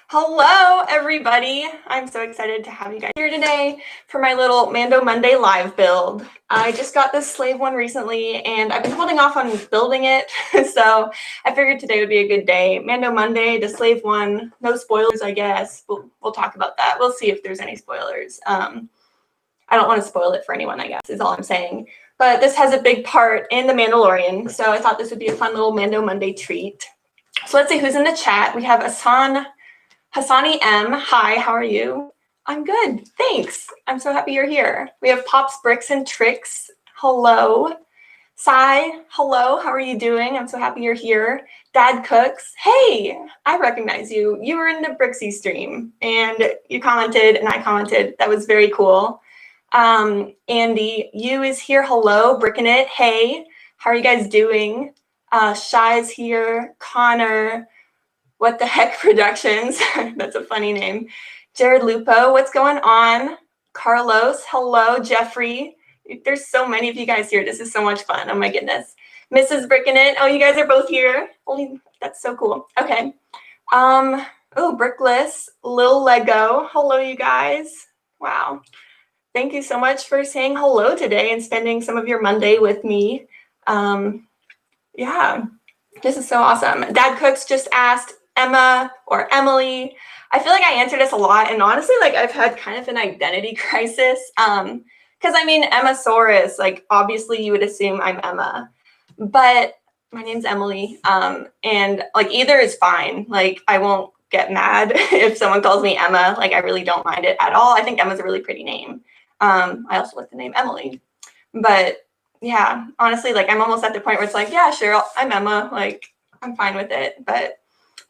Hello, everybody. I'm so excited to have you guys here today for my little Mando Monday live build. I just got this slave one recently, and I've been holding off on building it, so I figured today would be a good day. Mando Monday, the slave one, no spoilers, I guess. We'll talk about that. We'll see if there's any spoilers. I don't want to spoil it for anyone, I guess, is all I'm saying. But this has a big part in The Mandalorian, so I thought this would be a fun little Mando Monday treat. So let's see who's in the chat. We have Hassani M. Hi, how are you? I'm good, thanks. I'm so happy you're here. We have Pops, Bricks, and Tricks. Hello. Sai, hello, how are you doing? I'm so happy you're here. Dad Cooks, hey, I recognize you. You were in the Brixie stream, and you commented, and I commented. That was very cool. Andy, you is here. Hello, Brickin' It. Hey, how are you guys doing? Shy's here. Connor, What the Heck Productions. That's a funny name. Jared Lupo, what's going on? Carlos, hello. Jeffrey, there's so many of you guys here. This is so much fun. Oh my goodness. Mrs. Brickin' It. Oh, you guys are both here. Holy, that's so cool. Okay. Oh, Brickless, Lil Lego. Hello, you guys. Wow. Thank you so much for saying hello today and spending some of your Monday with me. Yeah, this is so awesome. Dad Cooks just asked Emma or Emily. I feel like I answer this a lot, and honestly, like I've had kind of an identity crisis. Because I mean, Emma-saurus, like obviously you would assume I'm Emma, but my name's Emily. And like either is fine. Like I won't get mad if someone calls me Emma. Like I really don't mind it at all. I think Emma's a really pretty name. I also like the name Emily, but yeah, honestly, like I'm almost at the point where it's like, yeah, sure, I'm Emma. Like I'm fine with it. But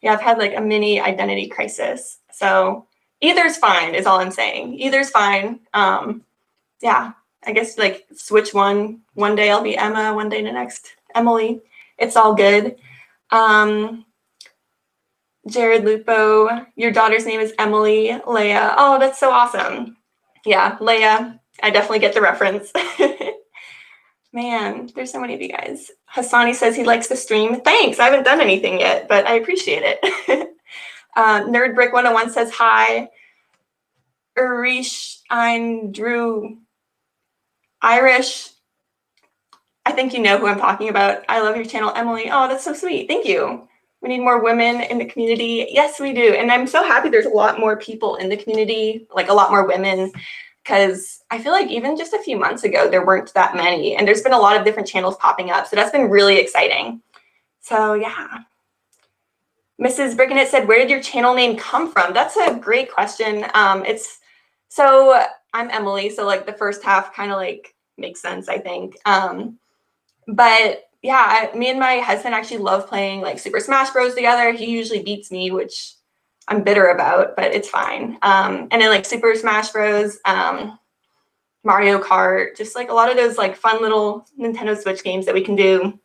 yeah, I've had like a mini identity crisis. So either's fine is all I'm saying. Either's fine. Yeah, I guess like switch one day I'll be Emma, one day the next Emily. It's all good. Jared Lupo, your daughter's name is Emily. Leia. Oh, that's so awesome. Yeah, Leia, I definitely get the reference. Man, there's so many of you guys. Hassani says he likes the stream. Thanks, I haven't done anything yet, but I appreciate it. Nerd Brick 101 says hi. Irish, Drew, Irish. I think you know who I'm talking about. I love your channel, Emily. Oh, that's so sweet. Thank you. We need more women in the community. Yes, we do. And I'm so happy there's a lot more people in the community, like a lot more women, because I feel like even just a few months ago, there weren't that many. And there's been a lot of different channels popping up. So that's been really exciting. So yeah. Mrs. Brickinet said, where did your channel name come from? That's a great question. So I'm Emily. So like the first half kind of like makes sense, I think. But yeah, me and my husband actually love playing like Super Smash Bros. Together. He usually beats me, which I'm bitter about, but it's fine. And then like Super Smash Bros, Mario Kart, just like a lot of those like fun little Nintendo Switch games that we can do.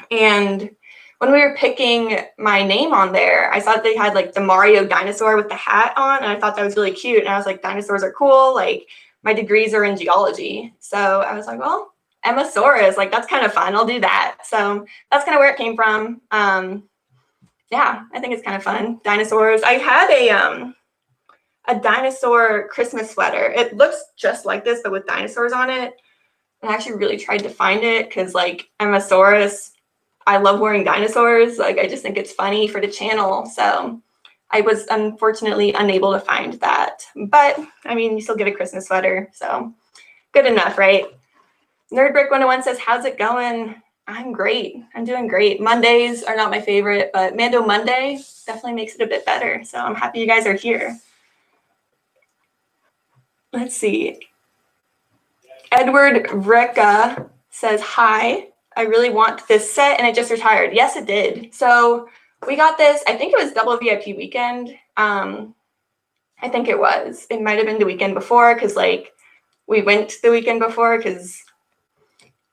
And when we were picking my name on there, I saw they had like the Mario dinosaur with the hat on, and I thought that was really cute. And I was like, dinosaurs are cool. Like my degrees are in geology. So I was like, well, Emma-saurus, like that's kind of fun. I'll do that. So that's kind of where it came from. Yeah, I think it's kind of fun. Dinosaurs. I had a dinosaur Christmas sweater. It looks just like this, but with dinosaurs on it. And I actually really tried to find it because like Emma-saurus, I love wearing dinosaurs. Like I just think it's funny for the channel. So I was unfortunately unable to find that. But I mean, you still get a Christmas sweater. So good enough, right? Nerdbrick 101 says, how's it going? I'm great. I'm doing great. Mondays are not my favorite, but Mando Monday definitely makes it a bit better. So I'm happy you guys are here. Let's see. Edward Recca says, hi. I really want this set and it just retired. Yes, it did. So we got this. I think it was double VIP weekend. I think it was. It might have been the weekend before because like we went the weekend before because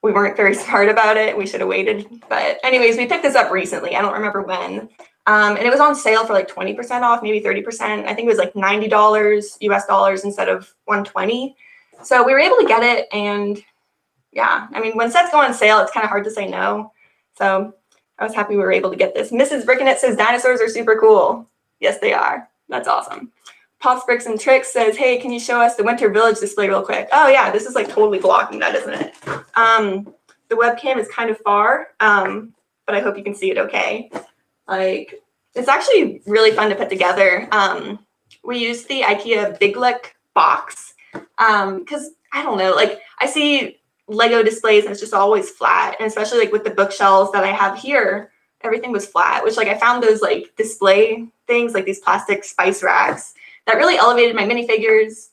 we weren't very smart about it. We should have waited. But anyways, we picked this up recently. I don't remember when. And it was on sale for like 20% off, maybe 30%. I think it was like $90 US dollars instead of $120. So we were able to get it. And yeah, I mean, when sets go on sale, it's kind of hard to say no. So I was happy we were able to get this. Mrs. Brickinet says dinosaurs are super cool. Yes, they are. That's awesome. Pops Bricks and Tricks says, hey, can you show us the Winter Village display real quick? Oh yeah, this is like totally blocking that, isn't it? The webcam is kind of far, but I hope you can see it okay. Like, it's actually really fun to put together. We used the IKEA Big Lick box because I don't know, like I see Lego displays and it's just always flat, and especially like with the bookshelves that I have here, everything was flat, which like I found those like display things, like these plastic spice racks that really elevated my minifigures.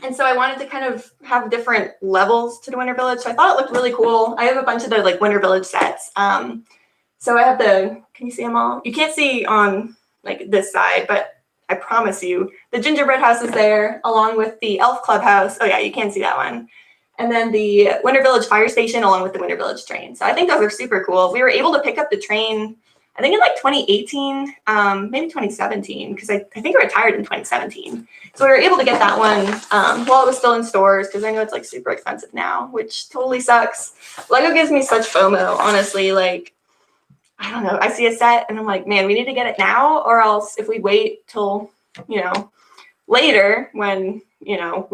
And so I wanted to kind of have different levels to the Winter Village. So I thought it looked really cool. I have a bunch of the like Winter Village sets. So I have the, can you see them all? You can't see on like this side, but I promise you, the gingerbread house is there along with the elf clubhouse. Oh yeah, you can see that one. And then the Winter Village fire station along with the Winter Village train. So I think those are super cool. We were able to pick up the train, I think in like 2018, maybe 2017, because I think I retired in 2017. So we were able to get that one while it was still in stores, because I know it's like super expensive now, which totally sucks. Lego gives me such FOMO, honestly. Like, I don't know. I see a set and I'm like, man, we need to get it now, or else if we wait till, you know, later when, you know,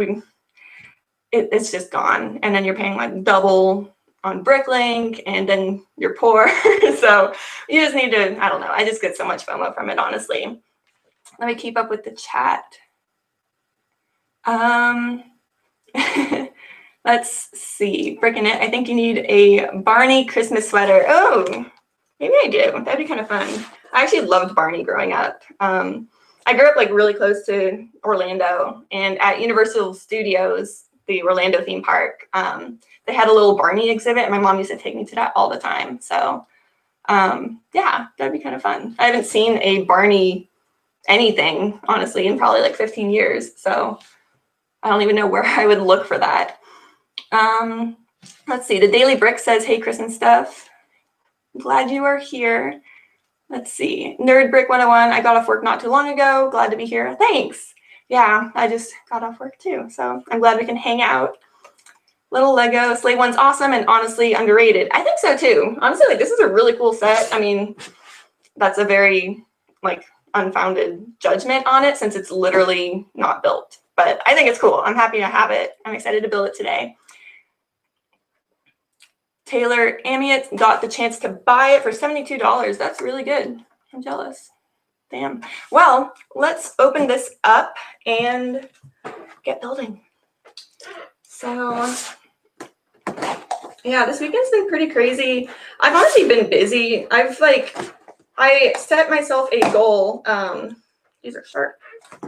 it's just gone. And then you're paying like double on Bricklink and then you're poor. So you just need to, I don't know. I just get so much FOMO from it, honestly. Let me keep up with the chat. Let's see. Brickin' It. I think you need a Barney Christmas sweater. Oh, maybe I do. That'd be kind of fun. I actually loved Barney growing up. I grew up like really close to Orlando, and at Universal Studios, the Orlando theme park, they had a little Barney exhibit, and my mom used to take me to that all the time. So yeah, that'd be kind of fun. I haven't seen a Barney anything, honestly, in probably like 15 years. So I don't even know where I would look for that. Let's see. The Daily Brick says, hey, Chris and stuff. Glad you are here. Let's see. Nerd Brick 101. I got off work not too long ago. Glad to be here. Thanks. Yeah, I just got off work too. So I'm glad we can hang out. Little Lego. Slave One's awesome and honestly underrated. I think so too. Honestly, like this is a really cool set. I mean, that's a very like unfounded judgment on it since it's literally not built. But I think it's cool. I'm happy to have it. I'm excited to build it today. Taylor Amiot got the chance to buy it for $72. That's really good. I'm jealous. Damn. Well, let's open this up and get building. So, yeah, this weekend's been pretty crazy. I've honestly been busy. I set myself a goal. These are sharp.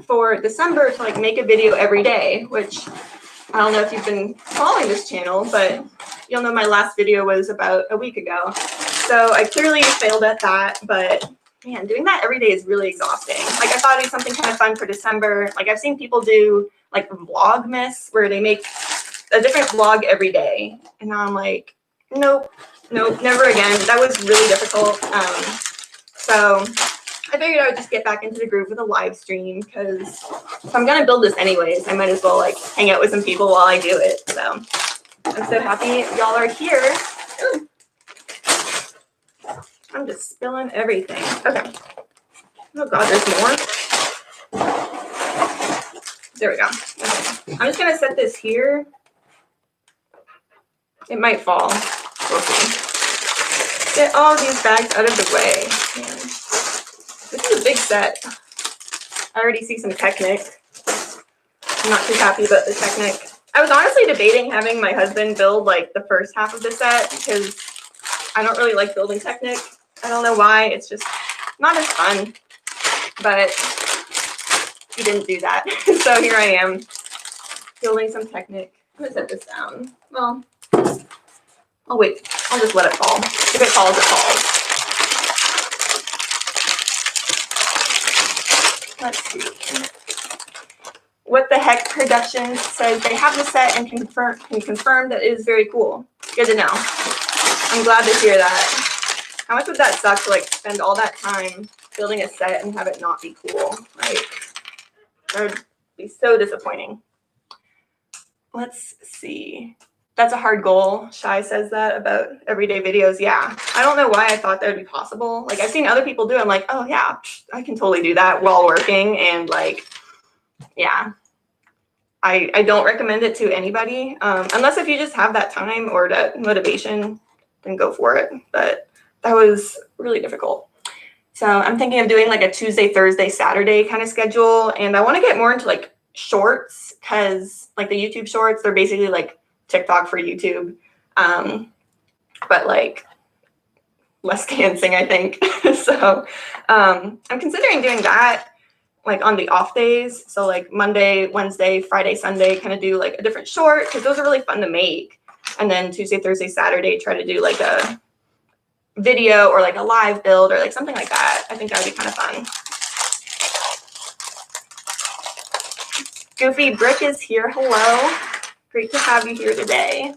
For December to like make a video every day, which I don't know if you've been following this channel, but you'll know my last video was about a week ago. So I clearly failed at that, but man, doing that every day is really exhausting. Like I thought it'd be something kind of fun for December. Like I've seen people do like Vlogmas where they make a different vlog every day. And now I'm like, nope, never again. That was really difficult. So I figured I would just get back into the groove with a live stream because if I'm going to build this anyways, I might as well like hang out with some people while I do it. So I'm so happy y'all are here. Ooh. I'm just spilling everything. Okay. Oh God, there's more. There we go. Okay. I'm just going to set this here. It might fall. We'll see. Get all of these bags out of the way. Man. This is a big set. I already see some Technic. I'm not too happy about the Technic. I was honestly debating having my husband build like the first half of the set because I don't really like building Technic. I don't know why. It's just not as fun. But he didn't do that. So here I am building some Technic. I'm going to set this down. Well, I'll wait. I'll just let it fall. If it falls, it falls. Let's see. What the Heck Productions says they have the set and can confirm that it is very cool. Good to know. I'm glad to hear that. How much would that suck to like spend all that time building a set and have it not be cool? Like, that would be so disappointing. Let's see. That's a hard goal. Shai says that about everyday videos. Yeah. I don't know why I thought that would be possible. Like, I've seen other people do it. I'm like, oh yeah, I can totally do that while working. And like, yeah, I don't recommend it to anybody. Unless if you just have that time or that motivation, then go for it. But that was really difficult. So I'm thinking of doing like a Tuesday, Thursday, Saturday kind of schedule. And I want to get more into like shorts, because like the YouTube shorts, they're basically like TikTok for YouTube. But like less dancing, I think. So I'm considering doing that like on the off days. So like Monday, Wednesday, Friday, Sunday, kind of do like a different short, because those are really fun to make. And then Tuesday, Thursday, Saturday, try to do like a video or like a live build or like something like that. I think that would be kind of fun. Goofy Brick is here. Hello. Great to have you here today.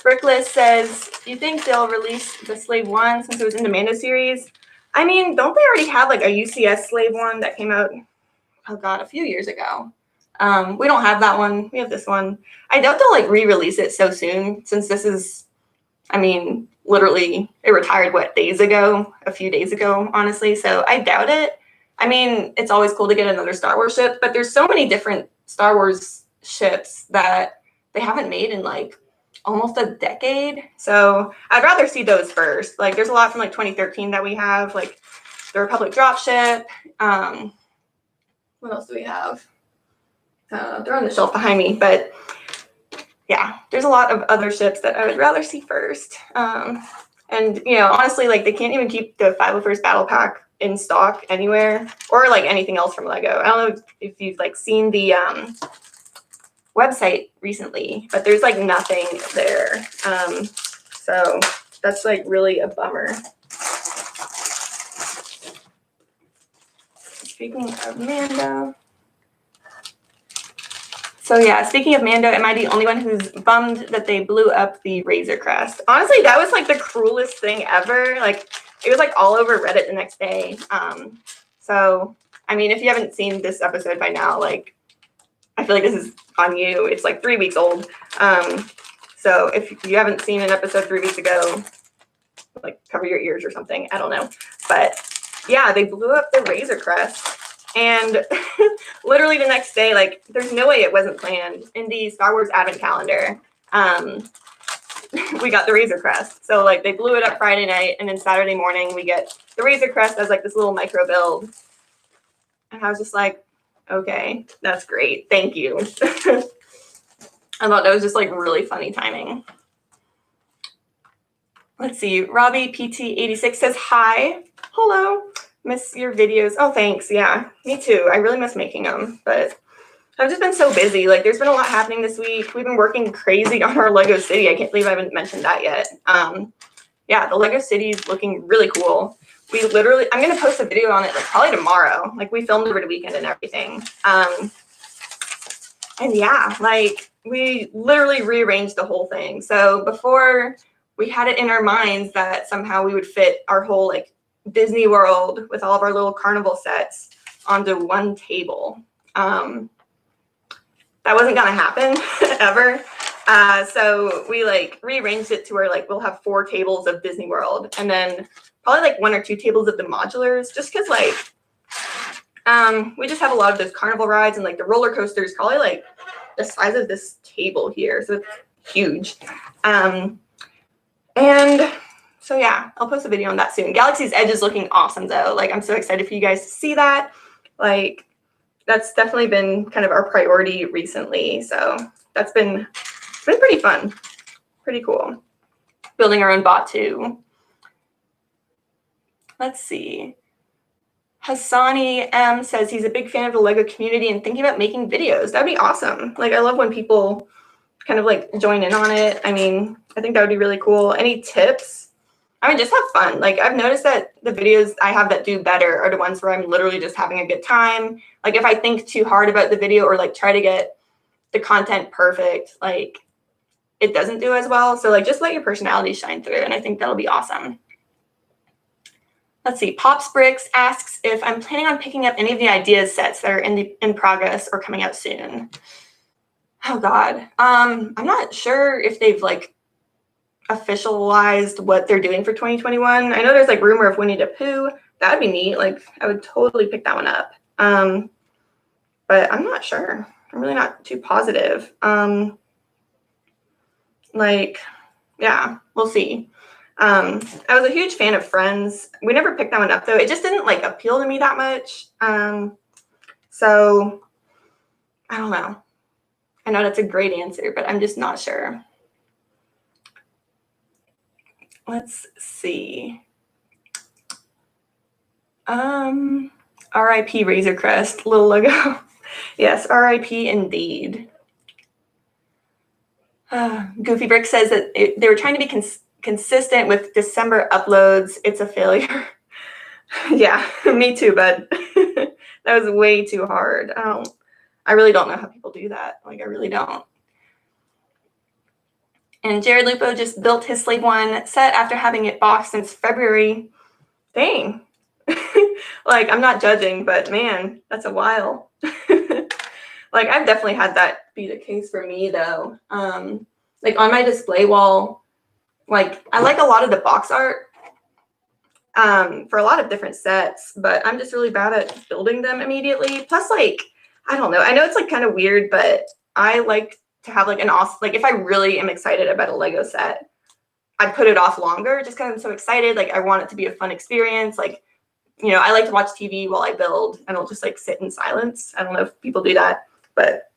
Brickless says, do you think they'll release the Slave 1 since it was in the Mando series? I mean, don't they already have like a UCS Slave 1 that came out, oh god, a few years ago? We don't have that one. We have this one. I doubt they'll like re-release it so soon, since this is, I mean, literally it retired what, days ago, a few days ago, honestly. So I doubt it. I mean, it's always cool to get another Star Wars ship, but there's so many different Star Wars ships that they haven't made in like almost a decade. So I'd rather see those first. Like there's a lot from like 2013 that we have, like the Republic dropship. What else do we have? They're on the shelf behind me, but yeah, there's a lot of other ships that I would rather see first. And you know, honestly, like they can't even keep the 501st Battle Pack in stock anywhere, or like anything else from Lego. I don't know if you've like seen the website recently, but there's like nothing there. So that's like really a bummer. Speaking of Mando. So yeah, speaking of Mando, am I the only one who's bummed that they blew up the Razor Crest? Honestly, that was like the cruelest thing ever. Like it was like all over Reddit the next day. So I mean, if you haven't seen this episode by now, like I feel like this is on you. It's like 3 weeks old. So if you haven't seen an episode 3 weeks ago, like cover your ears or something. I don't know. But yeah, they blew up the Razor Crest. And literally the next day, like there's no way it wasn't planned. In the Star Wars Advent calendar, we got the Razor Crest. So like they blew it up Friday night, and then Saturday morning we get the Razor Crest as like this little micro build. And I was just like, okay, that's great. Thank you. I thought that was just like really funny timing. Let's see. Robbie PT86 says hi. Hello. Miss your videos. Oh, thanks. Yeah, me too. I really miss making them, but I've just been so busy. Like there's been a lot happening this week. We've been working crazy on our Lego City. I can't believe I haven't mentioned that yet. Yeah, the Lego City is looking really cool. We literally, I'm going to post a video on it like probably tomorrow. Like we filmed over the weekend and everything. And yeah, like we literally rearranged the whole thing. So before we had it in our minds that somehow we would fit our whole like Disney World with all of our little carnival sets onto one table. That wasn't gonna happen ever. So we like rearranged it to where like we'll have 4 tables of Disney World, and then probably like 1 or 2 tables of the modulars, just because like we just have a lot of those carnival rides, and like the roller coasters probably like the size of this table here, so it's huge. And so yeah, I'll post a video on that soon. Galaxy's Edge is looking awesome though. Like I'm so excited for you guys to see that. Like that's definitely been kind of our priority recently. So that's been pretty fun. Pretty cool. Building our own bot too. Let's see. Hassani M says he's a big fan of the Lego community and thinking about making videos. That'd be awesome. Like I love when people kind of like join in on it. I mean, I think that would be really cool. Any tips? I mean, just have fun. Like I've noticed that the videos I have that do better are the ones where I'm literally just having a good time. Like if I think too hard about the video or like try to get the content perfect, like it doesn't do as well. So like just let your personality shine through, and I think that'll be awesome. Let's see. Pops Bricks asks if I'm planning on picking up any of the ideas sets that are in progress or coming out soon. Oh God. I'm not sure if they've like officialized what they're doing for 2021. I know there's like rumor of Winnie the Pooh. That would be neat. Like I would totally pick that one up. But I'm not sure. I'm really not too positive. Like, yeah, we'll see. I was a huge fan of Friends. We never picked that one up though. It just didn't like appeal to me that much. So I don't know. I know that's a great answer, but I'm just not sure. Let's see. R.I.P. Razor Crest, little logo. Yes, R.I.P. indeed. Goofy Brick says that they were trying to be consistent with December uploads. It's a failure. Yeah, me too, bud. That was way too hard. I really don't know how people do that. Like, I really don't. And Jared Lupo just built his Slave One set after having it boxed since February. Dang. Like, I'm not judging, but man, that's a while. Like, I've definitely had that be the case for me, though. Like, on my display wall, like, I like a lot of the box art for a lot of different sets, but I'm just really bad at building them immediately. Plus, like, I don't know. I know it's, like, kind of weird, but I like to have, like, an awesome, like, if I really am excited about a Lego set, I put it off longer just because I'm so excited. Like, I want it to be a fun experience. Like, you know, I like to watch TV while I build. I don't just, like, sit in silence. I don't know if people do that, but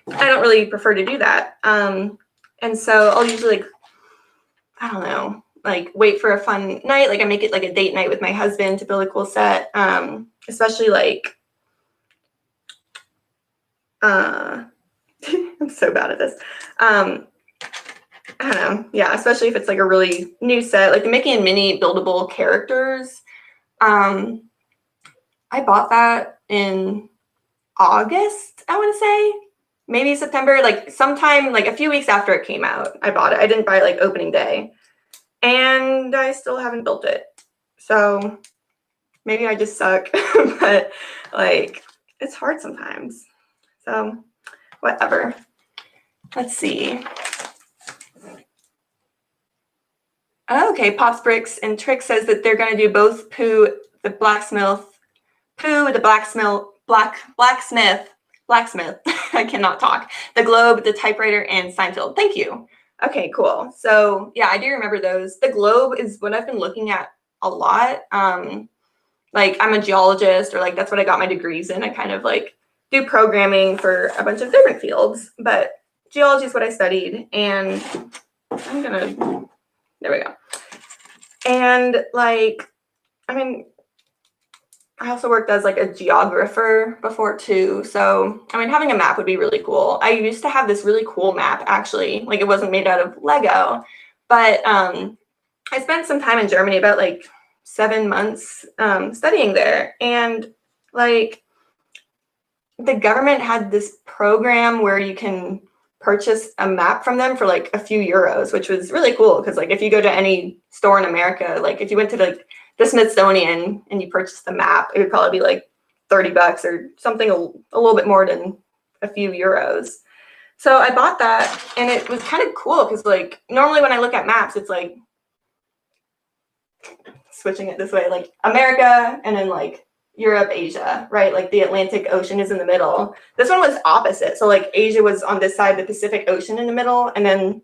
I don't really prefer to do that. And so I'll usually, like, I don't know, like, wait for a fun night. Like, I make it, like, a date night with my husband to build a cool set. Especially, like, I'm so bad at this. I don't know. Yeah, especially if it's, like, a really new set. Like, the Mickey and Minnie buildable characters. I bought that in August, I want to say. Maybe September, like sometime, like a few weeks after it came out, I bought it. I didn't buy it like opening day. And I still haven't built it. So maybe I just suck, but like it's hard sometimes. So whatever. Let's see. Okay, Pops Bricks and Trick says that they're going to do both Pooh the blacksmith, blacksmith. I cannot talk. The Globe, the typewriter, and Seinfeld. Thank you. Okay, cool. So yeah, I do remember those. The Globe is what I've been looking at a lot. Like I'm a geologist, or like that's what I got my degrees in. I kind of like do programming for a bunch of different fields, but geology is what I studied, and there we go. And like, I mean, I also worked as like a geographer before too. So, I mean, having a map would be really cool. I used to have this really cool map actually. Like it wasn't made out of Lego, but I spent some time in Germany, about like 7 months studying there. And like the government had this program where you can purchase a map from them for like a few euros, which was really cool. Because like if you go to any store in America, like if you went to like the Smithsonian and you purchased the map, it would probably be like $30 or something a little bit more than a few euros. So I bought that, and it was kind of cool because like normally when I look at maps, it's like switching it this way, like America and then like Europe, Asia, right? Like the Atlantic Ocean is in the middle. This one was opposite. So like Asia was on this side, the Pacific Ocean in the middle, and then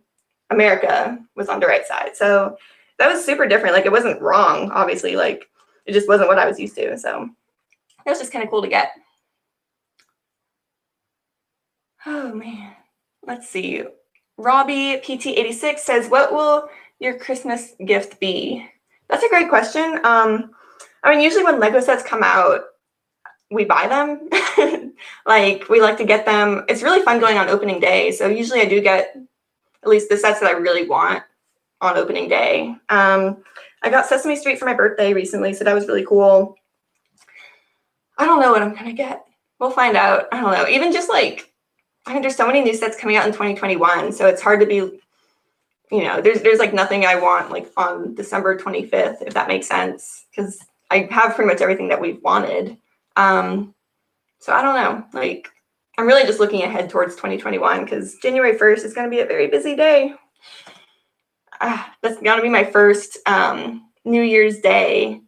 America was on the right side. So that was super different. Like it wasn't wrong, obviously, like it just wasn't what I was used to. So that was just kind of cool to get. Oh man. Let's see. Robbie PT86 says, what will your Christmas gift be? That's a great question. I mean, usually when Lego sets come out, we buy them. Like we like to get them. It's really fun going on opening day. So usually I do get at least the sets that I really want on opening day. I got Sesame Street for my birthday recently, so that was really cool. I don't know what I'm gonna get. We'll find out. I don't know. Even just like, I mean, there's so many new sets coming out in 2021, so it's hard to be, you know, there's like nothing I want like on December 25th, if that makes sense, because I have pretty much everything that we've wanted. So I don't know. Like, I'm really just looking ahead towards 2021 because January 1st is going to be a very busy day. That's going to be my first New Year's Day,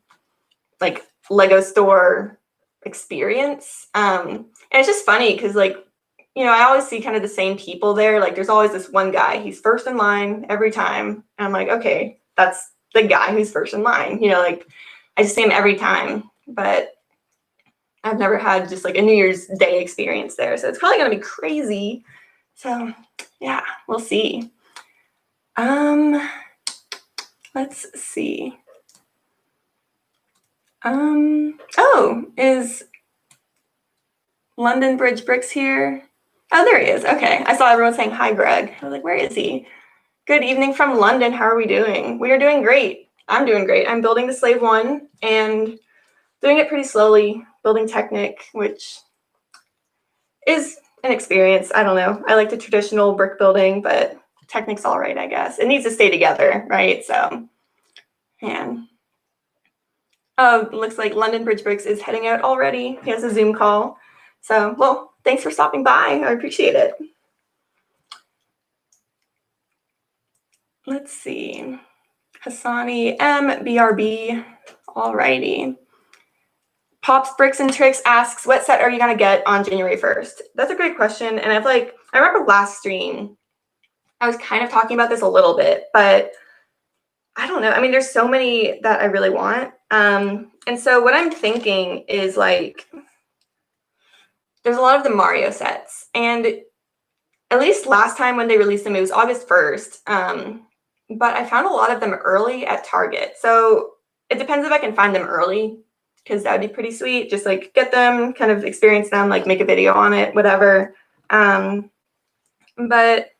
like Lego store experience. And it's just funny because like, you know, I always see kind of the same people there. Like there's always this one guy, he's first in line every time. And I'm like, okay, that's the guy who's first in line. You know, like I just see him every time, but I've never had just like a New Year's Day experience there. So it's probably going to be crazy. So yeah, we'll see. Let's see. Oh, is London Bridge Bricks here? Oh, there he is. Okay. I saw everyone saying hi, Greg. I was like, where is he? Good evening from London. How are we doing? We are doing great. I'm doing great. I'm building the Slave 1 and doing it pretty slowly, building Technic, which is an experience. I don't know. I like the traditional brick building, but Technic's all right, I guess. It needs to stay together, right? So, man. Oh, looks like London Bridge Bricks is heading out already. He has a Zoom call. So, well, thanks for stopping by. I appreciate it. Let's see. Hassani M, BRB. Alrighty. Pops Bricks and Tricks asks, what set are you going to get on January 1st? That's a great question. And I remember last stream, I was kind of talking about this a little bit, but I don't know. I mean, there's so many that I really want. And so what I'm thinking is like, there's a lot of the Mario sets. And at least last time when they released them, it was August 1st. But I found a lot of them early at Target. So it depends if I can find them early, because that would be pretty sweet. Just like get them, kind of experience them, like make a video on it, whatever. But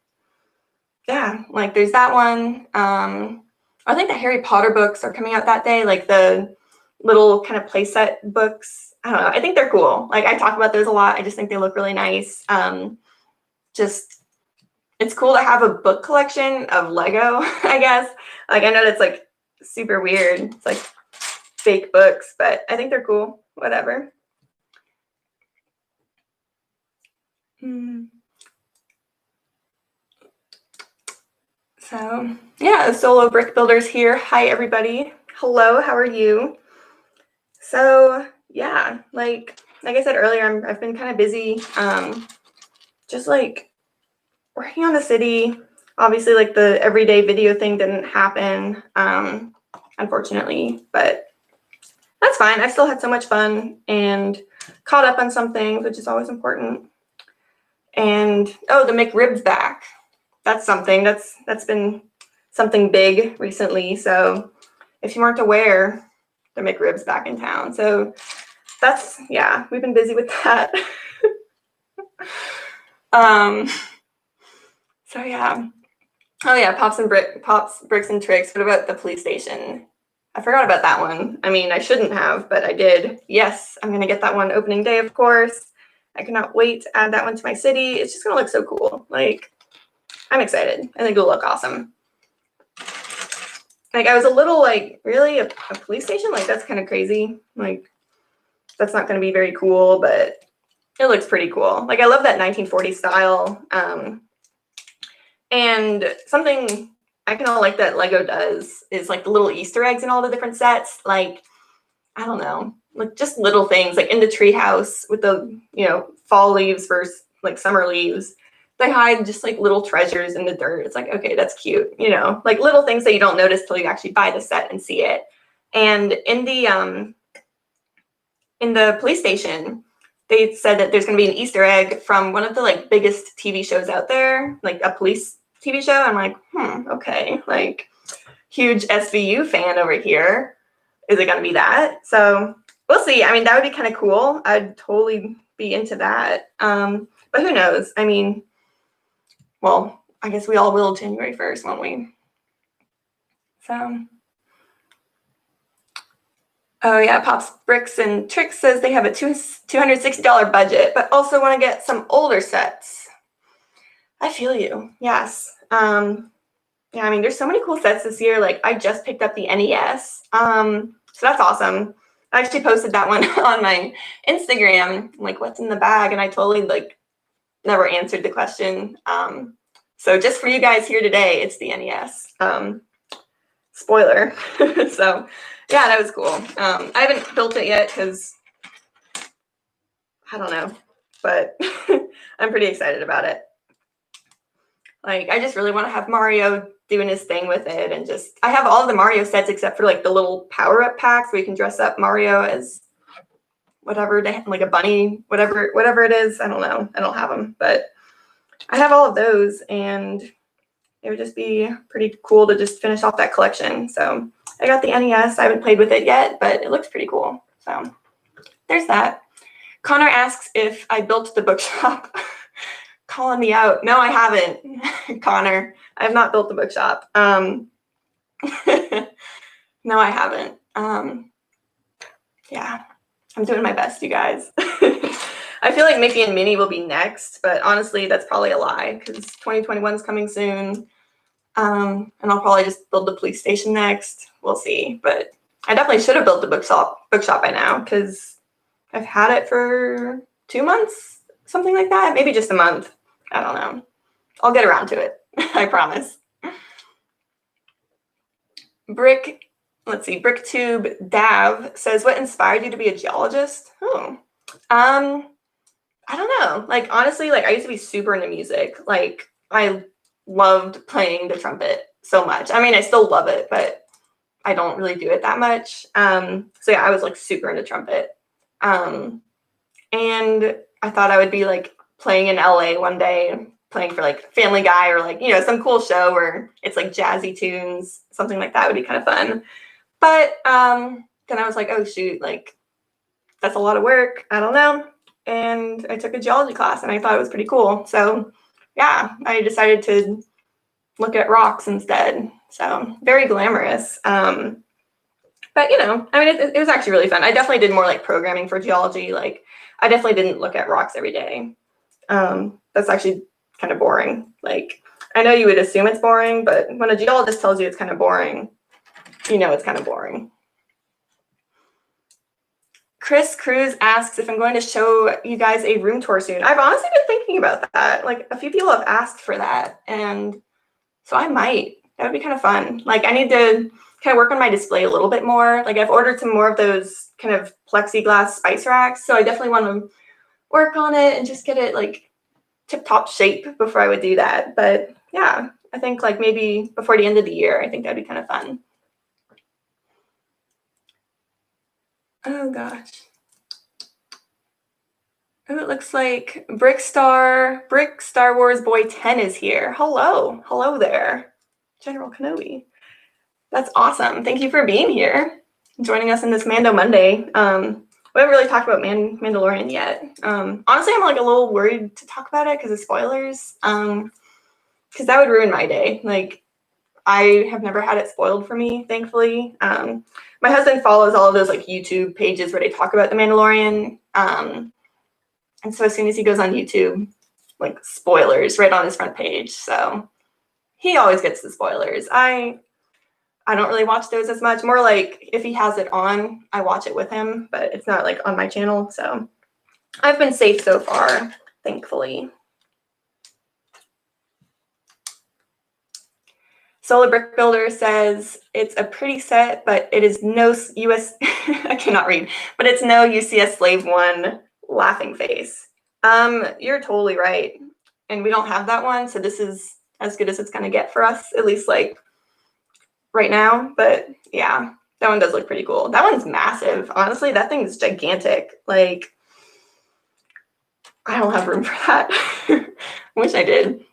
yeah, like there's that one. I think the Harry Potter books are coming out that day, like the little kind of playset books. I don't know. I think they're cool. Like I talk about those a lot. I just think they look really nice. It's cool to have a book collection of Lego, I guess. Like I know that's like super weird. It's like fake books, but I think they're cool. Whatever. So yeah, solo brick builders here. Hi everybody. Hello, how are you? So yeah, like I said earlier, I've been kind of busy, just like working on the city. Obviously, like the everyday video thing didn't happen, unfortunately, but that's fine. I've still had so much fun and caught up on some things, which is always important. And oh, the McRib's back. That's something that's been something big recently. So if you weren't aware, the McRib's back in town. So that's, yeah, we've been busy with that. So yeah. Oh yeah, Pops Bricks and Tricks. What about the police station? I forgot about that one. I mean, I shouldn't have, but I did. Yes, I'm gonna get that one opening day, of course. I cannot wait to add that one to my city. It's just gonna look so cool. Like, I'm excited. I think it'll look awesome. Like, I was a little like, really? A police station? Like, that's kind of crazy. Like, that's not gonna be very cool, but it looks pretty cool. Like, I love that 1940s style. And something I kind of like that Lego does is like the little Easter eggs in all the different sets. Like, I don't know, like just little things like in the treehouse with the, you know, fall leaves versus like summer leaves. They hide just like little treasures in the dirt. It's like, okay, that's cute. You know, like little things that you don't notice till you actually buy the set and see it. And in the police station, they said that there's going to be an Easter egg from one of the like biggest TV shows out there, like a police TV show. I'm like, okay, like huge SVU fan over here. Is it going to be that? So we'll see. I mean, that would be kind of cool. I'd totally be into that. But who knows? I mean, well, I guess we all will January 1st, won't we? So, oh yeah, Pops Bricks and Tricks says they have a $260 budget, but also want to get some older sets. I feel you. Yes. Yeah, I mean, there's so many cool sets this year. Like, I just picked up the NES. So that's awesome. I actually posted that one on my Instagram, like, what's in the bag? And I totally, like, never answered the question. So just for you guys here today, it's the NES. Spoiler. So yeah, that was cool. I haven't built it yet because I don't know, but I'm pretty excited about it. Like, I just really want to have Mario doing his thing with it, and just, I have all of the Mario sets except for like the little power-up packs where you can dress up Mario as whatever, like a bunny, whatever it is. I don't know. I don't have them, but I have all of those, and it would just be pretty cool to just finish off that collection. So I got the NES. I haven't played with it yet, but it looks pretty cool. So there's that. Connor asks if I built the bookshop. Calling me out. No, I haven't, Connor. I have not built the bookshop. No, I haven't. Yeah, I'm doing my best, you guys. I feel like Mickey and Minnie will be next, but honestly, that's probably a lie because 2021 is coming soon. And I'll probably just build the police station next. We'll see. But I definitely should have built the bookshop by now because I've had it for 2 months, something like that. Maybe just a month. I don't know. I'll get around to it. I promise. BrickTube Dav says, what inspired you to be a geologist? Oh, I don't know. Like, honestly, like I used to be super into music. Like, I loved playing the trumpet so much. I mean, I still love it, but I don't really do it that much. So yeah, I was like super into trumpet. And I thought I would be like playing in LA one day, playing for like Family Guy or like, you know, some cool show where it's like jazzy tunes, something like that would be kind of fun. But then I was like, oh shoot, like that's a lot of work. I don't know. And I took a geology class and I thought it was pretty cool. So yeah, I decided to look at rocks instead. So very glamorous. But you know, I mean, it was actually really fun. I definitely did more like programming for geology. Like I definitely didn't look at rocks every day. That's actually kind of boring. Like I know you would assume it's boring, but when a geologist tells you it's kind of boring, you know it's kind of boring. Chris Cruz asks if I'm going to show you guys a room tour soon. I've honestly been thinking about that. Like a few people have asked for that, and so I might. That would be kind of fun. Like I need to kind of work on my display a little bit more. Like I've ordered some more of those kind of plexiglass spice racks, so I definitely want to work on it and just get it like tip-top shape before I would do that. But yeah, I think like maybe before the end of the year, I think that'd be kind of fun. Oh gosh. Oh, it looks like Brick Star Wars Boy 10 is here. Hello there, General Kenobi. That's awesome. Thank you for being here, joining us in this Mando Monday. We haven't really talked about Mandalorian yet. Honestly, I'm like a little worried to talk about it because of spoilers. Because that would ruin my day. Like, I have never had it spoiled for me, thankfully. My husband follows all of those like YouTube pages where they talk about the Mandalorian. And so as soon as he goes on YouTube, like spoilers right on his front page. So he always gets the spoilers. I don't really watch those as much. More like if he has it on, I watch it with him, but it's not like on my channel. So I've been safe so far, thankfully. Solar Brick Builder says it's a pretty set, but it is no US. I cannot read, but it's no UCS Slave 1 laughing face. You're totally right, and we don't have that one, so this is as good as it's gonna get for us, at least like right now. But yeah, that one does look pretty cool. That one's massive. Honestly, that thing's gigantic. Like, I don't have room for that. Wish I did.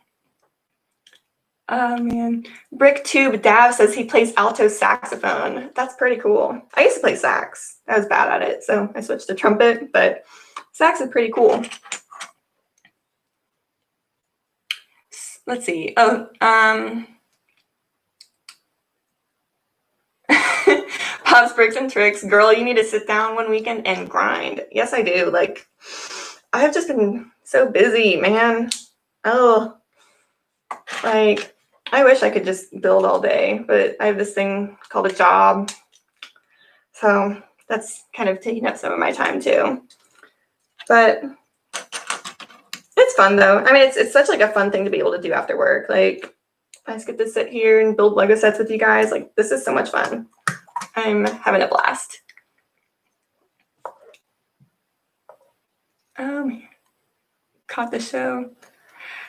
Oh man. BrickTube Dav says he plays alto saxophone. That's pretty cool. I used to play sax. I was bad at it, so I switched to trumpet, but sax is pretty cool. Let's see. Oh, Pops, Bricks, and Tricks. Girl, you need to sit down one weekend and grind. Yes, I do. Like, I've just been so busy, man. Oh, like, I wish I could just build all day, but I have this thing called a job. So that's kind of taking up some of my time too. But It's fun though. I mean, it's such like a fun thing to be able to do after work. Like, I just get to sit here and build Lego sets with you guys. Like, this is so much fun. I'm having a blast. Caught the show.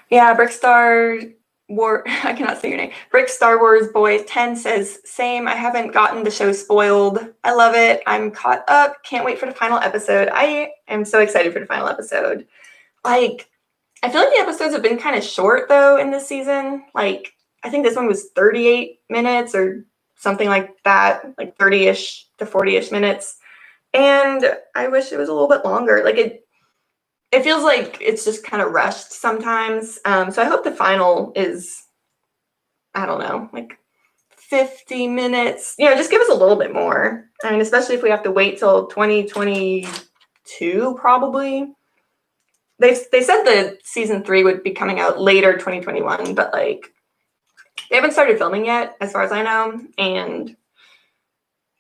Yeah, Brickstar War. I cannot say your name. Brick Star Wars Boy 10 says, same. I haven't gotten the show spoiled. I love it. I'm caught up. Can't wait for the final episode. I am so excited for the final episode. Like, I feel like the episodes have been kind of short though in this season. Like, I think this one was 38 minutes or something like that, like 30-ish to 40-ish minutes. And I wish it was a little bit longer. Like, it feels like it's just kind of rushed sometimes. So I hope the final is, I don't know, like 50 minutes. You know, just give us a little bit more. I mean, especially if we have to wait till 2022, probably. They said that season 3 would be coming out later 2021, but like they haven't started filming yet, as far as I know. And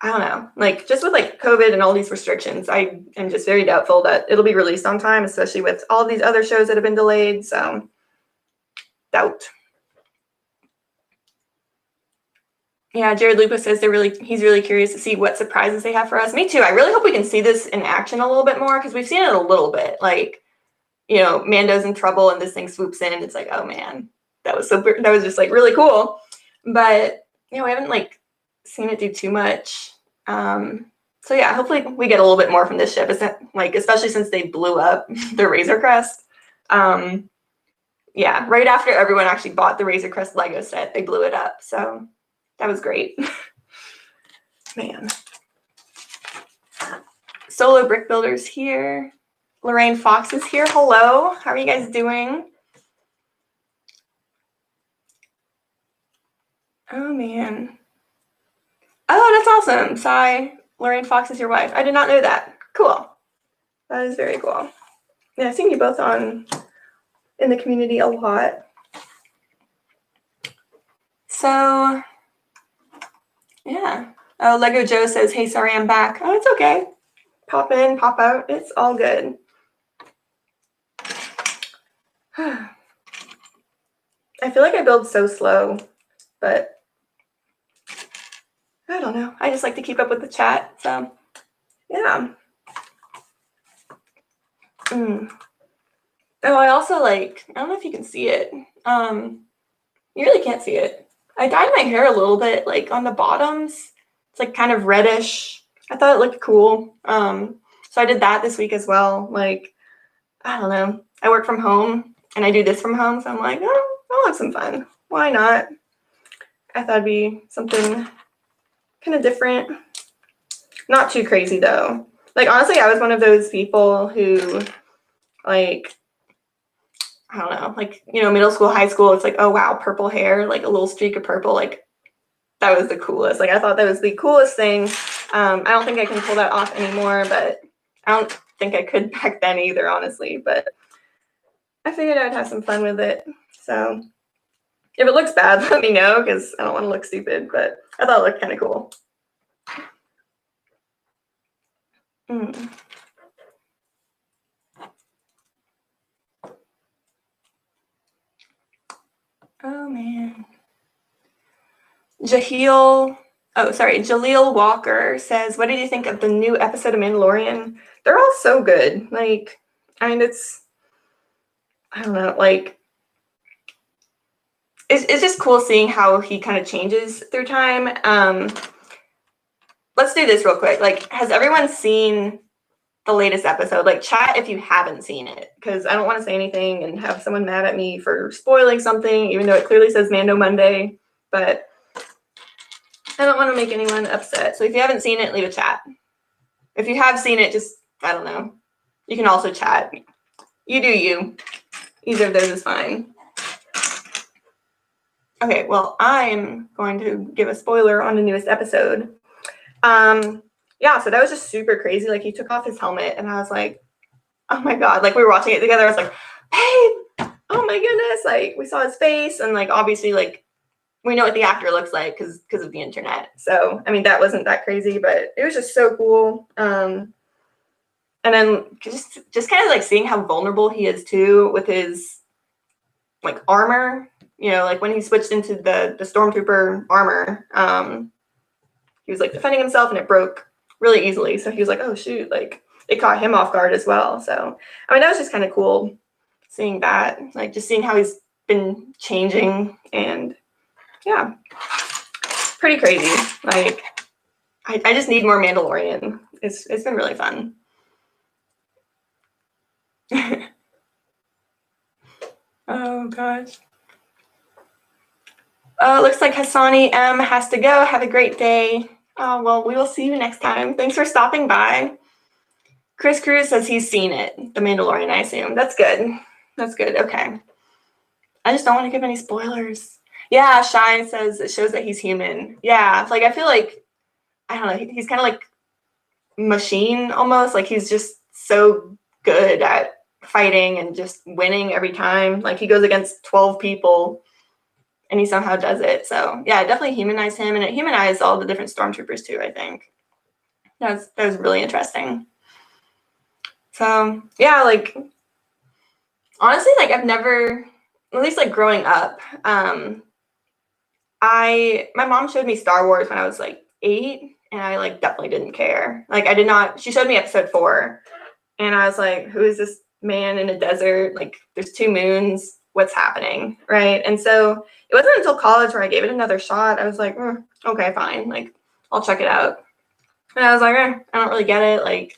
I don't know, like just with like COVID and all these restrictions, I am just very doubtful that it'll be released on time, especially with all these other shows that have been delayed. So doubt. Yeah, Jared Lupa says he's really curious to see what surprises they have for us. Me too. I really hope we can see this in action a little bit more, because we've seen it a little bit. Like, you know, Mando's in trouble and this thing swoops in. It's like, oh man, that was just like really cool. But you know, we haven't like seen it do too much. So yeah, hopefully we get a little bit more from this ship. Is that like, especially since they blew up the Razor Crest. Yeah, right after everyone actually bought the Razor Crest Lego set, they blew it up. So that was great. Man. Solo Brick Builders here. Lorraine Fox is here. Hello. How are you guys doing? Oh, man. Oh, that's awesome. Sai, Lorraine Fox is your wife. I did not know that. Cool. That is very cool. Yeah, I've seen you both in the community a lot. So, yeah. Oh, Lego Joe says, hey, sorry, I'm back. Oh, it's okay. Pop in, pop out. It's all good. I feel like I build so slow, but I don't know. I just like to keep up with the chat. So, yeah. Oh, I also like, I don't know if you can see it. You really can't see it. I dyed my hair a little bit, like on the bottoms. It's like kind of reddish. I thought it looked cool. So I did that this week as well. Like, I don't know. I work from home and I do this from home. So I'm like, oh, I'll have some fun. Why not? I thought it'd be something kind of different. Not too crazy though. Like, honestly, I was one of those people who, like, I don't know, like, you know, middle school, high school, it's like, oh wow, purple hair, like a little streak of purple, like that was the coolest. Like, I thought that was the coolest thing. I don't think I can pull that off anymore, but I don't think I could back then either, honestly. But I figured I'd have some fun with it. So if it looks bad, let me know, because I don't want to look stupid, but I thought it looked kind of cool. Oh, man. Jaleel Walker says, what did you think of the new episode of Mandalorian? They're all so good. Like, I mean, I don't know, like, it's just cool seeing how he kind of changes through time. Let's do this real quick. Like, has everyone seen the latest episode? Like, chat if you haven't seen it, because I don't want to say anything and have someone mad at me for spoiling something, even though it clearly says Mando Monday, but I don't want to make anyone upset. So if you haven't seen it, leave a chat. If you have seen it, just, I don't know. You can also chat. You do you. Either of those is fine. Okay, well, I'm going to give a spoiler on the newest episode. Yeah, so that was just super crazy. Like, he took off his helmet, and I was like, oh my god. Like, we were watching it together. I was like, babe, oh my goodness. Like, we saw his face, and like, obviously, like, we know what the actor looks like because of the internet. So, I mean, that wasn't that crazy, but it was just so cool. And And then just kind of like seeing how vulnerable he is too with his like armor, you know, like when he switched into the stormtrooper armor, he was like defending himself and it broke really easily. So he was like, oh shoot, like it caught him off guard as well. So I mean, that was just kind of cool seeing that, like just seeing how he's been changing, and yeah, pretty crazy. Like I just need more Mandalorian. It's been really fun. Oh gosh. Looks like Hassani M has to go. Have a great day. Oh, well, we will see you next time. Thanks for stopping by. Chris Cruz says he's seen it. The Mandalorian, I assume. That's good. That's good. Okay. I just don't want to give any spoilers. Yeah, Shine says it shows that he's human. Yeah, like I feel like, I don't know, he's kind of like machine almost. Like he's just so good at fighting and just winning every time. Like he goes against 12 people and he somehow does it. So yeah, it definitely humanized him, and it humanized all the different stormtroopers too, I think. That was really interesting. So yeah, like honestly, like I've never, at least like growing up, my mom showed me Star Wars when I was like 8, and I like definitely didn't care. Like I did not, she showed me episode 4 and I was like, who is this man in a desert? Like there's 2 moons, what's happening, right? And so it wasn't until college where I gave it another shot. I was like, okay, fine, like I'll check it out. And I was like, I don't really get it. Like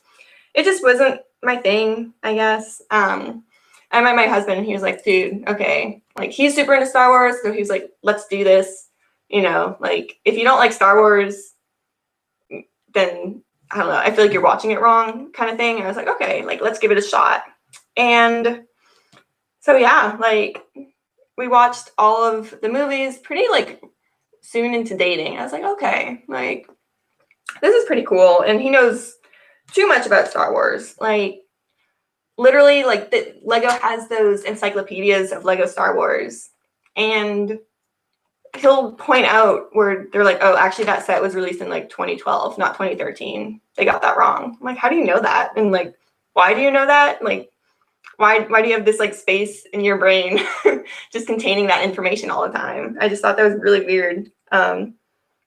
it just wasn't my thing, I guess. I met my husband and he was like, dude, okay, like he's super into Star Wars, so he was like, let's do this. You know, like if you don't like Star Wars, then I don't know, I feel like you're watching it wrong, kind of thing. And I was like, okay, like let's give it a shot. And so yeah, like we watched all of the movies pretty like soon into dating. I was like, okay, like this is pretty cool. And he knows too much about Star Wars. Like literally, like the Lego has those encyclopedias of Lego Star Wars, and he'll point out where they're like, oh, actually that set was released in like 2012, not 2013. They got that wrong. I'm like, how do you know that? And like, why do you know that? Like, why do you have this like space in your brain just containing that information all the time? I just thought that was really weird.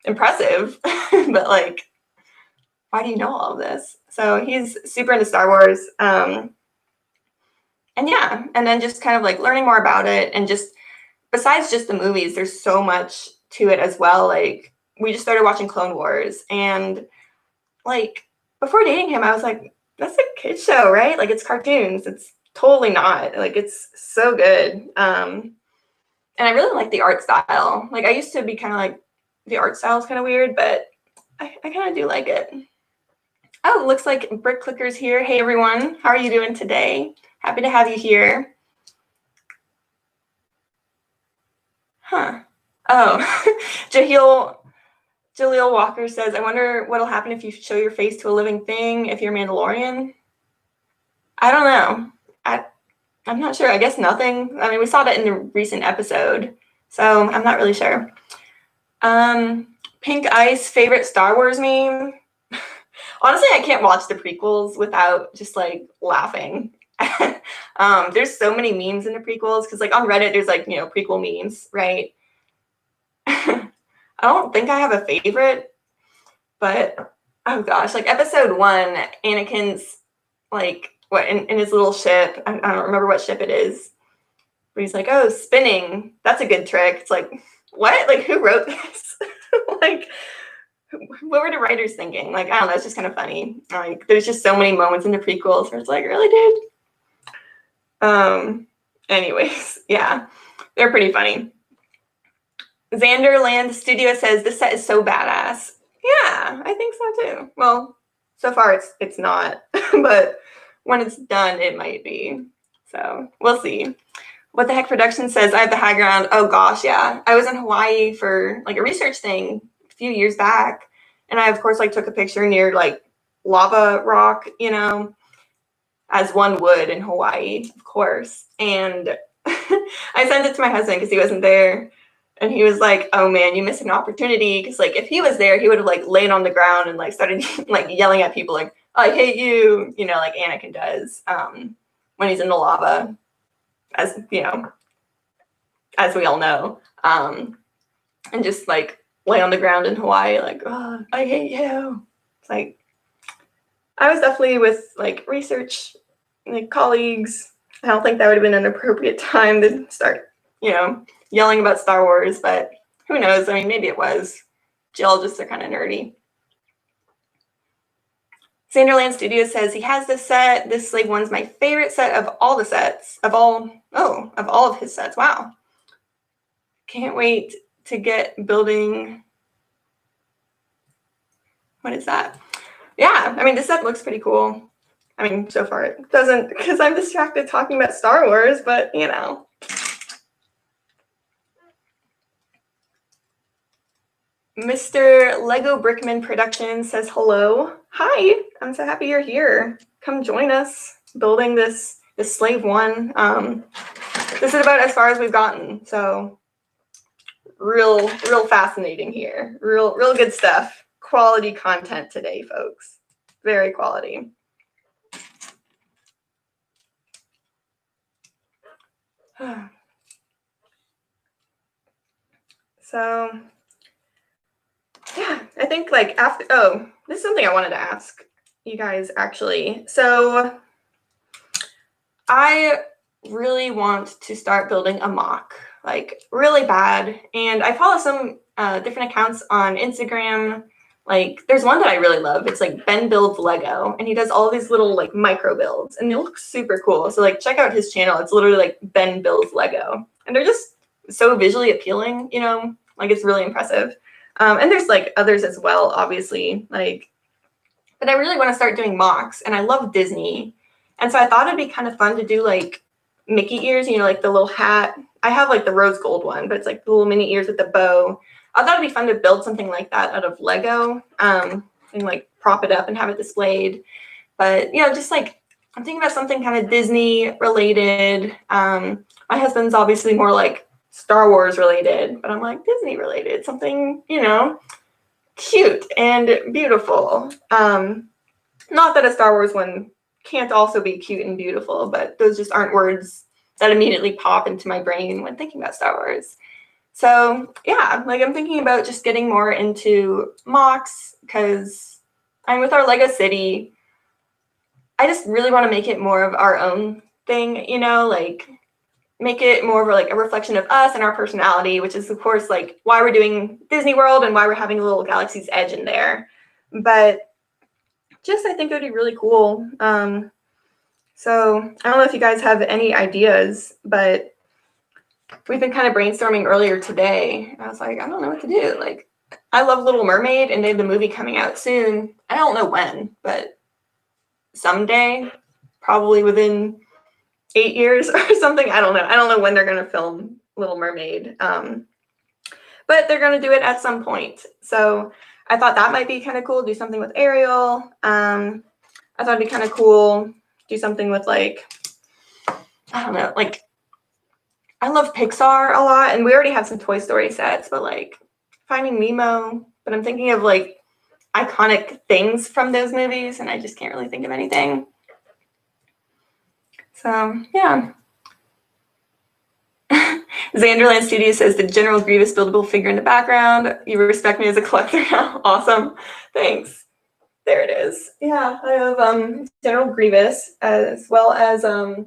Impressive, but like, why do you know all of this? So he's super into Star Wars. And yeah, and then just kind of like learning more about it, and just besides just the movies, there's so much to it as well. Like we just started watching Clone Wars, and like before dating him, I was like, that's a kid show, right? Like it's cartoons. It's totally not. Like it's so good. And I really like the art style. Like I used to be kind of like, the art style is kind of weird, but I kind of do like it. Oh, looks like Brick Clicker's here. Hey everyone, how are you doing today? Happy to have you here. Huh. Oh, Jaleel Walker says, I wonder what'll happen if you show your face to a living thing if you're Mandalorian. I don't know. I'm not sure. I guess nothing. I mean, we saw that in the recent episode, so I'm not really sure. Pink Ice, favorite Star Wars meme? Honestly, I can't watch the prequels without just like laughing. There's so many memes in the prequels, because like on Reddit there's like, you know, prequel memes, right? I don't think I have a favorite, but oh gosh, like episode 1, Anakin's like what in his little ship. I don't remember what ship it is, but he's like, oh, spinning, that's a good trick. It's like, what? Like who wrote this? Like what were the writers thinking? Like I don't know, it's just kind of funny. Like there's just so many moments in the prequels where it's like, really, dude? Anyways, yeah, they're pretty funny. Xanderland Studio says this set is so badass. Yeah, I think so too. Well, so far it's not, but when it's done, it might be. So we'll see. What the Heck Production says, I have the high ground. Oh gosh, yeah. I was in Hawaii for like a research thing a few years back, and I of course like took a picture near like lava rock, you know, as one would in Hawaii, of course. And I sent it to my husband because he wasn't there. And he was like, oh man, you missed an opportunity. Because like if he was there, he would have like laid on the ground and like started like yelling at people like, I hate you, you know, like Anakin does when he's in the lava, as you know, as we all know, and just like lay on the ground in Hawaii, like, oh, I hate you. It's like, I was definitely with like research, like colleagues. I don't think that would have been an appropriate time to start, you know, yelling about Star Wars, but who knows? I mean, maybe it was. Geologists are kind of nerdy. Sanderland Studios says he has this set. This Slave One's my favorite set of all the sets, of all of his sets. Wow. Can't wait to get building. What is that? Yeah, I mean, this set looks pretty cool. I mean, so far it doesn't, because I'm distracted talking about Star Wars, but you know. Mr. Lego Brickman Productions says hello. Hi, I'm so happy you're here. Come join us building this Slave One. This is about as far as we've gotten, so real fascinating here. Real good stuff. Quality content today, folks. Very quality. So yeah, I think like after, this is something I wanted to ask you guys actually. So I really want to start building a mock, like really bad. And I follow some different accounts on Instagram. Like there's one that I really love. It's like Ben Builds Lego, and he does all these little like micro builds, and they look super cool. So like check out his channel. It's literally like Ben Builds Lego, and they're just so visually appealing, you know, like it's really impressive. And there's like others as well, obviously, like, but I really want to start doing mocks, and I love Disney. And so I thought it'd be kind of fun to do like Mickey ears, you know, like the little hat. I have like the rose gold one, but it's like the little mini ears with the bow. I thought it'd be fun to build something like that out of Lego, and like prop it up and have it displayed. But, you know, just like I'm thinking about something kind of Disney related. My husband's obviously more like Star Wars related, but I'm like Disney related, something, you know, cute and beautiful. Not that a Star Wars one can't also be cute and beautiful, but those just aren't words that immediately pop into my brain when thinking about Star Wars. So yeah, like I'm thinking about just getting more into mocks, because I'm with our Lego City. I just really want to make it more of our own thing, you know, like make it more of like a reflection of us and our personality, which is of course like why we're doing Disney World and why we're having a little Galaxy's Edge in there. But just I think it would be really cool. So I don't know if you guys have any ideas, but we've been kind of brainstorming earlier today. I was like, I don't know what to do. Like, I love Little Mermaid, and they have the movie coming out soon. I don't know when, but someday, probably within 8 years or something. I don't know. I don't know when they're going to film Little Mermaid, but they're going to do it at some point. So I thought that might be kind of cool. Do something with Ariel. I thought it'd be kind of cool. Do something with like, I don't know, like I love Pixar a lot, and we already have some Toy Story sets, but like Finding Nemo. But I'm thinking of like iconic things from those movies, and I just can't really think of anything. So yeah. Xanderland Studio says the General Grievous buildable figure in the background. You respect me as a collector now. Awesome. Thanks. There it is. Yeah, I have General Grievous as well as oh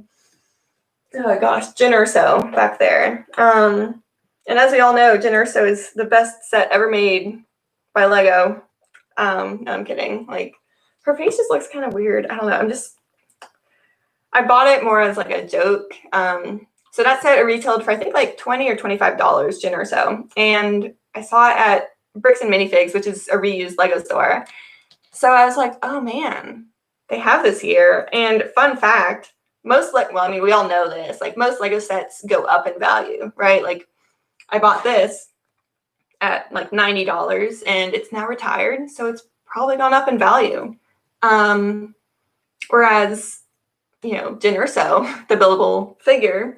gosh, Jyn Erso back there. And as we all know, Jyn Erso is the best set ever made by Lego. No, I'm kidding. Like her face just looks kind of weird. I don't know. I bought it more as like a joke. So that set retailed for I think like $20 or $25, Jyn Erso. And I saw it at Bricks and Minifigs, which is a reused Lego store. So I was like, oh man, they have this here. And fun fact, we all know this, like most Lego sets go up in value, right? Like I bought this at like $90 and it's now retired. So it's probably gone up in value. Whereas, you know, Jyn Erso, the buildable figure,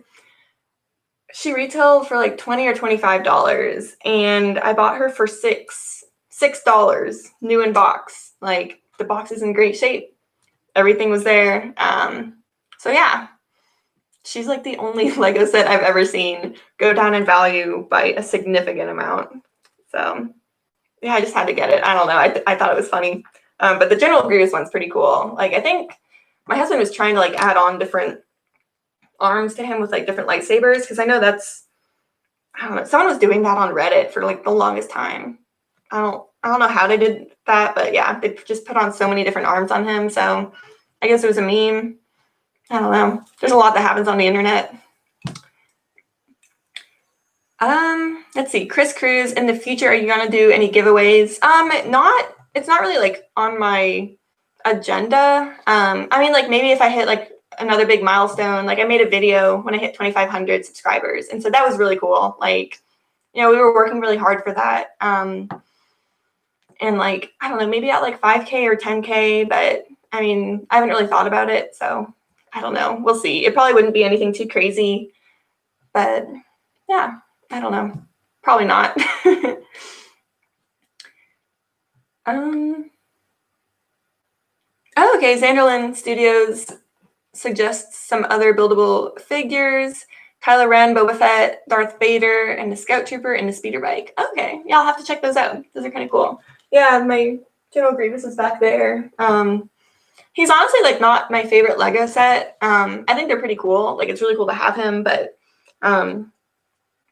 she retailed for like $20 or $25. And I bought her for $6 new in box. Like the box is in great shape. Everything was there. So yeah, she's like the only Lego set I've ever seen go down in value by a significant amount. So yeah, I just had to get it. I don't know. I thought it was funny. But the General Grievous one's pretty cool. Like, I think my husband was trying to like add on different arms to him with like different lightsabers, because I know that's, I don't know, someone was doing that on Reddit for like the longest time. I don't know how they did that, but yeah, they just put on so many different arms on him. So I guess it was a meme. I don't know. There's a lot that happens on the internet. Let's see. Chris Cruz, in the future, are you gonna do any giveaways? It's not really like on my agenda. I mean, like maybe if I hit like another big milestone, like I made a video when I hit 2,500 subscribers, and so that was really cool. Like, you know, we were working really hard for that. And like, I don't know, maybe at like 5K or 10K, but I mean, I haven't really thought about it, so I don't know. We'll see. It probably wouldn't be anything too crazy, but yeah, I don't know. Probably not. Oh, okay. Zanderlin Studios suggests some other buildable figures. Kylo Ren, Boba Fett, Darth Vader, and the Scout Trooper, and the speeder bike. Okay, yeah, I'll have to check those out. Those are kind of cool. Yeah, my General Grievous is back there. He's honestly like not my favorite Lego set. I think they're pretty cool. Like, it's really cool to have him, but I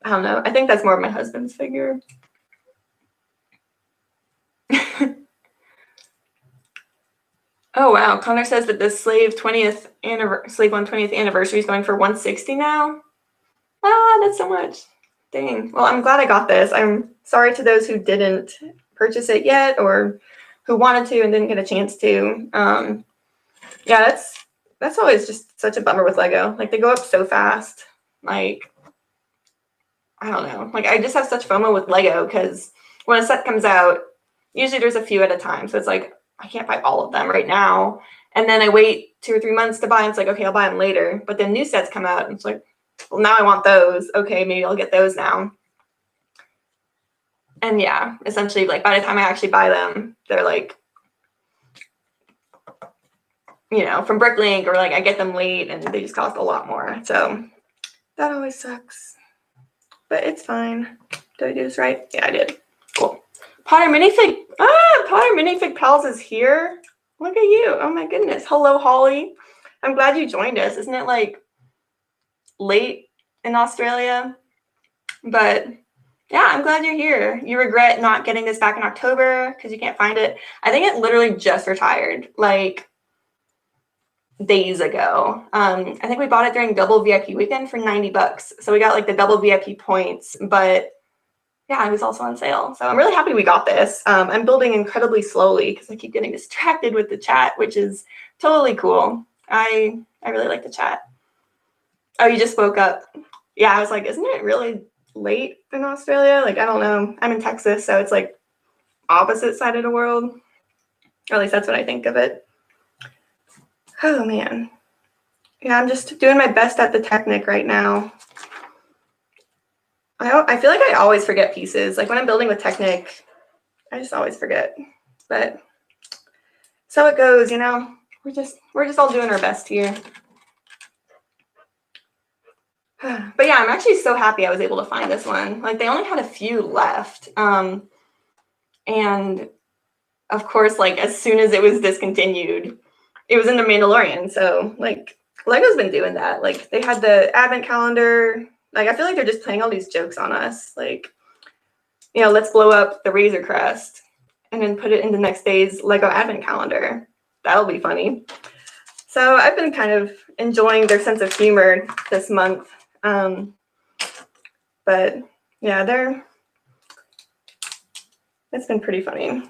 don't know. I think that's more of my husband's figure. Oh wow, Connor says that the Slave 1 20th anniversary is going for $160 now. Ah, that's so much. Dang. Well, I'm glad I got this. I'm sorry to those who didn't purchase it yet, or who wanted to and didn't get a chance to. Yeah, that's always just such a bummer with Lego. Like, they go up so fast. Like, I don't know. Like, I just have such FOMO with Lego, because when a set comes out, usually there's a few at a time. So it's like, I can't buy all of them right now. And then I wait 2 or 3 months to buy, and it's like, okay, I'll buy them later. But then new sets come out, and it's like, well, now I want those. Okay, maybe I'll get those now. And yeah, essentially, like, by the time I actually buy them, they're like, you know, from Bricklink, or like I get them late and they just cost a lot more. So that always sucks. But it's fine. Did I do this right? Yeah, I did. Cool. Potter Minifig. Potter Minifig Pals is here. Look at you. Oh my goodness. Hello, Holly. I'm glad you joined us. Isn't it like late in Australia? But yeah, I'm glad you're here. You regret not getting this back in October because you can't find it. I think it literally just retired like days ago. I think we bought it during double VIP weekend for $90. So we got like the double VIP points, but yeah, it was also on sale. So I'm really happy we got this. I'm building incredibly slowly because I keep getting distracted with the chat, which is totally cool. I really like the chat. Oh, you just woke up. Yeah, I was like, isn't it really late in Australia? Like, I don't know. I'm in Texas, so it's like opposite side of the world. Or at least that's what I think of it. Oh, man. Yeah, I'm just doing my best at the Technic right now. I feel like I always forget pieces. Like, when I'm building with Technic, I just always forget. But so it goes, you know. We're just all doing our best here. But yeah, I'm actually so happy I was able to find this one. Like, they only had a few left. And of course, like, as soon as it was discontinued, it was in the Mandalorian. So like, Lego's been doing that. Like, they had the advent calendar. Like, I feel like they're just playing all these jokes on us. Like, you know, let's blow up the Razor Crest and then put it in the next day's Lego advent calendar. That'll be funny. So I've been kind of enjoying their sense of humor this month. But yeah, it's been pretty funny.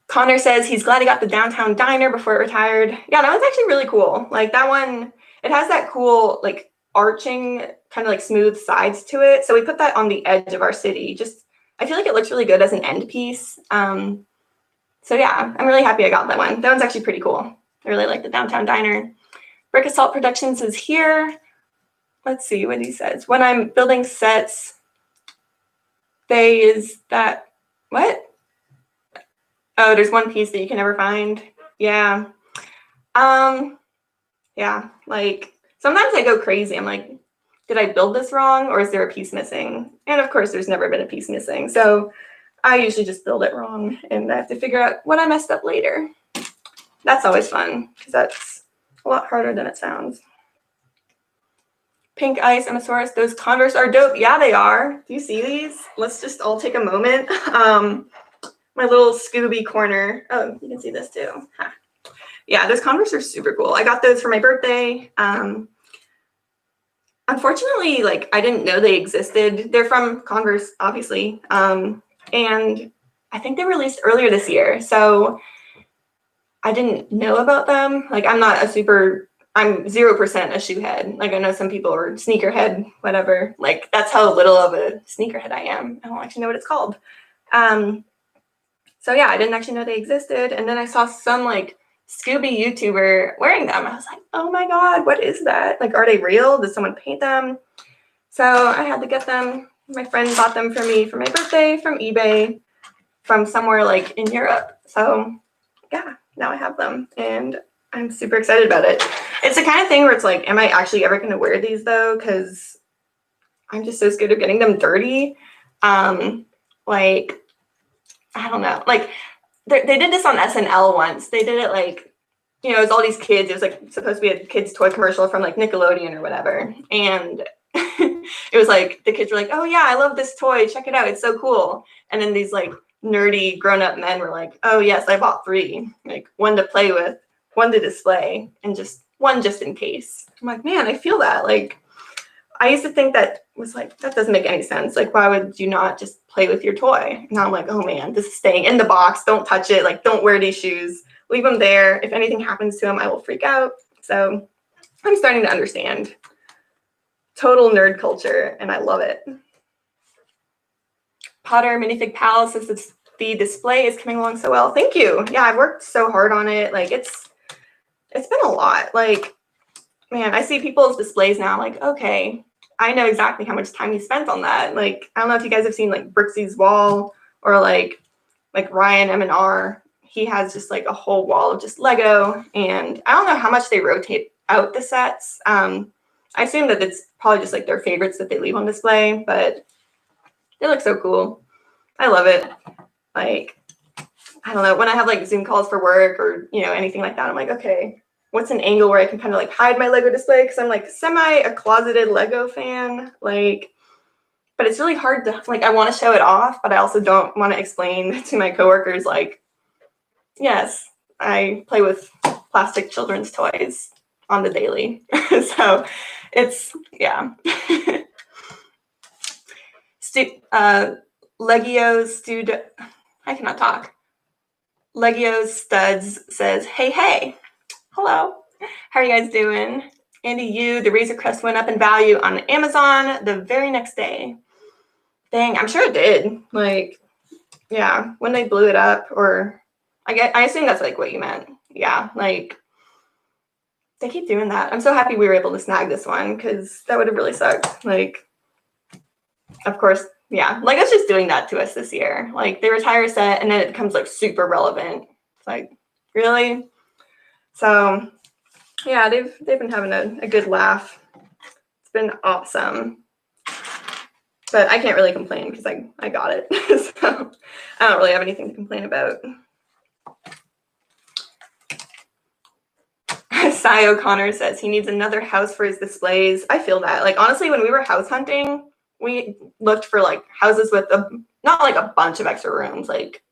Connor says he's glad he got the downtown diner before it retired. Yeah, that was actually really cool. Like, that one, it has that cool, like, arching, kind of like smooth sides to it. So we put that on the edge of our city. Just, I feel like it looks really good as an end piece. So yeah, I'm really happy I got that one. That one's actually pretty cool. I really like the downtown diner. Brick Assault Productions is here. Let's see what he says. When I'm building sets, what? Oh, there's one piece that you can never find. Yeah. Yeah, like sometimes I go crazy. I'm like, did I build this wrong or is there a piece missing? And of course, there's never been a piece missing. So I usually just build it wrong and I have to figure out what I messed up later. That's always fun because that's a lot harder than it sounds. Pink Ice, Amasaurus, those Converse are dope. Yeah, they are. Do you see these? Let's just all take a moment. My little Scooby corner. Oh, you can see this too. Huh. Yeah, those Converse are super cool. I got those for my birthday. Unfortunately, like I didn't know they existed. They're from Converse, obviously. And I think they released earlier this year. So I didn't know about them. Like I'm 0% a shoe head. Like I know some people are sneakerhead, whatever. Like that's how little of a sneakerhead I am. I don't actually know what it's called. So yeah, I didn't actually know they existed. And then I saw some like Scooby YouTuber wearing them. I was like, oh my God, what is that? Like, are they real? Did someone paint them? So I had to get them. My friend bought them for me for my birthday from eBay from somewhere like in Europe. So yeah, now I have them and I'm super excited about it. It's the kind of thing where it's like, am I actually ever going to wear these though? Because I'm just so scared of getting them dirty. Like, I don't know. Like, they did this on SNL once. They did it like, you know, it was all these kids. It was like supposed to be a kids' toy commercial from like Nickelodeon or whatever. And it was like, the kids were like, oh yeah, I love this toy. Check it out. It's so cool. And then these like nerdy grown-up men were like, oh yes, I bought 3. Like one to play with, one to display, and just one just in case. I'm like, man, I feel that. Like, I used to think that was like, that doesn't make any sense. Like, why would you not just play with your toy? Now I'm like, oh man, this is staying in the box. Don't touch it. Like, don't wear these shoes. Leave them there. If anything happens to them, I will freak out. So I'm starting to understand. Total nerd culture, and I love it. Potter Minifig Pal says the display is coming along so well. Thank you. Yeah, I've worked so hard on it. Like, it's been a lot. Like, man, I see people's displays now. I'm like, okay, I know exactly how much time he spent on that. Like, I don't know if you guys have seen like Brixie's wall or like Ryan M&R. He has just like a whole wall of just Lego, and I don't know how much they rotate out the sets. I assume that it's probably just like their favorites that they leave on display, but they look so cool. I love it. Like, I don't know, when I have like Zoom calls for work or, you know, anything like that, I'm like, okay, what's an angle where I can kind of like hide my Lego display? Because I'm like a closeted Lego fan. Like, but it's really hard to, like, I want to show it off, but I also don't want to explain to my coworkers, like, yes, I play with plastic children's toys on the daily. So it's, yeah. I cannot talk. Legio Studs says, hey, hello. How are you guys doing? Andy, the Razor Crest went up in value on Amazon the very next day. Dang, I'm sure it did. Like, yeah, when they blew it up, or I assume that's like what you meant. Yeah, like they keep doing that. I'm so happy we were able to snag this one because that would have really sucked. Like, of course, yeah, Lego's just doing that to us this year. Like, they retire a set and then it becomes like super relevant. It's like, really? So yeah, they've been having a good laugh. It's been awesome. But I can't really complain because I got it. So I don't really have anything to complain about. Cy O'Connor says he needs another house for his displays. I feel that. Like, honestly, when we were house hunting, we looked for like houses with not like a bunch of extra rooms. Like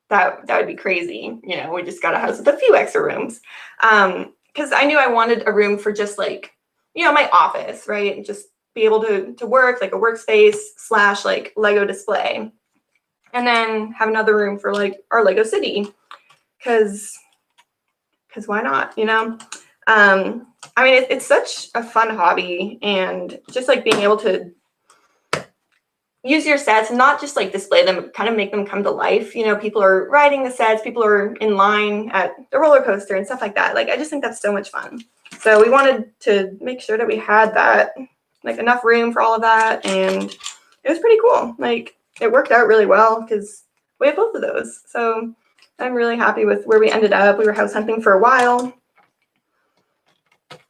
that would be crazy. You know, we just got a house with a few extra rooms. Because I knew I wanted a room for just like, you know, my office, right? Just be able to work, like a workspace / like Lego display. And then have another room for like our Lego city. Because why not, you know? I mean, it's such a fun hobby, and just like being able to use your sets and not just like display them, kind of make them come to life. You know, people are riding the sets, people are in line at the roller coaster and stuff like that. Like, I just think that's so much fun. So we wanted to make sure that we had that, like enough room for all of that. And it was pretty cool. Like, it worked out really well because we have both of those. So I'm really happy with where we ended up. We were house hunting for a while.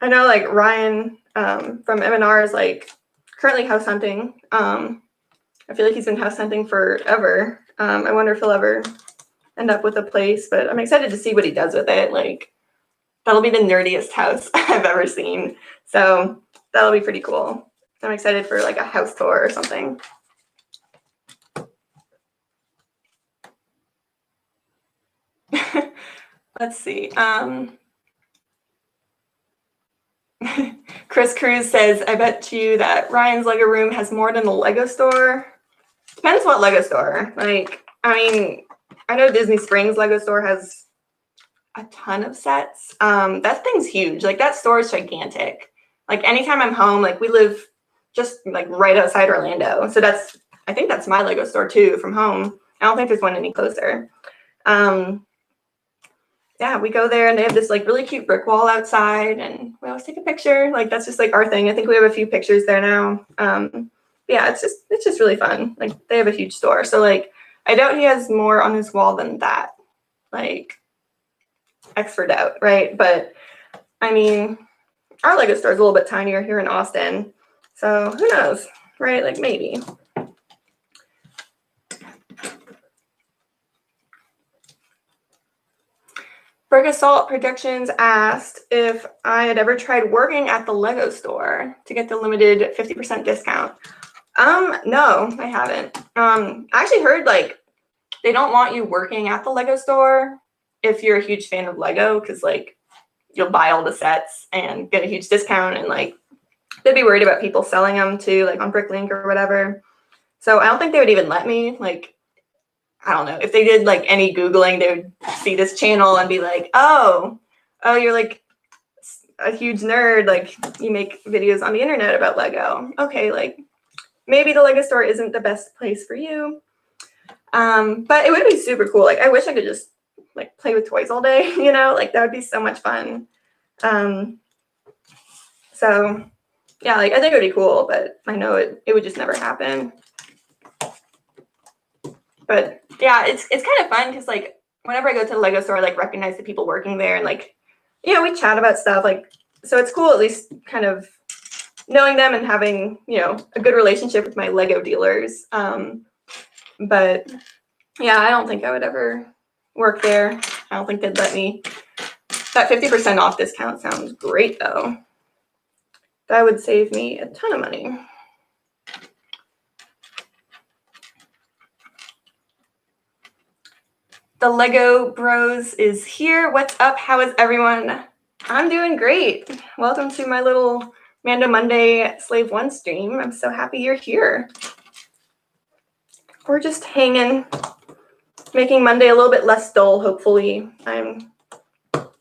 I know like Ryan from M&R is like currently house hunting. I feel like he's been house hunting forever. I wonder if he'll ever end up with a place, but I'm excited to see what he does with it. Like that'll be the nerdiest house I've ever seen. So that'll be pretty cool. I'm excited for like a house tour or something. Let's see. Chris Cruz says, I bet you that Ryan's Lego room has more than the Lego store. Depends what Lego store. Like, I mean, I know Disney Springs Lego store has a ton of sets. That thing's huge. Like that store is gigantic. Like anytime I'm home, like we live just like right outside Orlando. So I think that's my Lego store too from home. I don't think there's one any closer. Yeah, we go there and they have this like really cute brick wall outside and we always take a picture. Like that's just like our thing. I think we have a few pictures there now. Yeah, it's just really fun. Like they have a huge store. So like I doubt he has more on his wall than that. Like expert doubt, right? But I mean, our Lego store is a little bit tinier here in Austin. So who knows, right? Like maybe. Bergasalt Productions asked if I had ever tried working at the Lego store to get the limited 50% discount. No, I haven't. I actually heard like they don't want you working at the Lego store if you're a huge fan of Lego, because like you'll buy all the sets and get a huge discount, and like they'd be worried about people selling them too, like on Bricklink or whatever. So I don't think they would even let me. Like, I don't know. If they did like any Googling, they would see this channel and be like, oh, you're like a huge nerd. Like you make videos on the internet about Lego. Okay, like maybe the Lego store isn't the best place for you. But it would be super cool. Like I wish I could just like play with toys all day, you know, like that would be so much fun. So yeah, like I think it would be cool, but I know it would just never happen. But yeah, it's kind of fun because like whenever I go to the Lego store, I like recognize the people working there and like, you know, we chat about stuff. Like, so it's cool at least kind of knowing them and having, you know, a good relationship with my Lego dealers. But yeah, I don't think I would ever work there. I don't think they'd let me. That 50% off discount sounds great though. That would save me a ton of money. The Lego Bros is here. What's up? How is everyone? I'm doing great. Welcome to my little Mando Monday Slave 1 stream. I'm so happy you're here. We're just hanging, making Monday a little bit less dull, hopefully. I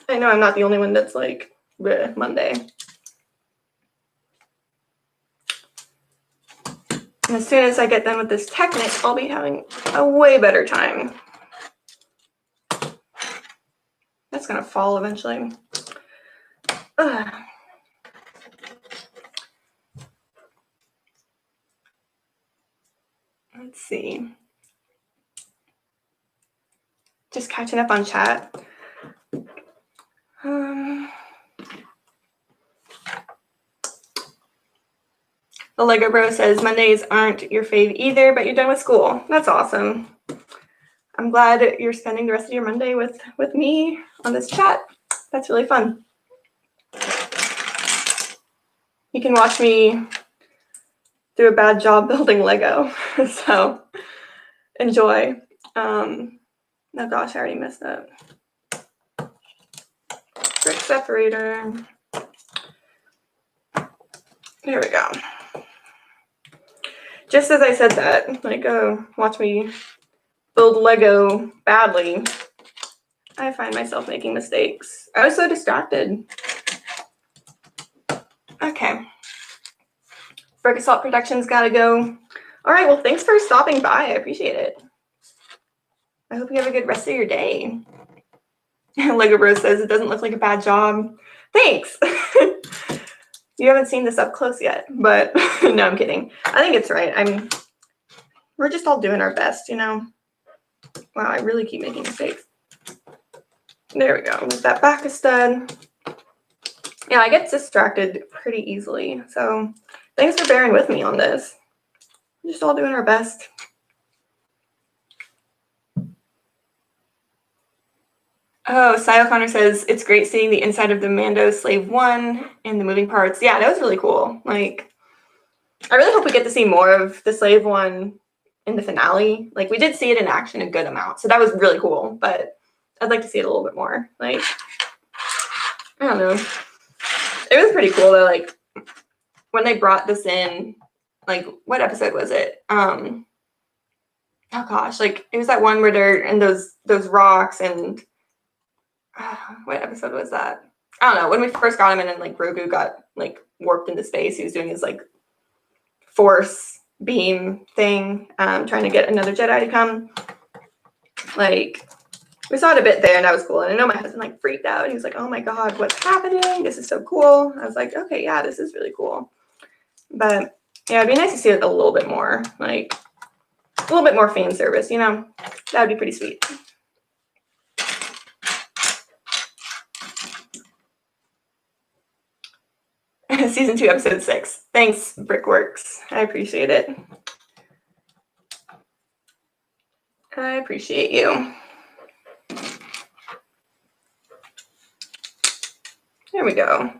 know I'm not the only one that's like, bleh, Monday. And as soon as I get done with this Technic, I'll be having a way better time. That's gonna fall eventually. Ugh. Let's see. Just catching up on chat. The Lego Bro says Mondays aren't your fave either, but you're done with school. That's awesome. I'm glad you're spending the rest of your Monday with me on this chat. That's really fun. You can watch me do a bad job building Lego. So enjoy. Oh gosh, I already messed up. Brick separator. There we go. Just as I said that, like, watch me build Lego badly, I find myself making mistakes. I was so distracted. Okay. Bergasalt Productions gotta go. All right, well, thanks for stopping by. I appreciate it. I hope you have a good rest of your day. Lego Bro says it doesn't look like a bad job. Thanks. You haven't seen this up close yet, but no, I'm kidding. I think it's right. We're just all doing our best, you know? Wow, I really keep making mistakes. There we go. Move that back a stud. Yeah, I get distracted pretty easily. So thanks for bearing with me on this. We're just all doing our best. Oh, Cy O'Connor says, it's great seeing the inside of the Mando Slave 1 and the moving parts. Yeah, that was really cool. Like, I really hope we get to see more of the Slave 1 in the finale. Like, we did see it in action a good amount, so that was really cool, but I'd like to see it a little bit more. Like, I don't know. It was pretty cool, though, like, when they brought this in, like, what episode was it? Oh, gosh, like, it was that one where they're in those rocks and... what episode was that? I don't know. When we first got him in and like Grogu got like warped into space, he was doing his like force beam thing, trying to get another Jedi to come. Like, we saw it a bit there and that was cool. And I know my husband like freaked out. He was like, oh my God, what's happening? This is so cool. I was like, okay, yeah, this is really cool. But yeah, it'd be nice to see it a little bit more, like a little bit more fan service, you know? That would be pretty sweet. Season 2, episode 6. Thanks, Brickworks. I appreciate it. I appreciate you. There we go.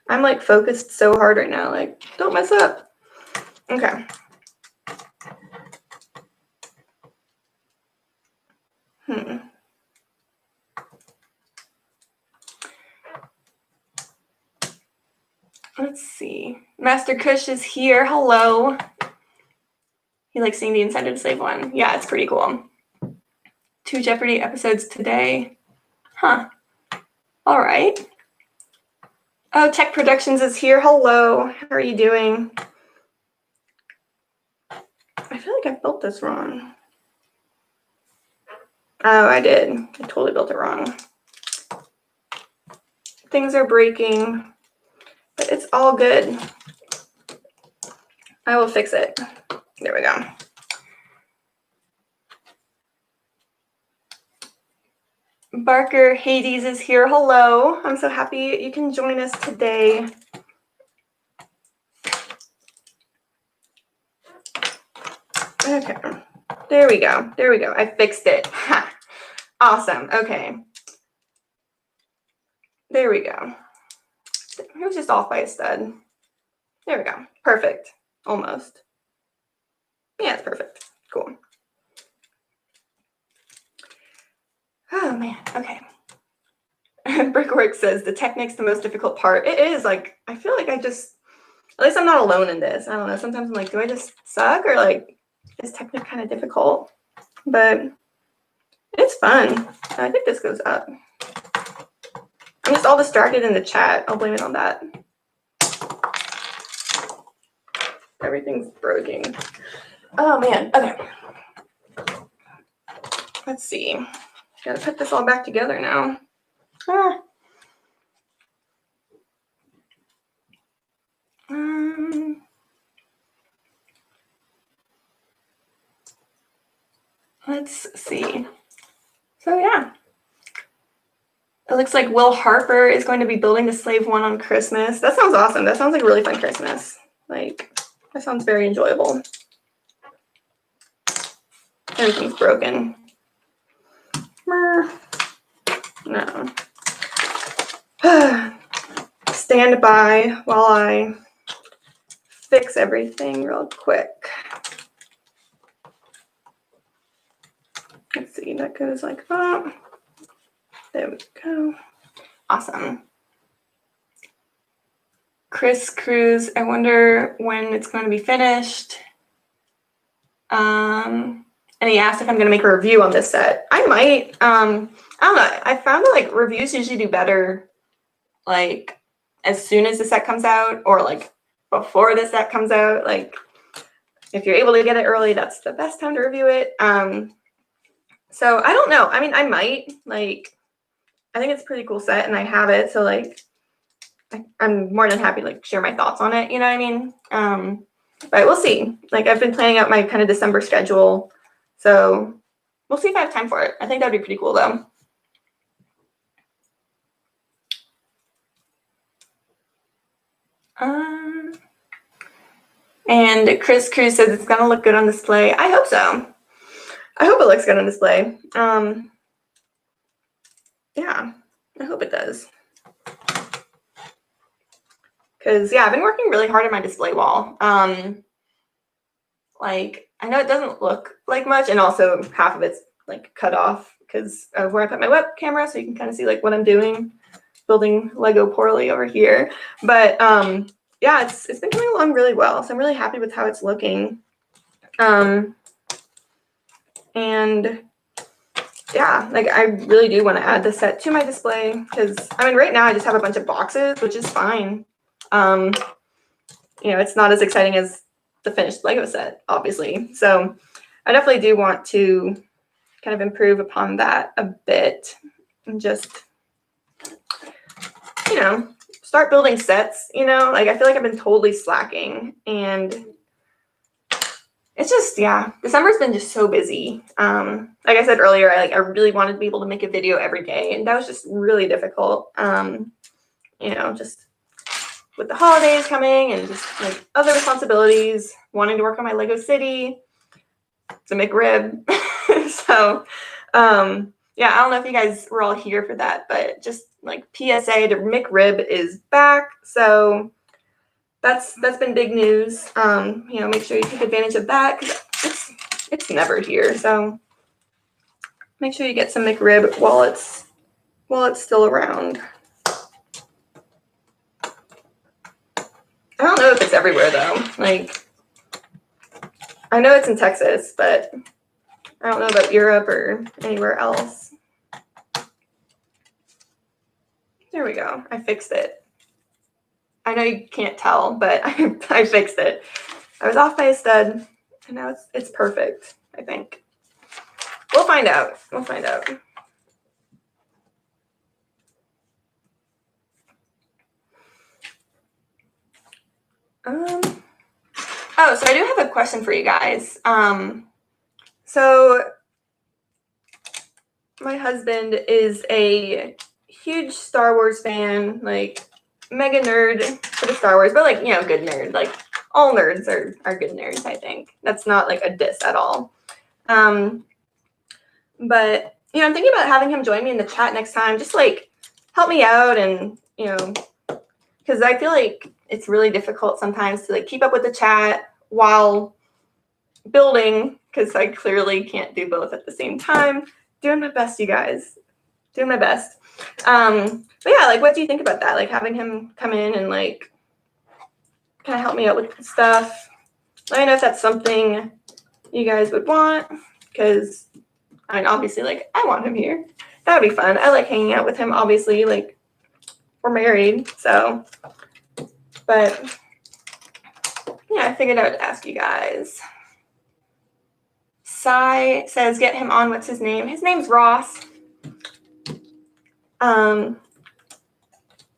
I'm like focused so hard right now. Like, don't mess up. Okay. Let's see. Master Kush is here. Hello. He likes seeing the inside of the Slave 1. Yeah, it's pretty cool. 2 Jeopardy episodes today. Huh. All right. Oh, Tech Productions is here. Hello. How are you doing? I feel like I built this wrong. Oh, I did. I totally built it wrong. Things are breaking, but it's all good. I will fix it. There we go. Barker Hades is here. Hello. I'm so happy you can join us today. Okay. There we go. There we go. I fixed it. Ha. Awesome. Okay. There we go. It was just off by a stud. There we go. Perfect. Almost. Yeah, it's perfect. Cool. Oh, man. Okay. Brickwork says the technique's the most difficult part. It is. Like, I feel like at least I'm not alone in this. I don't know. Sometimes I'm like, do I just suck? Or like, is technique kind of difficult? But it's fun. I think this goes up. I'm just all distracted in the chat. I'll blame it on that. Everything's broken. Oh, man. Okay. Let's see. Gotta put this all back together now. Ah. Let's see. So, yeah. It looks like Will Harper is going to be building the Slave 1 on Christmas. That sounds awesome. That sounds like a really fun Christmas. Like, that sounds very enjoyable. Everything's broken. No. Stand by while I fix everything real quick. Let's see, that goes like that. There we go. Awesome. Chris Cruz, I wonder when it's going to be finished. And he asked if I'm going to make a review on this set. I might. I don't know. I found that like reviews usually do better like as soon as the set comes out or like before the set comes out. Like if you're able to get it early, that's the best time to review it. So I don't know. I mean, I might. Like, I think it's a pretty cool set and I have it. So like I'm more than happy to like share my thoughts on it. You know what I mean? But we'll see. Like I've been planning out my kind of December schedule. So we'll see if I have time for it. I think that'd be pretty cool though. And Chris Cruz says it's gonna look good on display. I hope so. I hope it looks good on display. Yeah, I hope it does. Because, yeah, I've been working really hard on my display wall. Like, I know it doesn't look like much, and also half of it's, like, cut off because of where I put my web camera, so you can kind of see, like, what I'm doing, building Lego poorly over here. But, yeah, it's been coming along really well, so I'm really happy with how it's looking. And yeah, like I really do want to add the set to my display because I mean right now I just have a bunch of boxes, which is fine. You know, it's not as exciting as the finished Lego set, obviously. So I definitely do want to kind of improve upon that a bit and just, you know, start building sets, you know, like I feel like I've been totally slacking and it's just, yeah, December's been just so busy. Like I said earlier, I really wanted to be able to make a video every day, and that was just really difficult. You know, just with the holidays coming and just like other responsibilities, wanting to work on my Lego City, the McRib. So, yeah, I don't know if you guys were all here for that, but just like PSA, the McRib is back. So that's been big news. You know, make sure you take advantage of that because it's never here. So make sure you get some McRib while it's still around. I don't know if it's everywhere though. Like I know it's in Texas, but I don't know about Europe or anywhere else. There we go. I fixed it. I know you can't tell, but I fixed it. I was off by a stud, and now it's perfect, I think. We'll find out. We'll find out. Oh, so I do have a question for you guys. So my husband is a huge Star Wars fan, like mega nerd for the Star Wars, but like, you know, good nerd. Like all nerds are good nerds, I think. That's not like a diss at all. But, you know, I'm thinking about having him join me in the chat next time, just like help me out and, you know, because I feel like it's really difficult sometimes to like keep up with the chat while building because I clearly can't do both at the same time. Doing my best, you guys. Doing my best. But yeah, like what do you think about that? Like having him come in and like kind of help me out with stuff. Let me know if that's something you guys would want because I mean obviously like I want him here. That would be fun. I like hanging out with him, obviously, like we're married, so but yeah, I figured I would ask you guys. Sai says, get him on. What's his name? His name's Ross.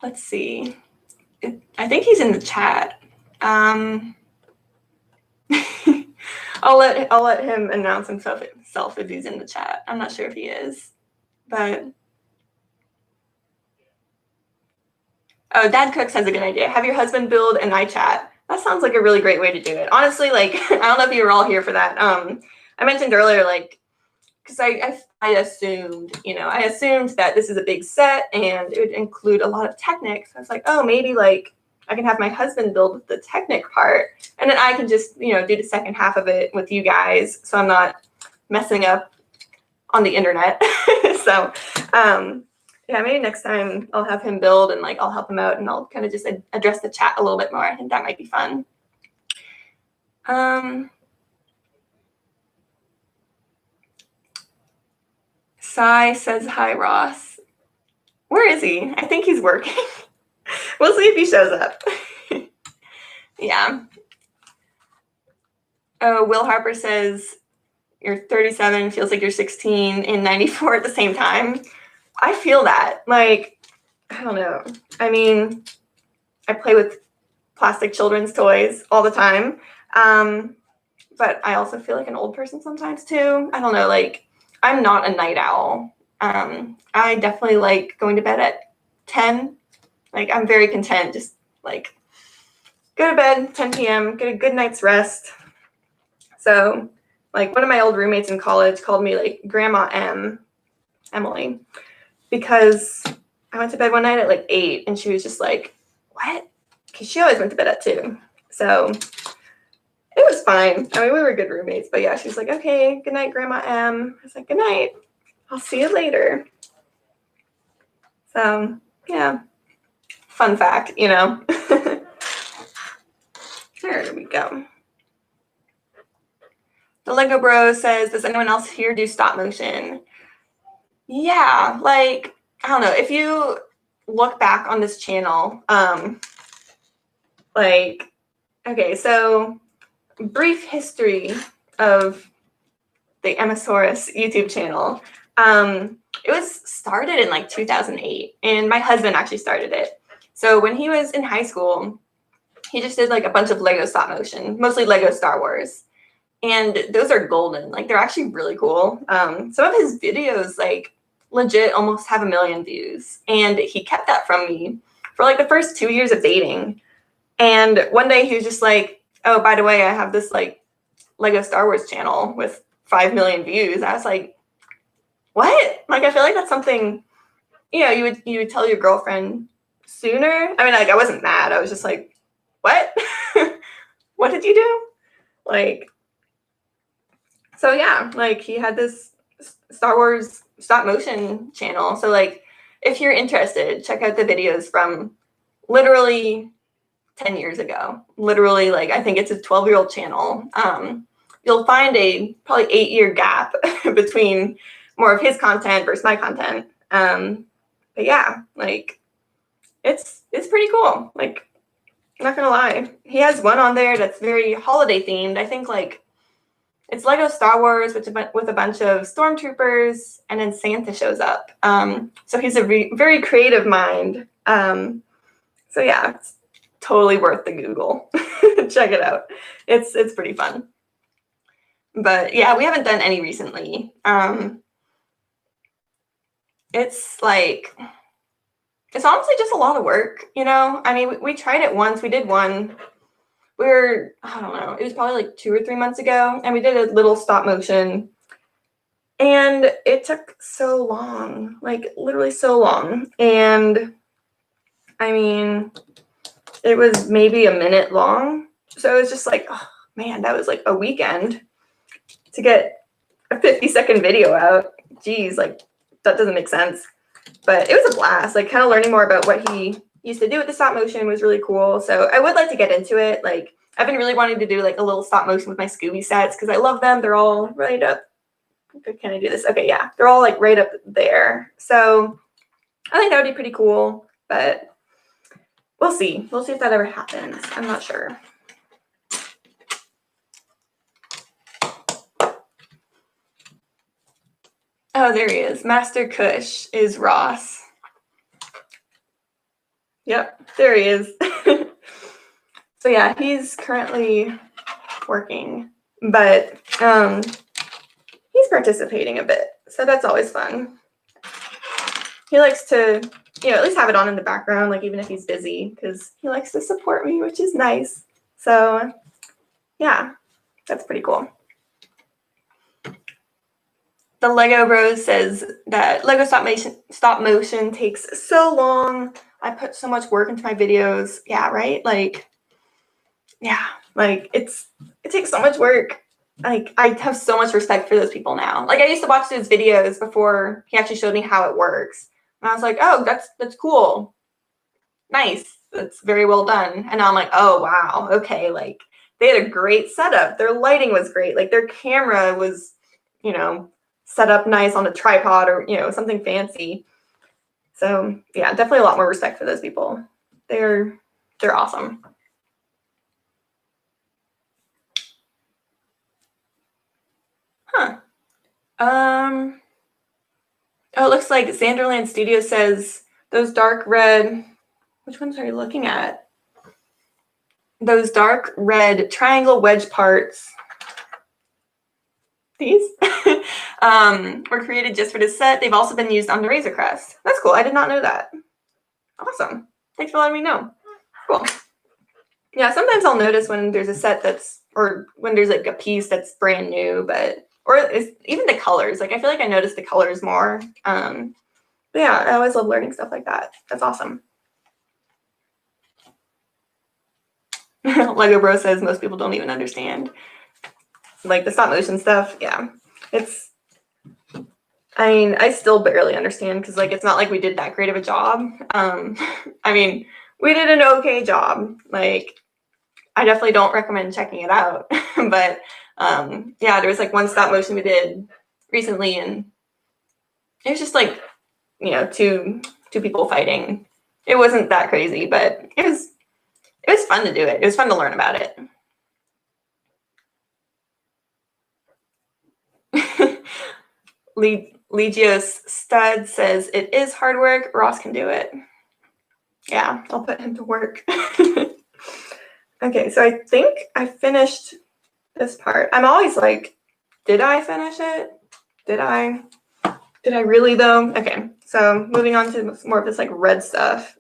Let's see. I think he's in the chat. I'll let him announce himself if he's in the chat. I'm not sure if he is, but oh, Dad Cooks has a good idea. Have your husband build an iChat. That sounds like a really great way to do it. Honestly, like I don't know if you were all here for that. I mentioned earlier, like, because I assumed, you know, I assumed that this is a big set and it would include a lot of Technics. I was like, oh, maybe like I can have my husband build the Technic part, and then I can just, you know, do the second half of it with you guys, so I'm not messing up on the internet. So, yeah, maybe next time I'll have him build and like I'll help him out and I'll kind of just address the chat a little bit more. I think that might be fun. Sai says hi, Ross. Where is he? I think he's working. We'll see if he shows up. Yeah. Oh, Will Harper says you're 37, feels like you're 16 and 94 at the same time. I feel that. Like, I don't know. I mean, I play with plastic children's toys all the time. But I also feel like an old person sometimes too. I don't know, like I'm not a night owl. I definitely like going to bed at 10. Like I'm very content just like go to bed 10 p.m., get a good night's rest. So, like, one of my old roommates in college called me, like, Grandma Emily, because I went to bed one night at, like, 8, and she was just like, what? Because she always went to bed at 2. So, it was fine. I mean, we were good roommates, but yeah, she was like, okay, good night, Grandma M. I was like, good night. I'll see you later. So, yeah. Fun fact, you know. There we go. The Lego Bro says, does anyone else here do stop motion? Yeah, like, I don't know. If you look back on this channel, like, okay, so brief history of the Emmasaurus YouTube channel. It was started in like 2008, and my husband actually started it. So when he was in high school, he just did like a bunch of Lego stop motion, mostly Lego Star Wars. And those are golden. Like, they're actually really cool. Some of his videos, like, legit almost have 1 million views. And he kept that from me for like the first 2 years of dating. And one day he was just like, oh, by the way, I have this like Lego Star Wars channel with 5 million views. I was like, what? Like, I feel like that's something, you know, you would tell your girlfriend sooner. I mean, like, I wasn't mad. I was just like, what? What did you do? Like, so yeah, like, he had this Star Wars stop motion channel. So like, if you're interested, check out the videos from literally 10 years ago. Literally, like, I think it's a 12-year-old channel. You'll find a probably 8-year gap between more of his content versus my content. But yeah, like, it's pretty cool. Like, I'm not gonna lie. He has one on there that's very holiday themed. I think like it's Lego Star Wars with a bunch of stormtroopers, and then Santa shows up. So he's a very creative mind. So yeah, it's totally worth the Google. Check it out. It's pretty fun. But yeah, we haven't done any recently. It's like, it's honestly just a lot of work, you know? I mean, we tried it once. We did one. I don't know, it was probably like 2 or 3 months ago, and we did a little stop motion, and it took so long, like literally so long. And I mean, it was maybe a minute long. So it was just like, oh man, that was like a weekend to get a 50-second video out. Geez, like, that doesn't make sense. But it was a blast. Like, kind of learning more about what he used to do with the stop motion was really cool. So I would like to get into it. Like, I've been really wanting to do like a little stop motion with my Scooby sets because I love them. They're all right up. Can I do this? Okay, yeah. They're all like right up there. So I think that would be pretty cool. But we'll see. We'll see if that ever happens. I'm not sure. Oh, there he is. Master Kush is Ross. Yep, there he is. So yeah, he's currently working, but he's participating a bit. So that's always fun. He likes to, you know, at least have it on in the background, like even if he's busy, because he likes to support me, which is nice. So yeah, that's pretty cool. The Lego Bros says that Lego stop motion takes so long. I put so much work into my videos. Yeah, right? Like, yeah, like it takes so much work. Like, I have so much respect for those people now. Like, I used to watch those videos before he actually showed me how it works. And I was like, oh, that's cool. Nice. That's very well done. And now I'm like, oh, wow. Okay. Like, they had a great setup. Their lighting was great. Like, their camera was, you know, set up nice on a tripod or, you know, something fancy. So yeah, definitely a lot more respect for those people. They're awesome. Huh. Oh, it looks like Xanderland Studio says those dark red. Which ones are you looking at? Those dark red triangle wedge parts. These were created just for this set. They've also been used on the Razor Crest. That's cool. I did not know that. Awesome. Thanks for letting me know. Cool. Yeah, sometimes I'll notice when there's a set that's, or when there's like a piece that's brand new, but, or it's, even the colors. Like I feel like I notice the colors more. But yeah, I always love learning stuff like that. That's awesome. Lego Bro says most people don't even understand. Like the stop motion stuff, yeah. It's, I mean, I still barely understand because like it's not like we did that great of a job. I mean, we did an okay job. Like I definitely don't recommend checking it out. But yeah, there was like one stop motion we did recently, and it was just like, you know, two people fighting. It wasn't that crazy, but it was fun to do it. It was fun to learn about it. Legios Stud says it is hard work. Ross can do it. Yeah, I'll put him to work. Okay, so I think I finished this part. I'm always like, did I finish it? Did I really though? Okay, so moving on to more of this like red stuff.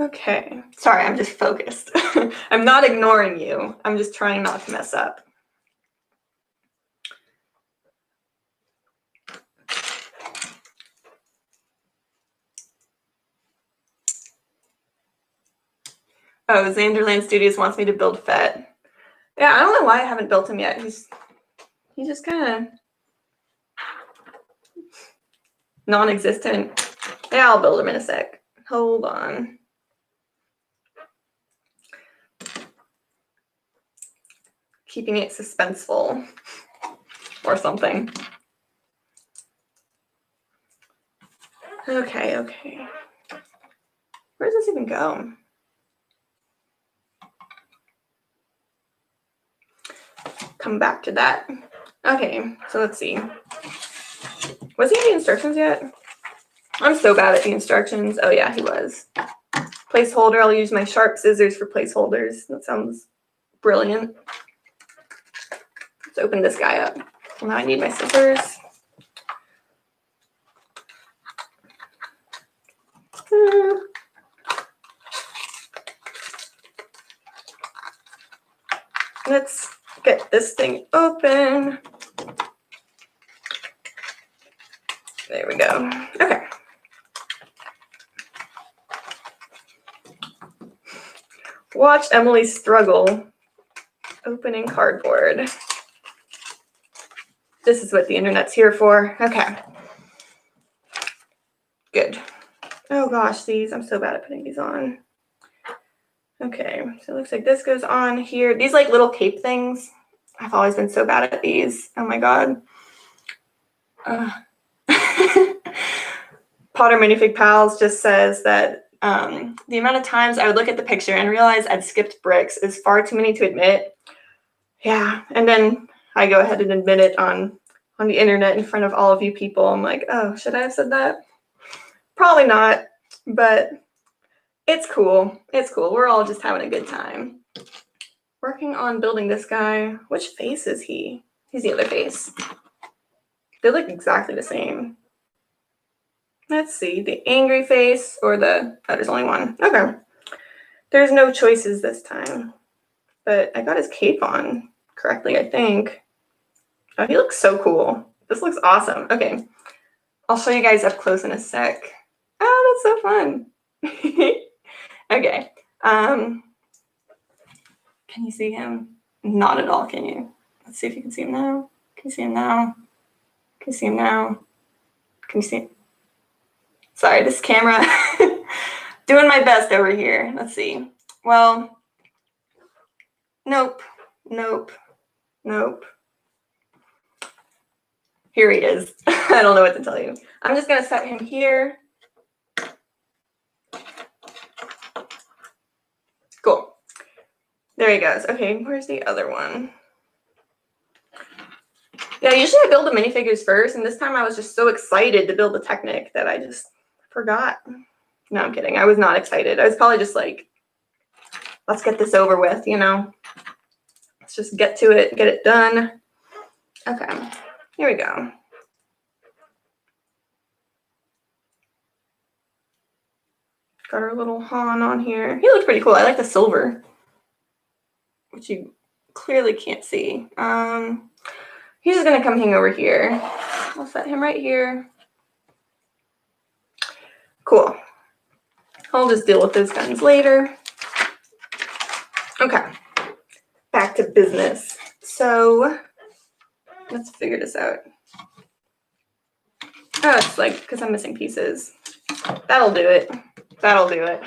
Okay, sorry, I'm just focused. I'm not ignoring you. I'm just trying not to mess up. Oh, Xanderland Studios wants me to build Fett. Yeah, I don't know why I haven't built him yet. He's just kind of non-existent. Yeah, I'll build him in a sec. Hold on. Keeping it suspenseful or something. Okay. Where does this even go? Come back to that. Okay, so let's see. Was he in the instructions yet? I'm so bad at the instructions. Oh yeah, he was. Placeholder, I'll use my sharp scissors for placeholders. That sounds brilliant. Let's open this guy up. Now I need my scissors. Let's get this thing open. There we go. Okay. Watch Emily struggle opening cardboard. This is what the internet's here for. Okay. Good. Oh gosh, these, I'm so bad at putting these on. Okay, so it looks like this goes on here. These like little cape things. I've always been so bad at these. Oh my god. Potter Minifig Pals just says that the amount of times I would look at the picture and realize I'd skipped bricks is far too many to admit. Yeah, and then I go ahead and admit it on the internet in front of all of you people. I'm like, oh, should I have said that? Probably not, but it's cool. It's cool. We're all just having a good time. Working on building this guy. Which face is he? He's the other face. They look exactly the same. Let's see, the angry face or the, oh, there's only one. Okay. There's no choices this time. But I got his cape on correctly, I think. Oh, he looks so cool. This looks awesome. Okay. I'll show you guys up close in a sec. Oh, that's so fun. Okay. Can you see him? Not at all, can you? Let's see if you can see him now. Can you see him now? Can you see him now? Can you see him? Sorry, this camera. Doing my best over here. Let's see. Well, nope. Here he is. I don't know what to tell you. I'm just going to set him here. Cool. There he goes. Okay, where's the other one? Yeah, usually I build the minifigures first, and this time I was just so excited to build the Technic that I just forgot. No, I'm kidding. I was not excited. I was probably just like let's get this over with, you know? Let's just get to it, get it done. Okay, here we go. Got our little Han on here. He looks pretty cool. I like the silver, which you clearly can't see. He's just gonna come hang over here. I'll set him right here. Cool. I'll just deal with those guns later. Okay, back to business. So let's figure this out. Oh, it's like, because I'm missing pieces. That'll do it. That'll do it.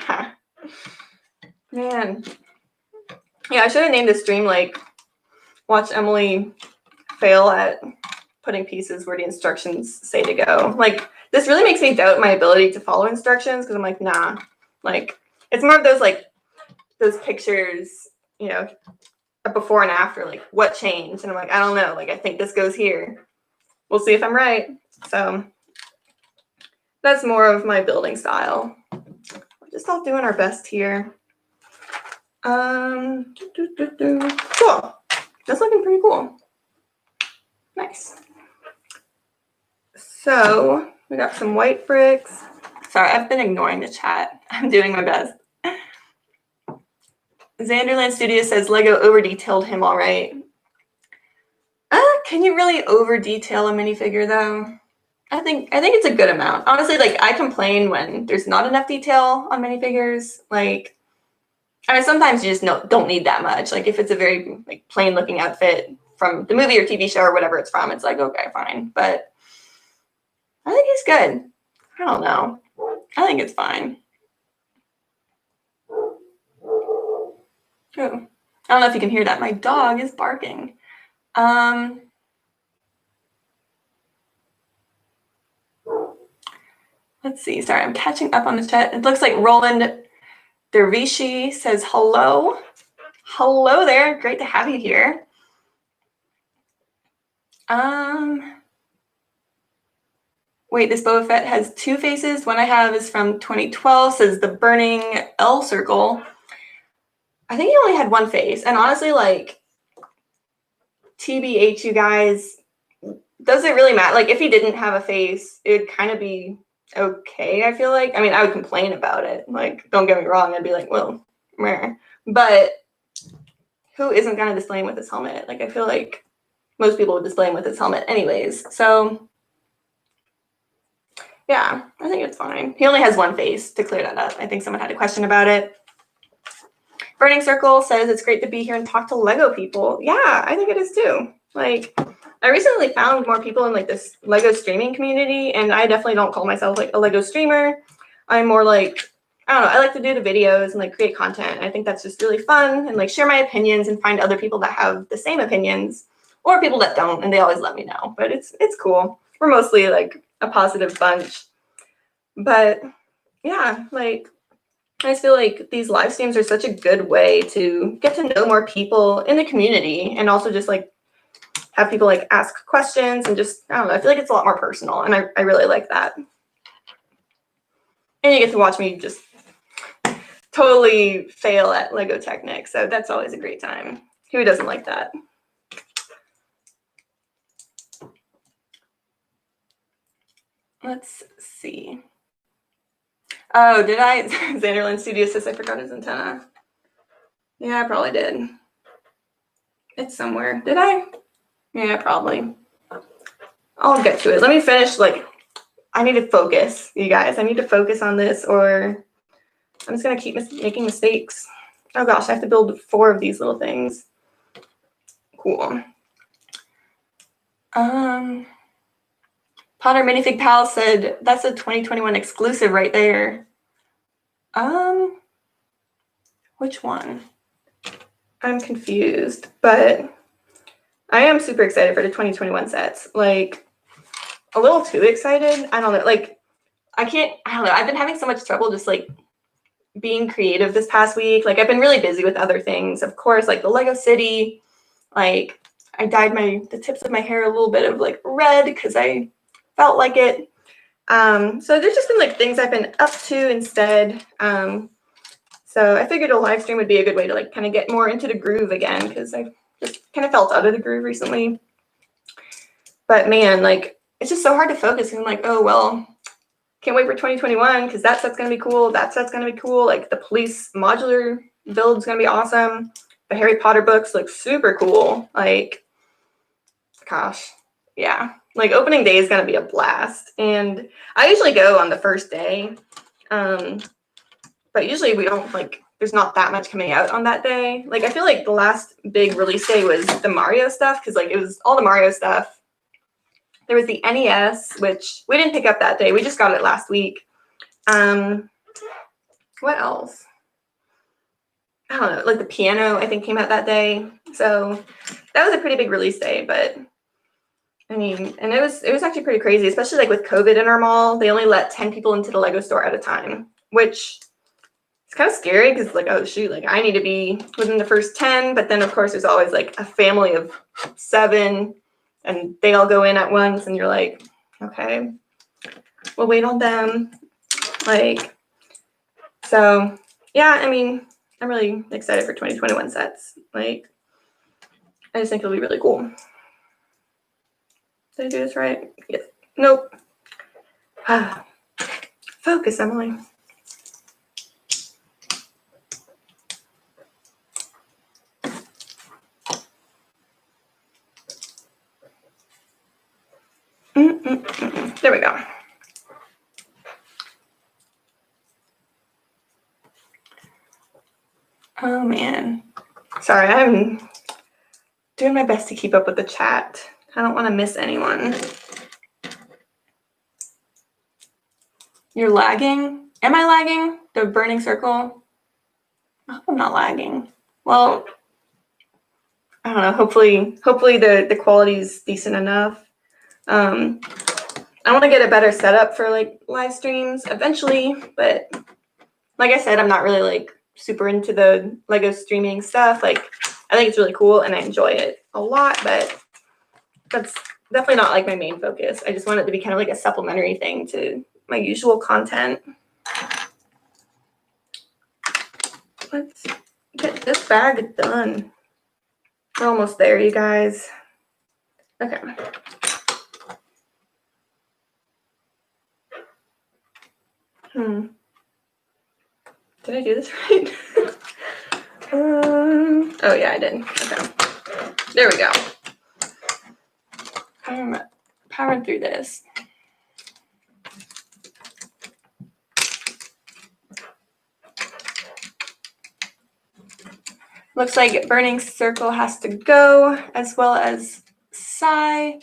Man. Yeah, I should have named this stream like, watch Emily fail at putting pieces where the instructions say to go. Like, this really makes me doubt my ability to follow instructions, because I'm like, nah. Like, it's more of those, like, those pictures, you know, before and after, like, what changed? And I'm like, I don't know. Like, I think this goes here. We'll see if I'm right. So that's more of my building style. We're just all doing our best here. Cool. That's looking pretty cool. Nice. So we got some white bricks. Sorry, I've been ignoring the chat. I'm doing my best. Xanderland Studio says Lego over detailed him all right. Can you really over detail a minifigure though? I think it's a good amount. Honestly, like, I complain when there's not enough detail on minifigures. Like, I mean, sometimes you just don't need that much. Like, if it's a very, like, plain looking outfit from the movie or TV show or whatever it's from, it's like, okay, fine. But I think he's good. I don't know. I think it's fine. Oh, I don't know if you can hear that. My dog is barking. Let's see. Sorry, I'm catching up on the chat. It looks like Roland Dervishi says hello. Hello there. Great to have you here. Wait, this Boba Fett has two faces. One I have is from 2012, says the burning L circle. I think he only had one face. And honestly, like, TBH, you guys, doesn't really matter. Like, if he didn't have a face, it would kind of be okay, I feel like. I mean, I would complain about it. Like, don't get me wrong. I'd be like, well, meh. But who isn't going to display him with his helmet? Like, I feel like most people would display him with his helmet anyways. So, yeah, I think it's fine. He only has one face, to clear that up. I think someone had a question about it. Burning Circle says it's great to be here and talk to Lego people. Yeah, I think it is too. Like, I recently found more people in, like, this Lego streaming community, and I definitely don't call myself, like, a Lego streamer. I'm more like, I don't know, I like to do the videos and, like, create content. I think that's just really fun, and, like, share my opinions and find other people that have the same opinions, or people that don't, and they always let me know. But it's cool. We're mostly, like, a positive bunch. But yeah, like, I just feel like these live streams are such a good way to get to know more people in the community, and also just, like, have people, like, ask questions, and just, I don't know, I feel like it's a lot more personal, and I really like that. And you get to watch me just totally fail at Lego Technic, so that's always a great time. Who doesn't like that? Let's see. Oh, did I? Xanderland Studio says I forgot his antenna. Yeah, I probably did. It's somewhere. Did I? Yeah, probably. I'll get to it. Let me finish. Like, I need to focus, you guys. I need to focus on this, or I'm just going to keep making mistakes. Oh, gosh, I have to build 4 of these little things. Cool. Potter Minifig Pal said, that's a 2021 exclusive right there. Which one? I'm confused, but I am super excited for the 2021 sets. Like, a little too excited. I don't know. Like, I don't know. I've been having so much trouble just, like, being creative this past week. Like, I've been really busy with other things. Of course, like the Lego City. Like, I dyed the tips of my hair a little bit of, like, red because I felt like it. So there's just been, like, things I've been up to instead. So I figured a live stream would be a good way to like kind of get more into the groove again, because I just kind of felt out of the groove recently. But man, like it's just so hard to focus. And I'm like, oh well, can't wait for 2021 because that set's gonna be cool. That set's gonna be cool. Like the police modular build's gonna be awesome. The Harry Potter books look super cool. Like, gosh, yeah. Like opening day is gonna be a blast. And I usually go on the first day. But usually we don't like, there's not that much coming out on that day. Like I feel like the last big release day was the Mario stuff, because like it was all the Mario stuff. There was the NES, which we didn't pick up that day. We just got it last week. What else? I don't know, like the piano I think came out that day. So that was a pretty big release day, but I mean, and it was actually pretty crazy, especially like with COVID in our mall. They only let 10 people into the Lego store at a time, which it's kind of scary because like, oh shoot, like I need to be within the first 10, but then of course there's always like a family of 7 and they all go in at once and you're like, okay, we'll wait on them. Like, so yeah, I mean, I'm really excited for 2021 sets. Like, I just think it'll be really cool. Did I do this right? Yes. Nope. Focus, Emily. There we go. Oh man. Sorry, I'm doing my best to keep up with the chat. I don't want to miss anyone. You're lagging? Am I lagging? The burning circle? I hope I'm not lagging. Well, I don't know. Hopefully the quality's decent enough. I want to get a better setup for like live streams eventually, but like I said, I'm not really like super into the Lego streaming stuff. Like I think it's really cool and I enjoy it a lot, but that's definitely not like my main focus. I just want it to be kind of like a supplementary thing to my usual content. Let's get this bag done. We're almost there, you guys. Okay. Did I do this right? Oh yeah, I did. Okay. There we go. I'm powering through this. Looks like Burning Circle has to go, as well as Psy.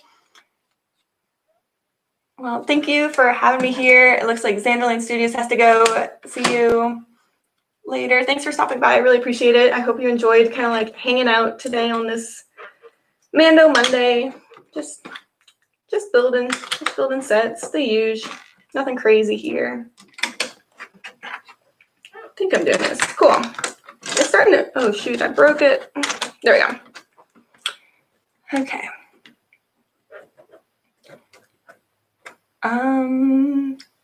Well, thank you for having me here. It looks like Xanderlane Studios has to go. See you later. Thanks for stopping by. I really appreciate it. I hope you enjoyed kind of like hanging out today on this Mando Monday. Just building sets, the usual. Nothing crazy here. I think I'm doing this. Cool. It's starting to, oh shoot, I broke it. There we go. Okay.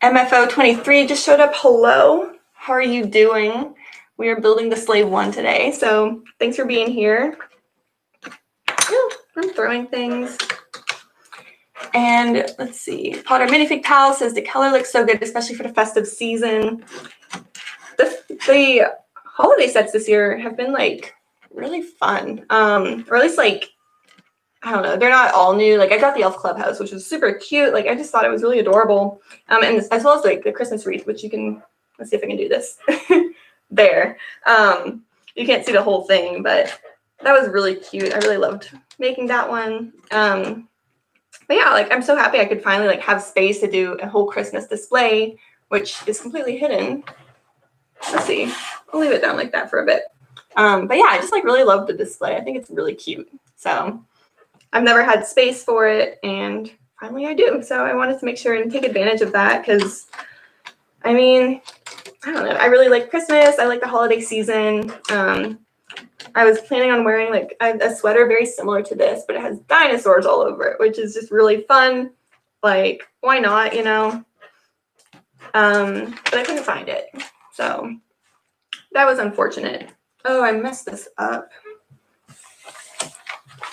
MFO23 just showed up. Hello. How are you doing? We are building the Slave 1 today, so thanks for being here. Oh, I'm throwing things. And let's see. Potter Minifig Pal says the color looks so good, especially for the festive season. The holiday sets this year have been like really fun. Or at least like, I don't know, they're not all new. Like I got the Elf Clubhouse, which was super cute. Like I just thought it was really adorable. And as well as like the Christmas wreath, which you can, let's see if I can do this. There. You can't see the whole thing, but that was really cute. I really loved making that one. But yeah, like I'm so happy I could finally like have space to do a whole Christmas display, which is completely hidden. Let's see. I'll leave it down like that for a bit. But yeah, I just like really love the display. I think it's really cute. So I've never had space for it, and finally I do. So I wanted to make sure and take advantage of that because, I mean, I don't know. I really like Christmas. I like the holiday season. I was planning on wearing like a sweater very similar to this, but it has dinosaurs all over it, which is just really fun. Like, why not, you know? But I couldn't find it. So That was unfortunate. Oh, I messed this up.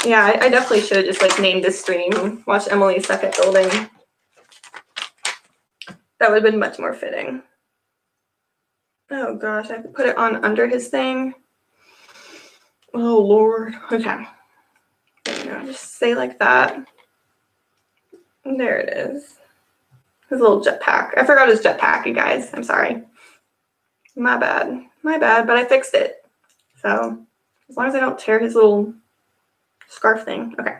Yeah, I definitely should have just like named this stream Watch Emily's Second Building. That would have been much more fitting. Oh gosh, I have to put it on under his thing. Oh Lord. Okay. There you go. Just say like that. There it is. His little jetpack. I forgot his jetpack, you guys. I'm sorry. My bad. My bad, but I fixed it. So as long as I don't tear his little scarf thing. Okay.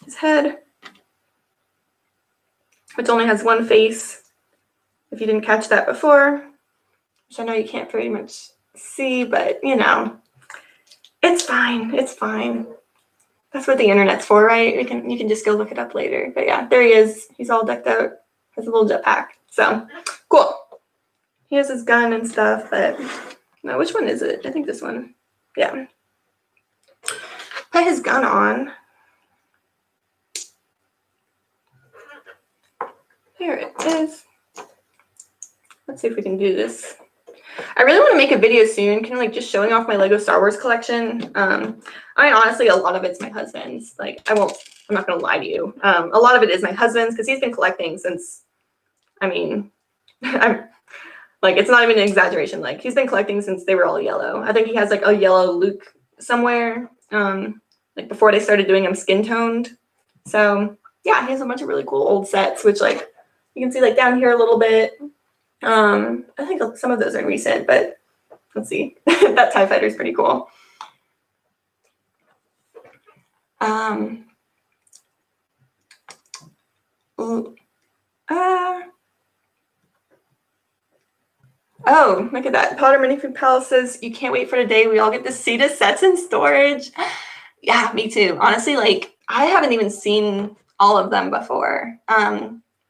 His head, which only has one face. If you didn't catch that before, which I know you can't very much see, but you know, it's fine. It's fine. That's what the internet's for, right? You can just go look it up later. But yeah, there he is. He's all decked out. Has a little jetpack. So cool. He has his gun and stuff, but no, which one is it? I think this one. Yeah. Put his gun on. There it is. Let's see if we can do this. I really want to make a video soon, kind of like just showing off my Lego Star Wars collection. I mean, honestly, a lot of it's my husband's. Like, I'm not going to lie to you. A lot of it is my husband's because he's been collecting since, I mean, I'm like, it's not even an exaggeration. Like, he's been collecting since they were all yellow. I think he has like a yellow Luke somewhere, like before they started doing them skin toned. So yeah, he has a bunch of really cool old sets, which like you can see like down here a little bit. I think some of those are recent, but let's see. That TIE fighter is pretty cool. Oh, look at that. Potter Minifig Palace says, you can't wait for the day we all get to see the sets in storage. Yeah, me too. Honestly, like, I haven't even seen all of them before.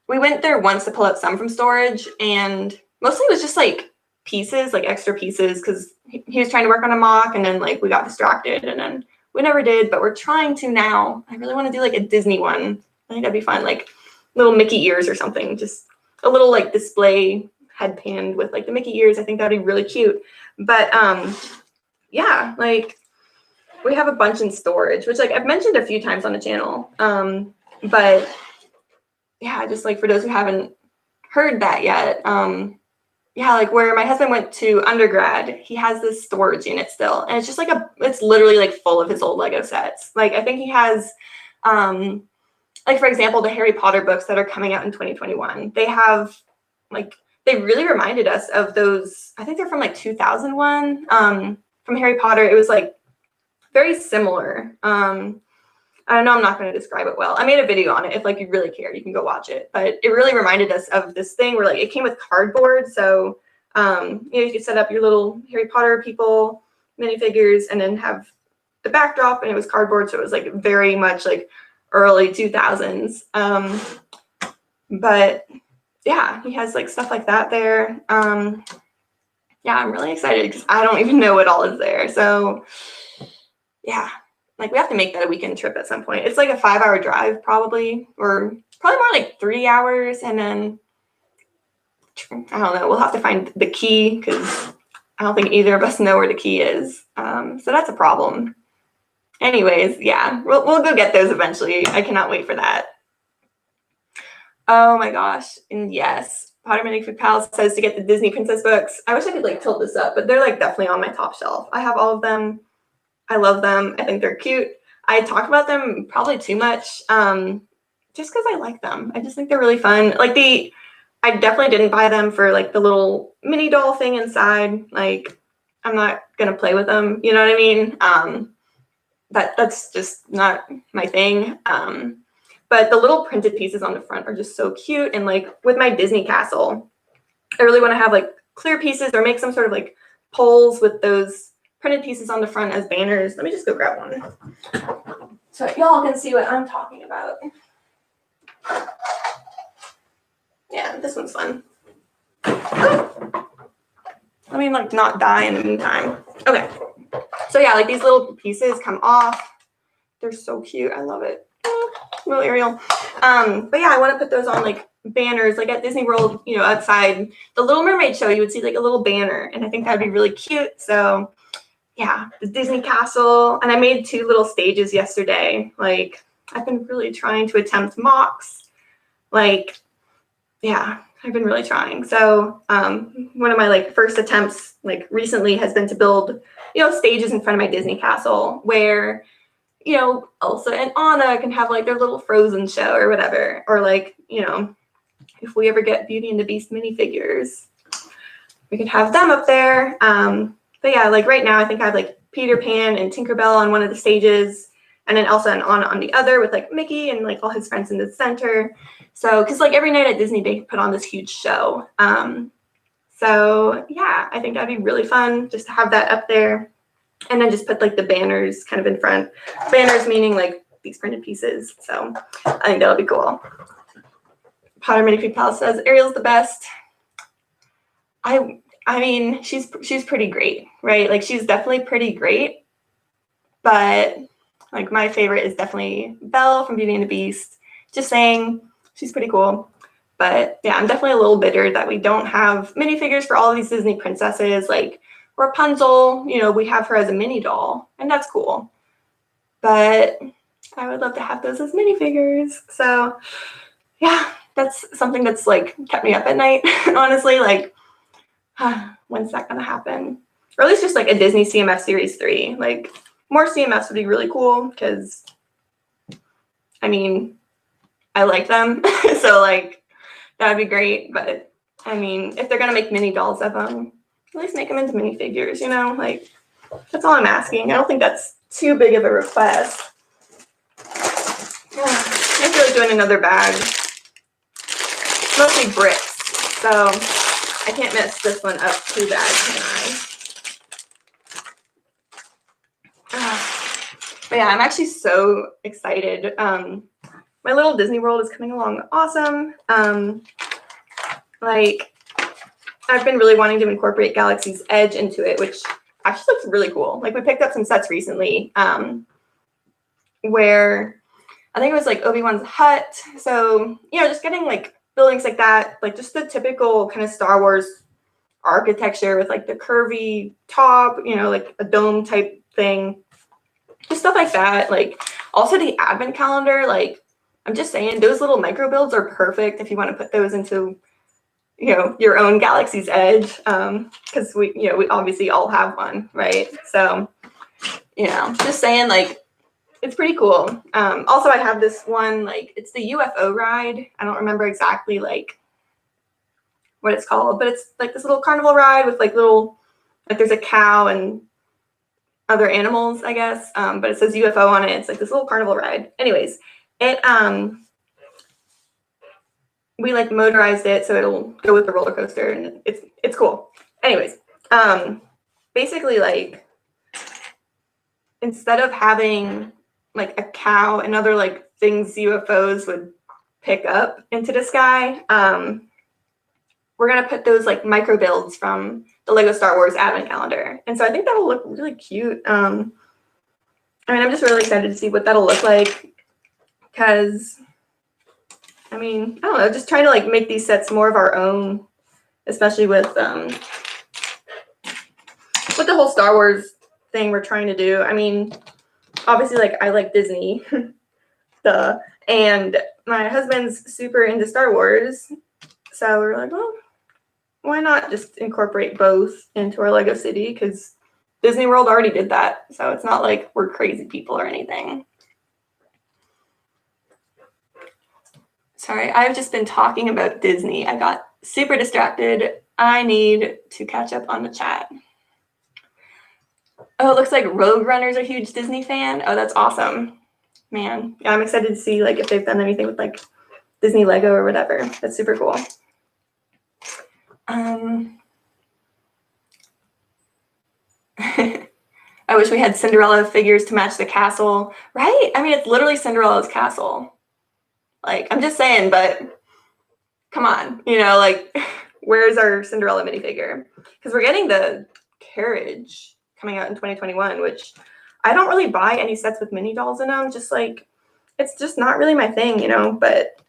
We went there once to pull up some from storage, and mostly it was just, like, pieces, like, extra pieces, because he was trying to work on a mock, and then, like, we got distracted, and then we never did, but we're trying to now. I really want to do, like, a Disney one. I think that'd be fun, like, little Mickey ears or something. Just a little, like, display headband with like the Mickey ears. I think that'd be really cute. But yeah, like we have a bunch in storage, which like I've mentioned a few times on the channel. But yeah, just like for those who haven't heard that yet, yeah, like where my husband went to undergrad, he has this storage unit still, and it's just like it's literally like full of his old Lego sets. Like I think he has like for example, the Harry Potter books that are coming out in 2021. They have like they really reminded us of those. I think they're from like 2001 from Harry Potter. It was like very similar. I don't know. I'm not going to describe it well. I made a video on it. If like you really care, you can go watch it. But it really reminded us of this thing where like it came with cardboard. So you know, you could set up your little Harry Potter people minifigures and then have the backdrop, and it was cardboard. So it was like very much like early 2000s. But yeah, he has like stuff like that there. Yeah, I'm really excited because I don't even know what all is there. So yeah, like we have to make that a weekend trip at some point. It's like a 5-hour drive probably, or probably more like 3 hours. And then I don't know, we'll have to find the key because I don't think either of us know where the key is. So that's a problem. Anyways, yeah, we'll go get those eventually. I cannot wait for that. Oh my gosh. And yes, Potter Minifig Palace says to get the Disney Princess books. I wish I could like tilt this up, but they're like definitely on my top shelf. I have all of them. I love them. I think they're cute. I talk about them probably too much just because I like them. I just think they're really fun. Like I definitely didn't buy them for like the little mini doll thing inside. Like I'm not going to play with them. You know what I mean? That's just not my thing. But the little printed pieces on the front are just so cute. And like with my Disney castle, I really want to have like clear pieces or make some sort of like poles with those printed pieces on the front as banners. Let me just go grab one so y'all can see what I'm talking about. Yeah, this one's fun. Let me like not die in the meantime. Okay. So yeah, like these little pieces come off. They're so cute. I love it. Little Ariel. But yeah, I want to put those on like banners, like at Disney World, you know, outside the Little Mermaid show, you would see like a little banner, and I think that'd be really cute. So yeah, the Disney Castle, and I made 2 little stages yesterday. Like, I've been really trying to attempt mocks. Like, yeah, I've been really trying. So one of my like first attempts like recently has been to build, you know, stages in front of my Disney Castle where, you know, Elsa and Anna can have like their little Frozen show or whatever. Or like, you know, if we ever get Beauty and the Beast minifigures, we could have them up there. But yeah, like right now I think I have like Peter Pan and Tinkerbell on one of the stages, and then Elsa and Anna on the other with like Mickey and like all his friends in the center. So, because like every night at Disney, they put on this huge show. So yeah, I think that'd be really fun just to have that up there. And then just put like the banners kind of in front. Banners meaning like these printed pieces. So I think that'll be cool. Potter Minifig Palace says Ariel's the best. I mean, she's pretty great, right? Like she's definitely pretty great. But like my favorite is definitely Belle from Beauty and the Beast. Just saying, she's pretty cool. But yeah, I'm definitely a little bitter that we don't have minifigures for all of these Disney princesses. Like Rapunzel, you know, we have her as a mini doll, and that's cool. But I would love to have those as minifigures. So yeah, that's something that's like kept me up at night, honestly. Like, when's that gonna happen? Or at least just like a Disney CMF Series 3. Like more CMFs would be really cool because, I mean, I like them. So like that would be great. But I mean, if they're gonna make mini dolls of them, at least make them into minifigures, you know? Like that's all I'm asking. I don't think that's too big of a request. I feel like doing another bag. It's mostly bricks, so I can't mess this one up too bad, can I? But yeah, I'm actually so excited. My little Disney World is coming along awesome. Like, I've been really wanting to incorporate Galaxy's Edge into it, which actually looks really cool. Like, we picked up some sets recently where I think it was like Obi-Wan's hut. So, you know, just getting like buildings like that, like just the typical kind of Star Wars architecture with like the curvy top, you know, like a dome type thing. Just stuff like that. Like also the advent calendar, like I'm just saying those little micro builds are perfect if you want to put those into, you know, your own Galaxy's Edge. Because we, you know, we obviously all have one, right? So, you know, just saying like it's pretty cool. Also I have this one, like it's the UFO ride. I don't remember exactly like what it's called, but it's like this little carnival ride with like little, like there's a cow and other animals, I guess. But it says UFO on it. It's like this little carnival ride. Anyways, it we like motorized it so it'll go with the roller coaster, and it's cool. Anyways, basically like instead of having like a cow and other like things UFOs would pick up into the sky, we're gonna put those like micro builds from the Lego Star Wars Advent Calendar, and so I think that'll look really cute. I mean, I'm just really excited to see what that'll look like, because I mean, I don't know, just trying to like make these sets more of our own, especially with the whole Star Wars thing we're trying to do. I mean, obviously, like I like Disney, duh, and my husband's super into Star Wars, so we're like, well, why not just incorporate both into our Lego City? Because Disney World already did that, so it's not like we're crazy people or anything. Sorry, I've just been talking about Disney. I got super distracted. I need to catch up on the chat. Oh, it looks like Rogue Runner's a huge Disney fan. Oh, that's awesome. Man, yeah, I'm excited to see like if they've done anything with like Disney Lego or whatever. That's super cool. I wish we had Cinderella figures to match the castle, right? I mean, it's literally Cinderella's castle. Like, I'm just saying, but come on, you know, like, where's our Cinderella minifigure? Because we're getting the carriage coming out in 2021, which I don't really buy any sets with mini dolls in them. Just like, it's just not really my thing, you know, but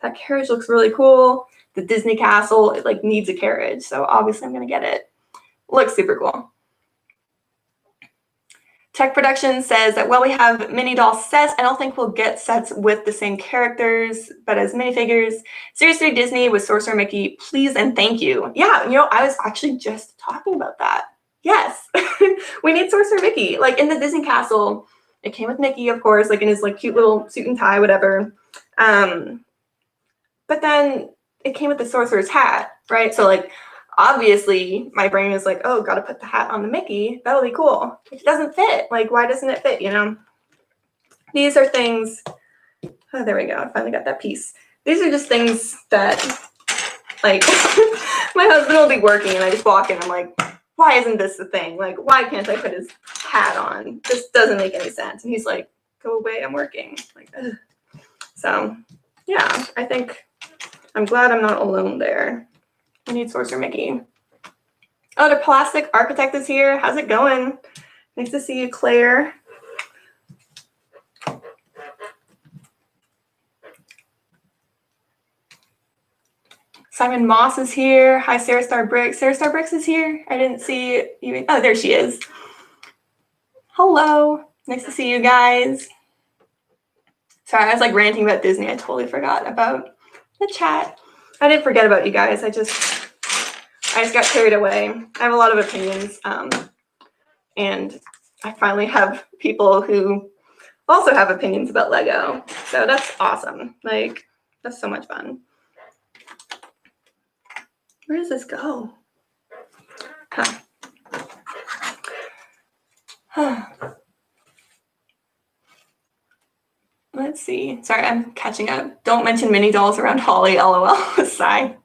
that carriage looks really cool. The Disney castle, it like needs a carriage. So obviously I'm going to get it. Looks super cool. Tech Production says that while we have mini doll sets, I don't think we'll get sets with the same characters, but as minifigures. Seriously, Disney with Sorcerer Mickey, please and thank you. Yeah, you know, I was actually just talking about that. Yes, we need Sorcerer Mickey. Like in the Disney castle, it came with Mickey, of course, like in his like cute little suit and tie, whatever. But then it came with the sorcerer's hat, right? So like, obviously my brain is like, oh, gotta put the hat on the Mickey. That'll be cool. It doesn't fit. Like, why doesn't it fit, you know? These are things, oh, there we go. I finally got that piece. These are just things that, like, my husband will be working and I just walk in. I'm like, why isn't this the thing? Like, why can't I put his hat on? This doesn't make any sense. And he's like, go away, I'm working. Like, ugh. So, yeah, I think I'm glad I'm not alone there. I need Sorcerer Mickey. Oh, the Plastic Architect is here. How's it going? Nice to see you, Claire. Simon Moss is here. Hi, Sarah Star Bricks. Sarah Star Bricks is here. I didn't see you. Oh, there she is. Hello. Nice to see you guys. Sorry, I was like ranting about Disney. I totally forgot about the chat. I didn't forget about you guys. I just got carried away. I have a lot of opinions. And I finally have people who also have opinions about Lego. So that's awesome. Like, that's so much fun. Where does this go? Huh. Let's see. Sorry, I'm catching up. Don't mention mini dolls around Holly, LOL. Sigh.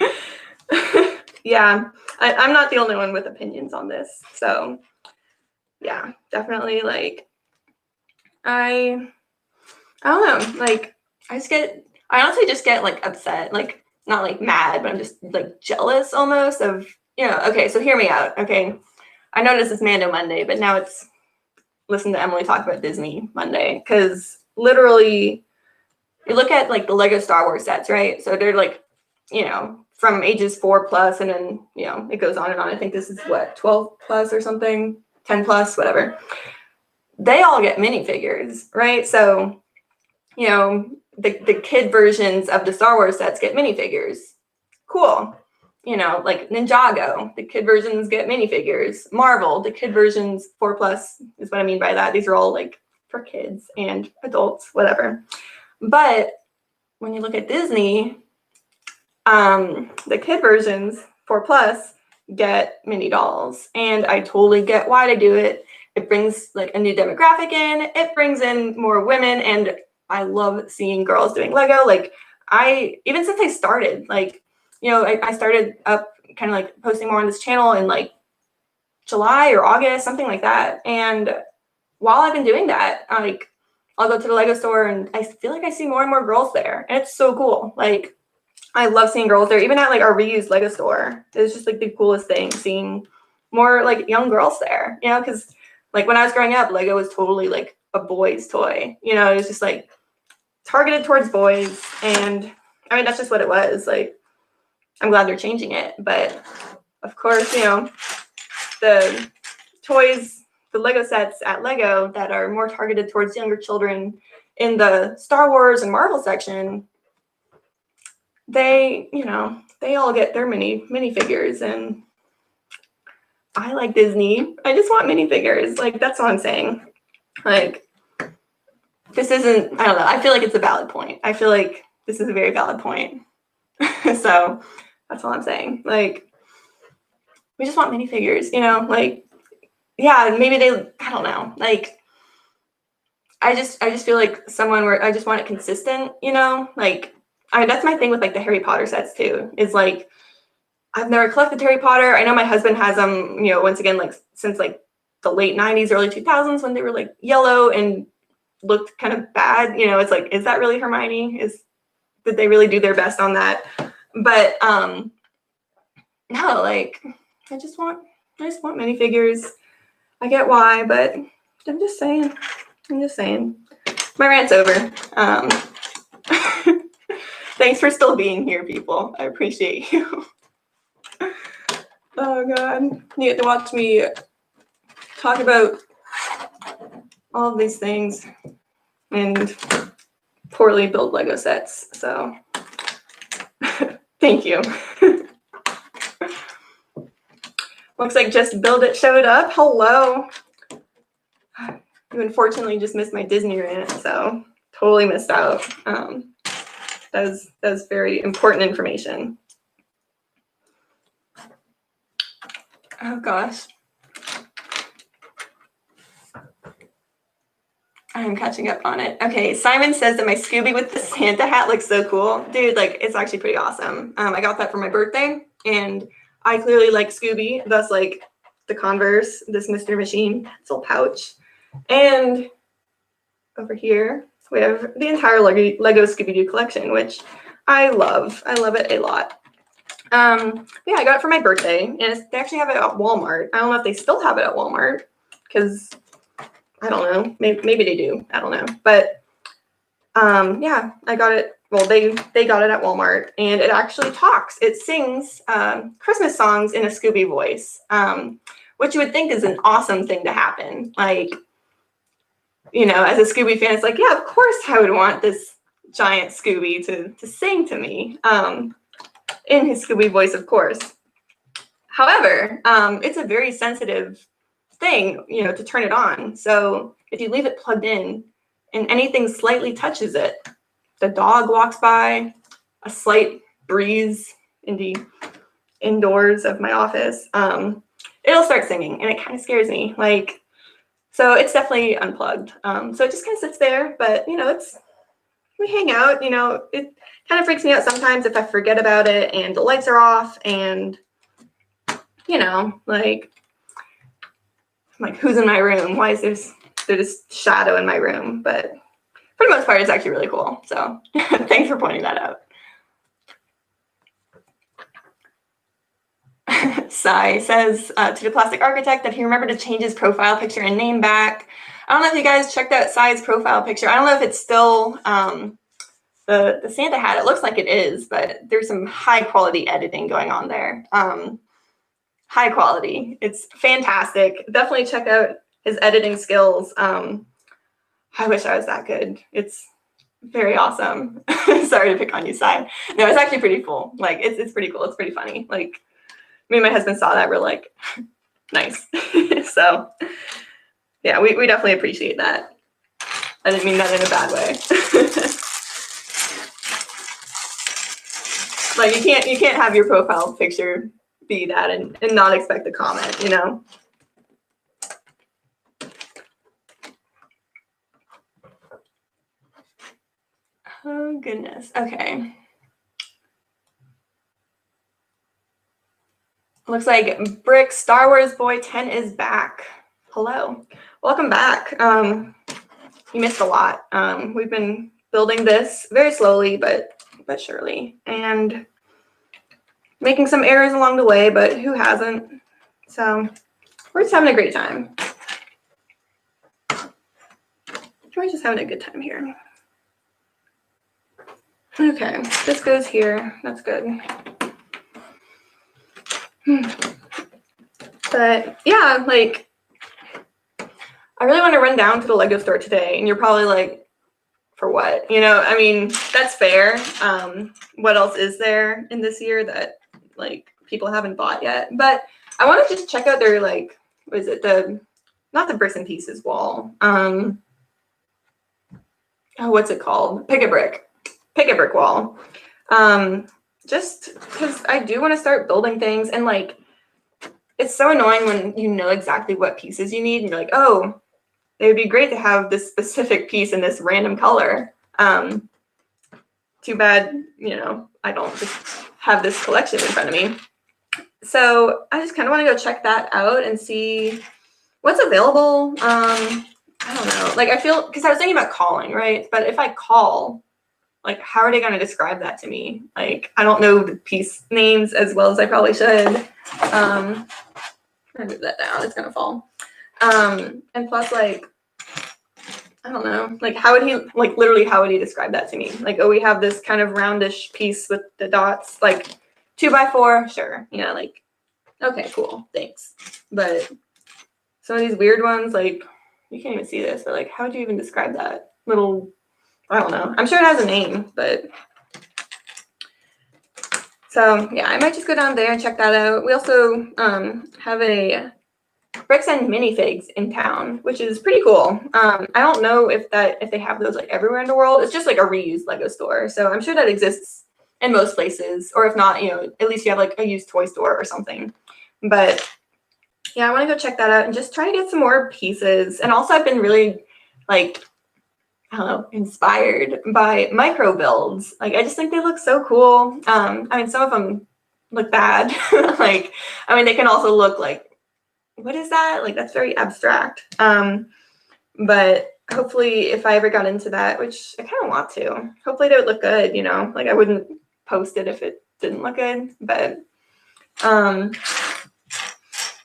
Yeah, I'm not the only one with opinions on this. So, yeah, definitely, like, I don't know. Like, I honestly just get, like, upset. Like, not, like, mad, but I'm just, like, jealous almost of, you know, okay, so hear me out, okay? I noticed it's Mando Monday, but now it's listen to Emily talk about Disney Monday, because literally, you look at, like, the Lego Star Wars sets, right? So they're, like, you know, from ages 4+ and then, you know, it goes on and on. I think this is what, 12+ or something, 10+, whatever. They all get minifigures, right? So, you know, the kid versions of the Star Wars sets get minifigures. Cool. You know, like Ninjago, the kid versions get minifigures. Marvel, the kid versions 4+ is what I mean by that. These are all like for kids and adults, whatever. But when you look at Disney, the kid versions 4+ get mini dolls, and I totally get why they do it. It brings like a new demographic in. It brings in more women, and I love seeing girls doing Lego. Like even since I started, like, you know, I started up kind of like posting more on this channel in like July or August, something like that. And while I've been doing that, like I'll go to the Lego store and I feel like I see more and more girls there, and it's so cool. Like, I love seeing girls there, even at like our reused Lego store. It's just like the coolest thing, seeing more like young girls there, you know, because like when I was growing up, Lego was totally like a boys' toy, you know, it was just like targeted towards boys. And I mean, that's just what it was. Like, I'm glad they're changing it. But of course, you know, the toys, the Lego sets at Lego that are more targeted towards younger children in the Star Wars and Marvel section, they, you know, they all get their minifigures, and I like Disney. I just want minifigures. Like, that's all I'm saying. Like, this isn't, I don't know. I feel like it's a valid point. I feel like this is a very valid point. So that's all I'm saying. Like, we just want minifigures, you know, like, yeah, maybe I don't know. Like, I just feel like someone where I just want it consistent, you know, like, that's my thing with like the Harry Potter sets too, is like, I've never collected Harry Potter. I know my husband has them, you know, once again, like since like the late 90s, early 2000s, when they were like yellow and looked kind of bad. You know, it's like, is that really Hermione? Did they really do their best on that? But no, like, I just want minifigures. I get why, but I'm just saying. My rant's over. Thanks for still being here, people. I appreciate you. Oh God, you get to watch me talk about all of these things and poorly build Lego sets. So thank you. Looks like Just Build It showed up. Hello. You unfortunately just missed my Disney rant, so totally missed out. That was very important information. Oh gosh. I'm catching up on it. Okay, Simon says that my Scooby with the Santa hat looks so cool. Dude, like, it's actually pretty awesome. I got that for my birthday, and I clearly like Scooby, thus, like, the Converse, this Mr. Machine pencil pouch. And over here, we have the entire Lego Scooby-Doo collection, which I love. I love it a lot. Yeah, I got it for my birthday, and they actually have it at Walmart. I don't know if they still have it at Walmart, because I don't know. Maybe they do. I don't know. But yeah, I got it. Well, they got it at Walmart, and it actually talks. It sings Christmas songs in a Scooby voice, which you would think is an awesome thing to happen. Like, you know, as a Scooby fan, it's like, yeah, of course I would want this giant Scooby to sing to me in his Scooby voice, of course. However, it's a very sensitive thing, you know, to turn it on. So if you leave it plugged in and anything slightly touches it, the dog walks by, a slight breeze in the indoors of my office, it'll start singing, and it kind of scares me. Like, so it's definitely unplugged. So it just kind of sits there, but you know, we hang out, you know, it kind of freaks me out sometimes if I forget about it and the lights are off and, you know, like who's in my room? Why is there's this shadow in my room? But for the most part, it's actually really cool. So thanks for pointing that out. Sai says to the plastic architect that he remembered to change his profile picture and name back. I don't know if you guys checked out Sai's profile picture. I don't know if it's still the Santa hat. It looks like it is, but there's some high quality editing going on there. High quality. It's fantastic. Definitely check out his editing skills. I wish I was that good. It's very awesome. Sorry to pick on you, Sai. No, it's actually pretty cool. Like, it's pretty cool. It's pretty funny. Like, me and my husband saw that. We're like, nice. So, yeah, we definitely appreciate that. I didn't mean that in a bad way. Like, you can't have your profile picture be that and not expect a comment, you know? Oh, goodness. Okay. Looks like Brick Star Wars Boy 10 is back. Hello. Welcome back. You missed a lot. We've been building this very slowly, but surely. And making some errors along the way, but who hasn't? So we're just having a great time. We're just having a good time here. Okay, this goes here. That's good. But yeah, like, I really want to run down to the Lego store today, and you're probably like, for what? You know, I mean, that's fair. What else is there in this year that like people haven't bought yet? But I want to just check out their, like, what is it? Not the Bricks and Pieces wall. Oh, what's it called? Pick a brick wall. Just because I do want to start building things, and like, it's so annoying when you know exactly what pieces you need, and you're like, oh, it would be great to have this specific piece in this random color. Too bad, you know, I don't just have this collection in front of me. So I just kind of want to go check that out and see what's available. I don't know. Like, I feel, because I was thinking about calling, right? But if I call, like, how are they going to describe that to me? Like, I don't know the piece names as well as I probably should. I'm going to move that down. It's going to fall. And plus, like, I don't know. Like, how would he, like, literally, how would he describe that to me? Like, oh, we have this kind of roundish piece with the dots, like 2x4, sure. Yeah, like, okay, cool, thanks. But some of these weird ones, like, you can't even see this, but like, how would you even describe that little, I don't know. I'm sure it has a name, but. So yeah, I might just go down there and check that out. We also have a bricks and minifigs in town, which is pretty cool. I don't know if they have those like everywhere in the world. It's just like a reused Lego store, so I'm sure that exists in most places, or if not, at least you have like a used toy store or something. But yeah, I want to go check that out and just try to get some more pieces. And also, I've been really like, I don't know, inspired by micro builds. Like, I just think they look so cool. I mean, some of them look bad. Like, I mean, they can also look like, what is that? Like, that's very abstract. But hopefully if I ever got into that, which I kind of want to, hopefully they would look good, like I wouldn't post it if it didn't look good, but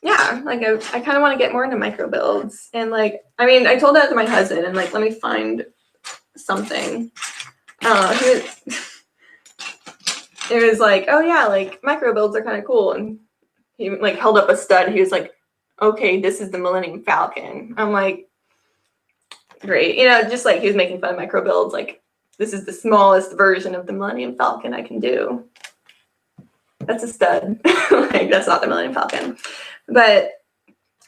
yeah, like I kind of want to get more into micro builds. And like, I mean, I told that to my husband and like, let me find something. It was like, oh yeah, like micro builds are kind of cool. And he like held up a stud. He was like, okay, this is the Millennium Falcon. I'm like, great. Just like he was making fun of micro builds. Like, this is the smallest version of the Millennium Falcon I can do. That's a stud. Like, that's not the Millennium Falcon. But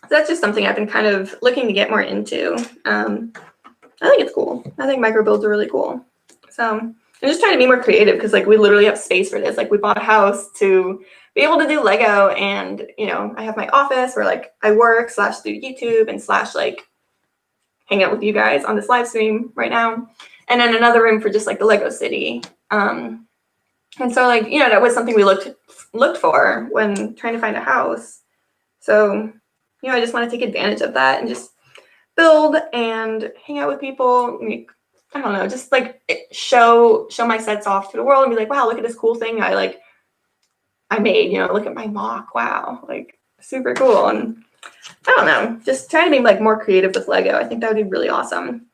that's just something I've been kind of looking to get more into. I think it's cool. I think micro builds are really cool. So I'm just trying to be more creative because like we literally have space for this. Like, we bought a house to be able to do Lego, and I have my office where like I work / do YouTube and / like hang out with you guys on this live stream right now, and then another room for just like the Lego City. And so like that was something we looked for when trying to find a house. So I just want to take advantage of that and just build and hang out with people. I don't know, just like show my sets off to the world and be like, wow, look at this cool thing I made. Look at my mock. Wow, like super cool. And I don't know, just trying to be like more creative with Lego. I think that would be really awesome.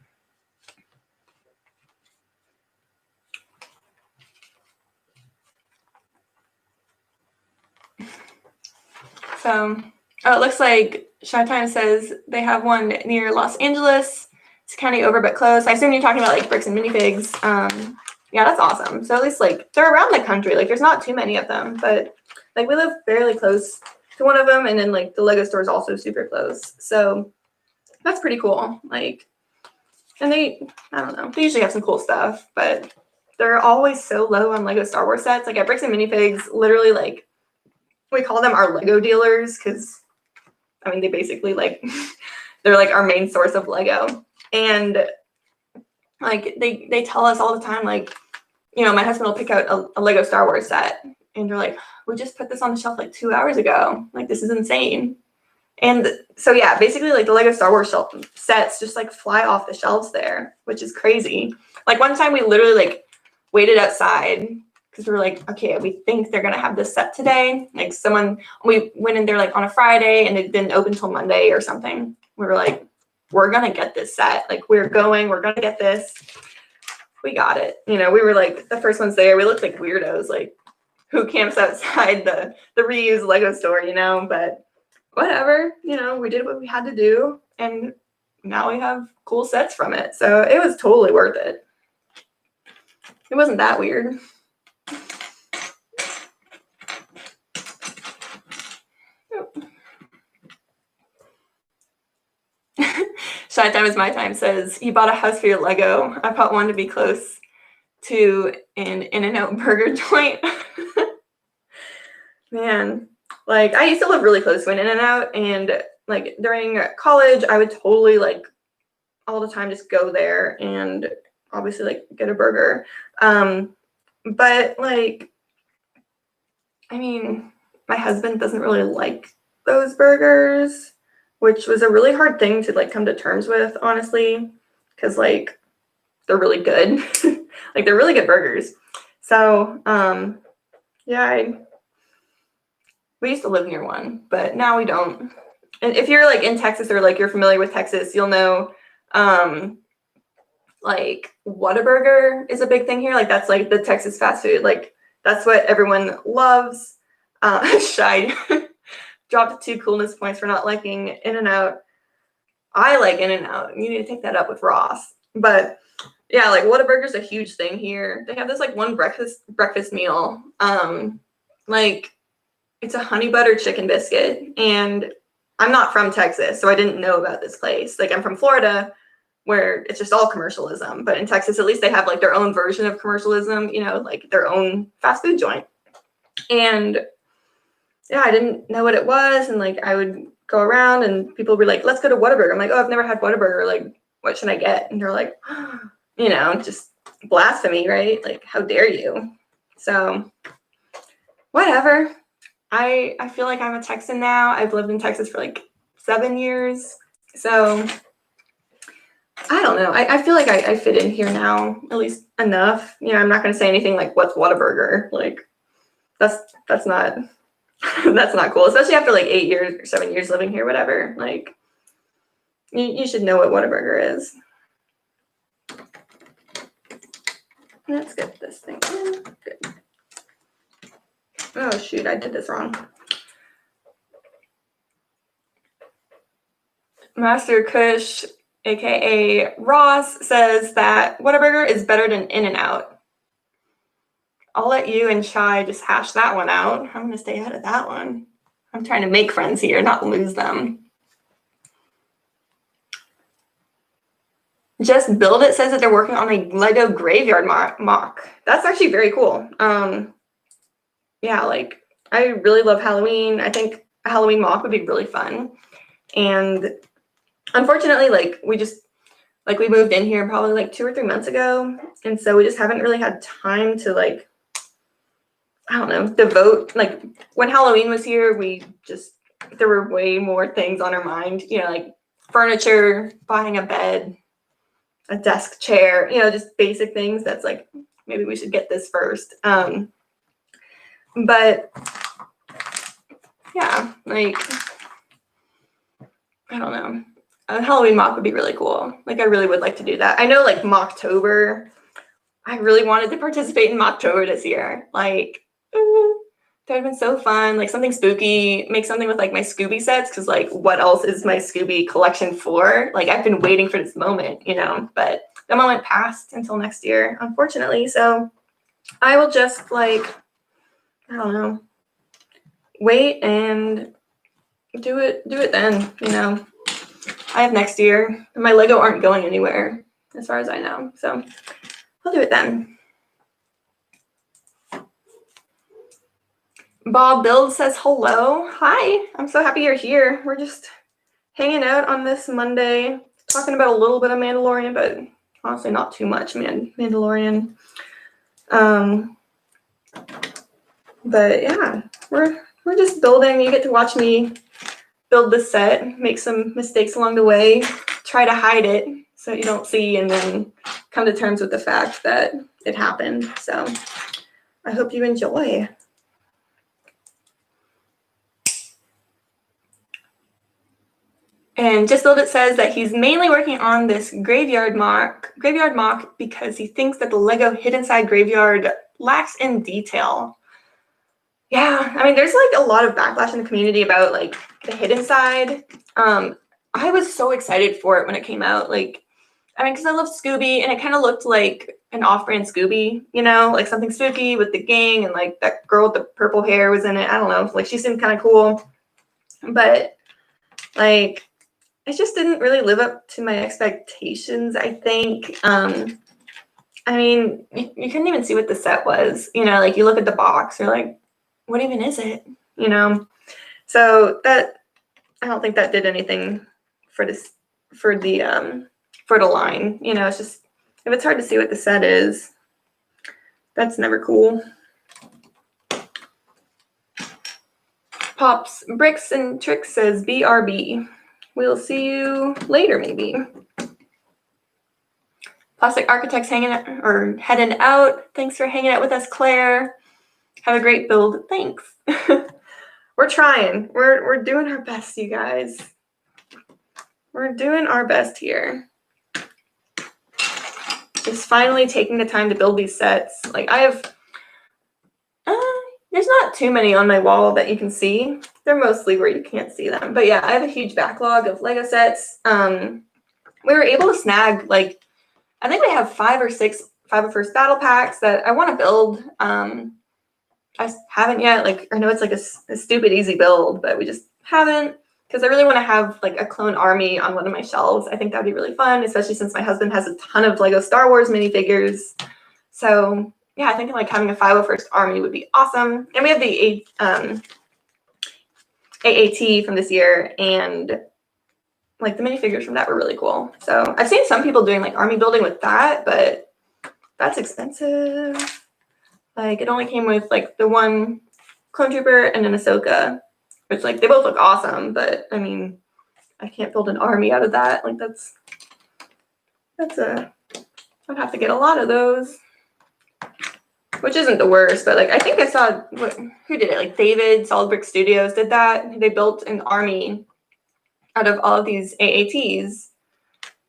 So it looks like Shy-Time says they have one near Los Angeles. It's kind of over but close. I assume you're talking about like bricks and minifigs. Yeah, that's awesome. So at least like they're around the country. Like, there's not too many of them, but like we live fairly close to one of them, and then like the Lego store is also super close. So that's pretty cool. Like, and I don't know, they usually have some cool stuff, but they're always so low on Lego Star Wars sets. Like at Bricks and Minifigs, literally like we call them our Lego dealers because I mean they basically like they're like our main source of Lego. And like they tell us all the time, like, my husband will pick out a Lego Star Wars set and they're like, we just put this on the shelf like 2 hours ago. Like, this is insane. And so yeah, basically like the Lego Star Wars sets just like fly off the shelves there, which is crazy. Like one time we literally like waited outside because we were like, okay, we think they're gonna have this set today. Like we went in there like on a Friday and it didn't open till Monday or something. We were like, we're gonna get this set. Like we're gonna get this. We got it. We were like the first ones there. We looked like weirdos, like who camps outside the reused Lego store, but whatever, we did what we had to do, and now we have cool sets from it. So it was totally worth it. It wasn't that weird. Shy Time is My Time says, you bought a house for your Lego. I bought one to be close to an In-N-Out burger joint. Man, like I used to live really close to an In-N-Out, and like during college I would totally like all the time just go there and obviously like get a burger. But like, I mean, my husband doesn't really like those burgers, which was a really hard thing to like come to terms with, honestly, because like they're really good. Like they're really good burgers. So yeah, we used to live near one, but now we don't. And if you're like in Texas or like you're familiar with Texas, you'll know like Whataburger is a big thing here. Like that's like the Texas fast food. Like that's what everyone loves. Shy dropped 2 coolness points for not liking In-N-Out. I like In-N-Out. You need to take that up with Ross. But yeah, like Whataburger's a huge thing here. They have this like one breakfast meal. Like it's a honey butter chicken biscuit, and I'm not from Texas, so I didn't know about this place. Like I'm from Florida, where it's just all commercialism, but in Texas, at least they have like their own version of commercialism, you know, like their own fast food joint. And yeah, I didn't know what it was, and like I would go around and people were like, let's go to Whataburger. I'm like, oh, I've never had Whataburger. Like, what should I get? And they're like, you know, just blasphemy, right? Like, how dare you? So whatever. I feel like I'm a Texan now. I've lived in Texas for like 7 years. So I don't know. I feel like I fit in here now, at least enough. You know, I'm not going to say anything like, what's Whataburger? Like, that's not that's not cool, especially after like 8 years or 7 years living here, whatever. Like, you should know what Whataburger is. Let's get this thing in. Good. Oh, shoot, I did this wrong. Master Kush, aka Ross, says that Whataburger is better than In-N-Out. I'll let you and Shy just hash that one out. I'm going to stay out of that one. I'm trying to make friends here, not lose them. Just Build It says that they're working on a Lego graveyard mock. That's actually very cool. Yeah, like I really love Halloween. I think a Halloween mock would be really fun. And unfortunately, like we moved in here probably like 2 or 3 months ago. And so we just haven't really had time to like, I don't know, devote, like when Halloween was here, there were way more things on our mind, you know, like furniture, buying a bed, a desk chair, you know, just basic things. That's like, maybe we should get this first. But yeah, like, I don't know. A Halloween mock would be really cool. Like, I really would like to do that. I know, like, Mocktober, I really wanted to participate in Mocktober this year. Like, that would have been so fun. Like, something spooky, make something with, like, my Scooby sets, because, like, what else is my Scooby collection for? Like, I've been waiting for this moment, you know, but the moment passed until next year, unfortunately. So I will just, like, I don't know, wait and do it then, you know. I have next year. My Lego aren't going anywhere, as far as I know. So I'll do it then. Bob Build says hello. Hi, I'm so happy you're here. We're just hanging out on this Monday, talking about a little bit of Mandalorian, but honestly not too much Mandalorian. But yeah, we're just building. You get to watch me build the set, make some mistakes along the way, try to hide it so you don't see, and then come to terms with the fact that it happened. So I hope you enjoy. And Just Build It says that he's mainly working on this graveyard mock because he thinks that the Lego hid inside graveyard lacks in detail. Yeah, I mean, there's like a lot of backlash in the community about like the hidden side. I was so excited for it when it came out. Like, I mean, because I love Scooby, and it kind of looked like an off-brand Scooby, you know, like something spooky with the gang, and like that girl with the purple hair was in it. I don't know, like she seemed kind of cool, but like it just didn't really live up to my expectations, I think. I mean, you couldn't even see what the set was, you know, like you look at the box, you're like, what even is it? You know? So that, I don't think that did anything for the line. You know, it's just, if it's hard to see what the set is, that's never cool. Pops Bricks and Tricks says BRB. We'll see you later, maybe. Plastic Architects heading out. Thanks for hanging out with us, Claire. Have a great build. Thanks. We're trying. We're doing our best, you guys. We're doing our best here. just finally taking the time to build these sets. Like I have, there's not too many on my wall that you can see. They're mostly where you can't see them. But yeah, I have a huge backlog of Lego sets. We were able to snag, like, I think we have 5 or 6 501st battle packs that I want to build. I haven't yet. Like, I know it's like a stupid easy build, but we just haven't, because I really want to have like a clone army on one of my shelves. I think that would be really fun, especially since my husband has a ton of Lego Star Wars minifigures. So yeah, I think like having a 501st army would be awesome. And we have the AAT from this year, and like the minifigures from that were really cool. So I've seen some people doing like army building with that, but that's expensive. Like it only came with like the one clone trooper and an Ahsoka, which like they both look awesome, but I mean, I can't build an army out of that. Like I'd have to get a lot of those, which isn't the worst, but like I think I saw who did it? Like David Solid Brick Studios did that. They built an army out of all of these AATs,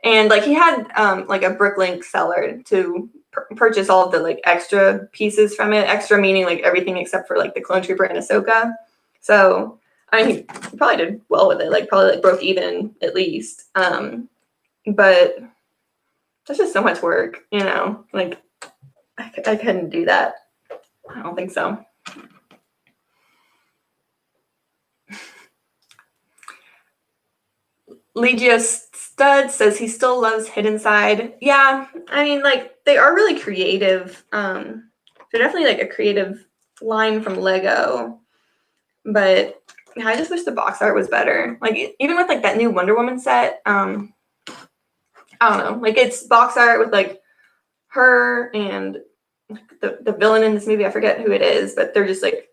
and like he had like a Bricklink seller to purchase all of the like extra pieces from it. Extra meaning like everything except for like the clone trooper and Ahsoka. So I mean, he probably did well with it. Like probably like broke even at least. But that's just so much work, you know. Like I couldn't do that. I don't think so. Legio Stud says he still loves Hidden Side. Yeah, I mean, like, they are really creative. They're definitely, like, a creative line from Lego. But, yeah, I just wish the box art was better. Like, even with, like, that new Wonder Woman set, I don't know. Like, it's box art with, like, her and the villain in this movie. I forget who it is, but they're just, like,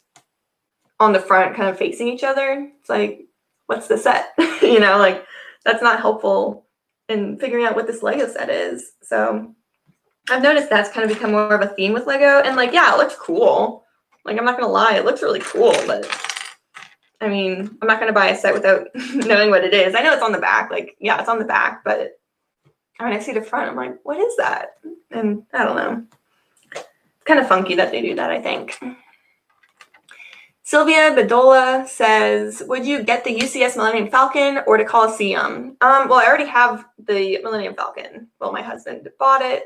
on the front kind of facing each other. It's like, what's the set? You know, like, that's not helpful in figuring out what this Lego set is. So I've noticed that's kind of become more of a theme with Lego. And like, yeah, it looks cool. Like, I'm not going to lie, it looks really cool. But I mean, I'm not going to buy a set without knowing what it is. I know it's on the back. Like, yeah, it's on the back. But when I see the front, I'm like, what is that? And I don't know. It's kind of funky that they do that, I think. Sylvia Bedola says, would you get the UCS Millennium Falcon or the Coliseum? Well, I already have the Millennium Falcon. Well, my husband bought it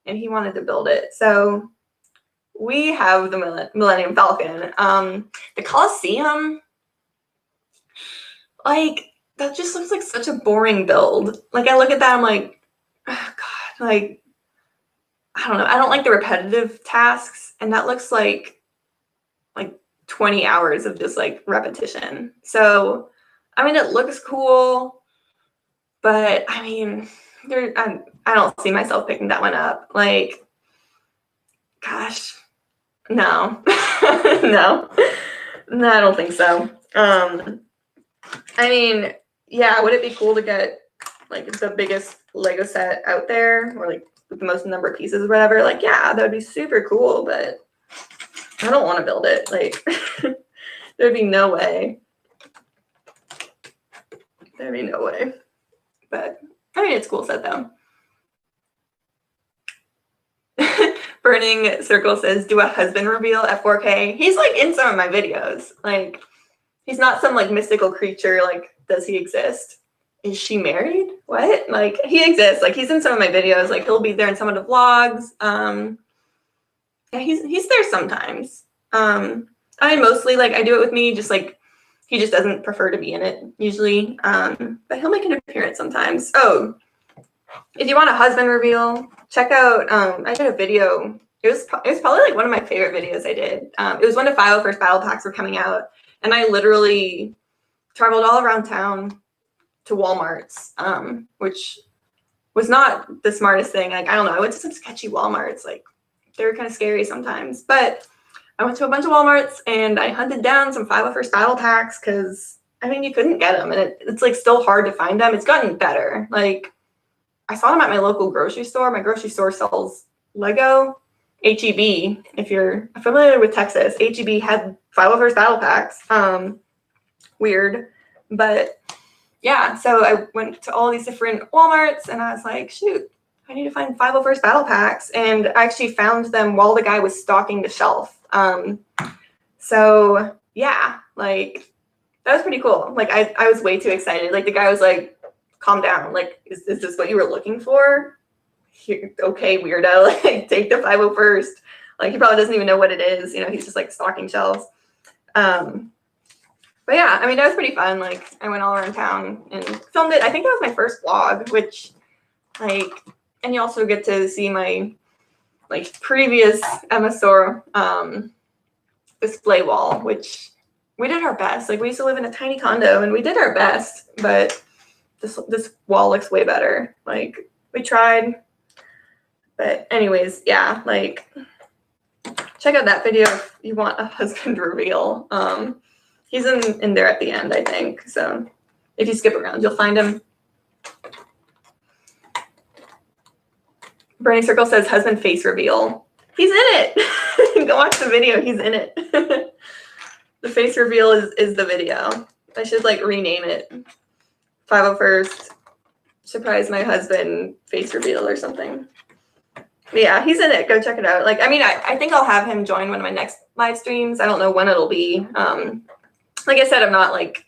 and he wanted to build it. So we have the Millennium Falcon. The Coliseum, like, that just looks like such a boring build. Like, I look at that, I'm like, oh, God, like, I don't know. I don't like the repetitive tasks. And that looks like 20 hours of just like repetition. So, I mean, it looks cool, but I mean, I don't see myself picking that one up. Like, gosh, no, no, I don't think so. I mean, yeah, would it be cool to get like the biggest Lego set out there, or like with the most number of pieces or whatever? Like, yeah, that would be super cool, but I don't want to build it. Like, there'd be no way. There'd be no way. But, I mean, it's a cool set, though. Burning Circle says, do a husband reveal at 4K. He's, like, in some of my videos. Like, he's not some, like, mystical creature. Like, does he exist? Is she married? What? Like, he exists. Like, he's in some of my videos. Like, he'll be there in some of the vlogs. Yeah, he's there sometimes. I mostly, like, I do it with me, just like he just doesn't prefer to be in it usually. But he'll make an appearance sometimes. Oh, if you want a husband reveal, check out I did a video. It was probably like one of my favorite videos I did. It was when the 501st battle packs were coming out, and I literally traveled all around town to Walmarts, which was not the smartest thing. Like, I don't know, I went to some sketchy Walmarts. Like, they were kind of scary sometimes, but I went to a bunch of Walmarts and I hunted down some 501st battle packs because, I mean, you couldn't get them, and it's like still hard to find them. It's gotten better. Like, I saw them at my local grocery store. My grocery store sells Lego. HEB, if you're familiar with Texas, HEB had 501st battle packs. Weird, but yeah. So I went to all these different Walmarts and I was like, shoot, I need to find 501st battle packs, and I actually found them while the guy was stocking the shelf. So yeah, like that was pretty cool. Like I was way too excited. Like the guy was like, calm down. Like, is this what you were looking for? Here, okay, weirdo. Like take the 501st. Like he probably doesn't even know what it is. You know, he's just like stocking shelves. But yeah, I mean, that was pretty fun. Like I went all around town and filmed it. I think that was my first vlog, which like, and you also get to see my like previous MSR display wall, which we did our best. Like we used to live in a tiny condo and we did our best, but this wall looks way better. Like we tried, but anyways, yeah, like check out that video if you want a husband reveal. He's in there at the end, I think. So if you skip around, you'll find him. Burning Circle says husband face reveal. He's in it. Go watch the video. He's in it. The face reveal is the video. I should like rename it. 501st surprise my husband face reveal or something. But yeah, he's in it. Go check it out. Like, I mean, I think I'll have him join one of my next live streams. I don't know when it'll be. Like I said, I'm not like,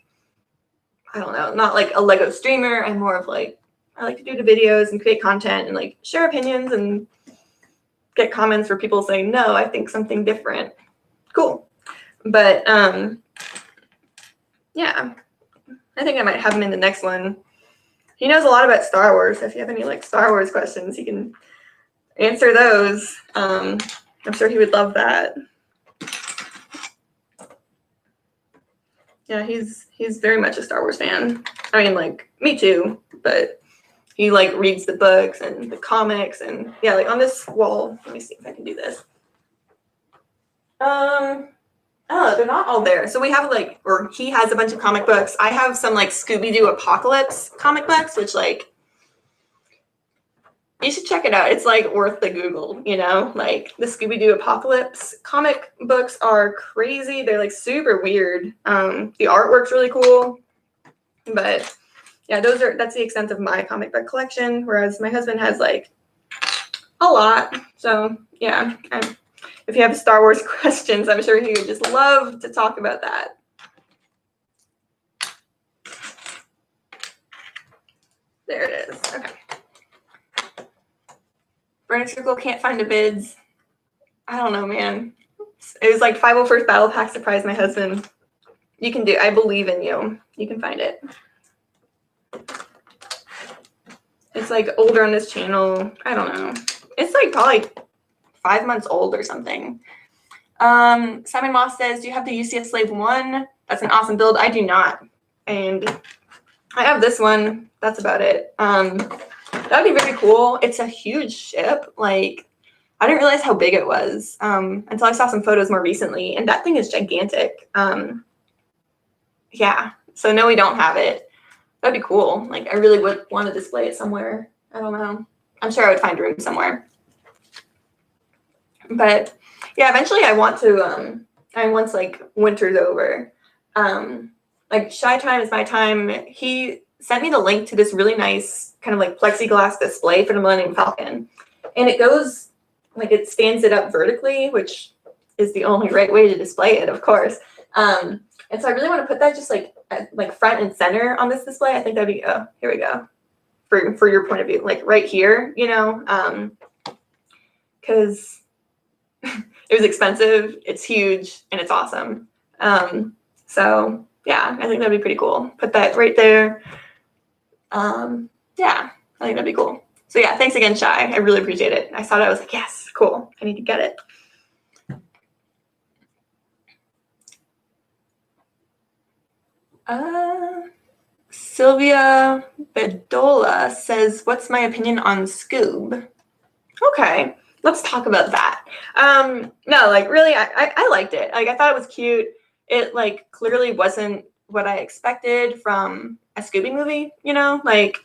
I don't know, not like a Lego streamer. I'm more of like, I like to do the videos and create content and like share opinions and get comments where people say, no, I think something different. Cool. But yeah, I think I might have him in the next one. He knows a lot about Star Wars. So if you have any like Star Wars questions, he can answer those. I'm sure he would love that. Yeah, he's very much a Star Wars fan. I mean, like, me too, but he, like, reads the books and the comics, and, yeah, like, on this wall, let me see if I can do this. Oh, they're not all there. So we have, like, or he has a bunch of comic books. I have some, like, Scooby-Doo Apocalypse comic books, which, like, you should check it out. It's like worth the Google, you know, like the Scooby-Doo Apocalypse comic books are crazy. They're like super weird. The artwork's really cool, but yeah, that's the extent of my comic book collection. Whereas my husband has like a lot. So yeah, if you have Star Wars questions, I'm sure he would just love to talk about that. There it is. Okay. Burning Circle can't find the bids. I don't know, man. It was like 501st Battle Pack surprise my husband. You can do. I believe in you. You can find it. It's like older on this channel. I don't know. It's like probably 5 months old or something. Simon Moss says, do you have the UCS Slave 1? That's an awesome build. I do not. And I have this one. That's about it. That would be very cool. It's a huge ship. Like, I didn't realize how big it was until I saw some photos more recently, and that thing is gigantic. Yeah, so no, we don't have it. That'd be cool. Like, I really would want to display it somewhere. I don't know. I'm sure I would find room somewhere. But yeah, eventually I want to, once like winter's over, like Shy Time is my time. He sent me the link to this really nice kind of like plexiglass display for the Millennium Falcon. And it goes, like it stands it up vertically, which is the only right way to display it, of course. And so I really want to put that just like front and center on this display. I think that'd be, oh, here we go. For your point of view, like right here, you know, because it was expensive, it's huge, and it's awesome. So yeah, I think that'd be pretty cool. Put that right there. Yeah, I think that'd be cool. So yeah, thanks again, Shy. I really appreciate it. I saw that, I was like, yes, cool. I need to get it. Sylvia Bedola says, what's my opinion on Scoob? Okay, let's talk about that. No, like really, I liked it. Like I thought it was cute. It like clearly wasn't what I expected from a Scooby movie, you know? Like,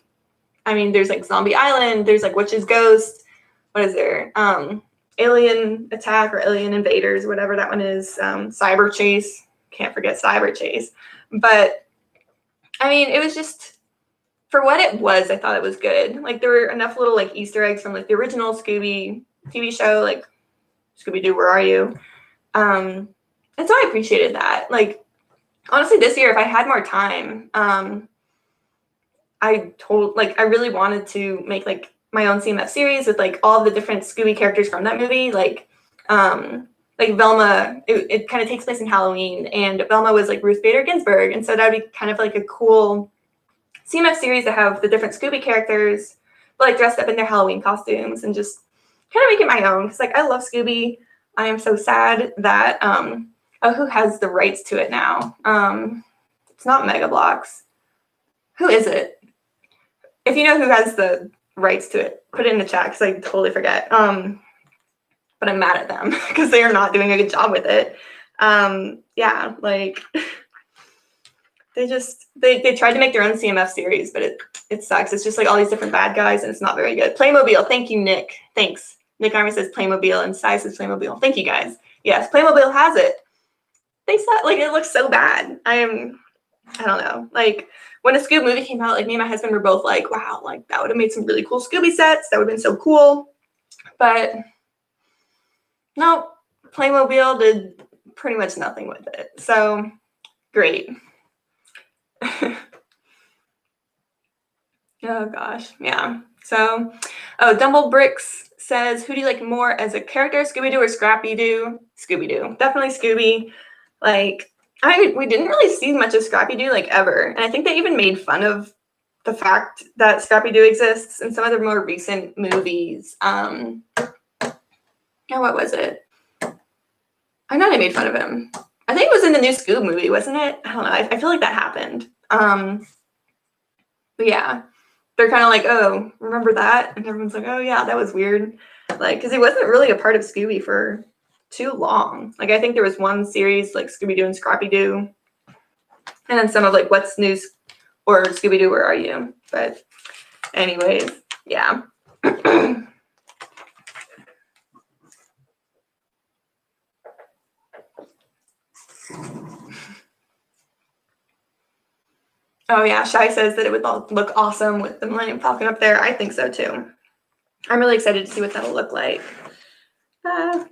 I mean, there's like Zombie Island, there's like Witch's Ghost. What is there? Alien Attack or Alien Invaders, whatever that one is. Cyber Chase. Can't forget Cyber Chase. But I mean, it was just for what it was, I thought it was good. Like there were enough little like Easter eggs from like the original Scooby TV show, like Scooby-Doo, Where Are You? And so I appreciated that. Like honestly, this year, if I had more time, I really wanted to make like my own CMF series with like all the different Scooby characters from that movie. Like Velma, it kind of takes place in Halloween, and Velma was like Ruth Bader Ginsburg, and so that would be kind of like a cool CMF series to have the different Scooby characters, but like dressed up in their Halloween costumes and just kind of make it my own. Because like I love Scooby. I am so sad that who has the rights to it now? It's not Mega Bloks. Who is it? If you know who has the rights to it, put it in the chat because I totally forget. But I'm mad at them because they are not doing a good job with it. Yeah, like they tried to make their own CMF series, but it sucks. It's just like all these different bad guys, and it's not very good. Playmobil, thank you, Nick. Thanks. Nick Army says Playmobil, and Sai says Playmobil. Thank you guys. Yes, Playmobil has it. They said like it looks so bad. I don't know. Like when the Scoob movie came out, like me and my husband were both like, wow, like that would have made some really cool Scooby sets. That would have been so cool. But no, Playmobil did pretty much nothing with it. So great. Oh gosh, yeah. So, Dumble Bricks says, who do you like more as a character, Scooby-Doo or Scrappy-Doo? Scooby-Doo, definitely Scooby. Like, we didn't really see much of Scrappy-Doo like ever, and I think they even made fun of the fact that Scrappy-Doo exists in some of the more recent movies. What was it? I know they made fun of him. I think it was in the new Scoob movie, wasn't it? I don't know. I feel like that happened. But yeah, they're kind of like, oh, remember that? And everyone's like, oh yeah, that was weird. Like, because he wasn't really a part of Scooby for too long. Like, I think there was one series like Scooby-Doo and Scrappy-Doo, and then some of like What's New or Scooby-Doo, Where Are You? But anyways, yeah. Oh yeah, Shai says that it would look awesome with the Millennium Falcon up there. I think so too. I'm really excited to see what that'll look like. I'm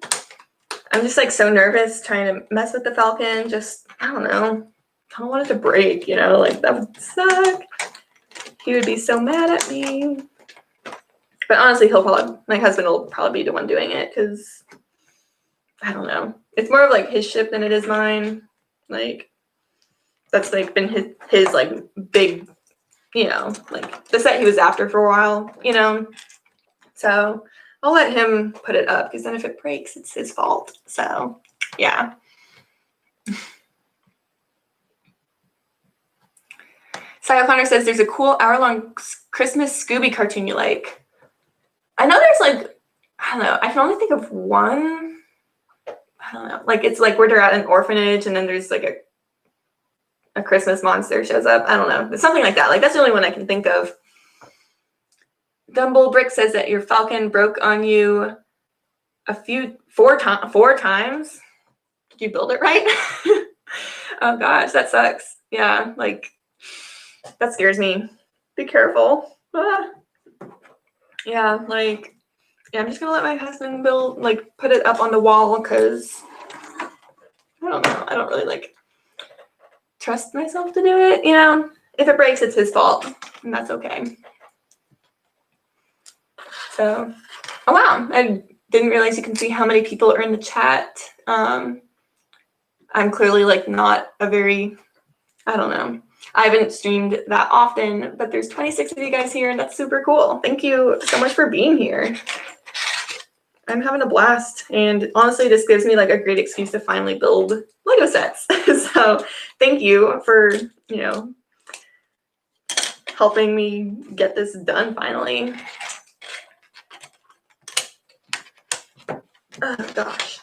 just like so nervous trying to mess with the Falcon. Just, I don't know. I don't want it to break, you know, like that would suck. He would be so mad at me. But honestly, my husband will probably be the one doing it because I don't know. It's more of like his ship than it is mine. Like, that's like been his like big, you know, like the set he was after for a while, you know. So I'll let him put it up because then if it breaks, it's his fault. So yeah. Cy O'Connor says there's a cool hour-long Christmas Scooby cartoon you like. I know there's like, I don't know, I can only think of one. I don't know. Like it's like where they're at an orphanage and then there's like a Christmas monster shows up. I don't know. It's something like that. Like that's the only one I can think of. Dumble Brick says that your Falcon broke on you four times. Did you build it right? Oh gosh, that sucks. Yeah, like that scares me. Be careful. Yeah, like I'm just gonna let my husband put it up on the wall because I don't know. I don't really like trust myself to do it, you know. If it breaks, it's his fault, and that's okay. So, oh wow, I didn't realize you can see how many people are in the chat. I'm clearly like not a very, I don't know. I haven't streamed that often, but there's 26 of you guys here, and that's super cool. Thank you so much for being here. I'm having a blast, and honestly, this gives me like a great excuse to finally build Lego sets. So thank you for, you know, helping me get this done finally. Oh gosh.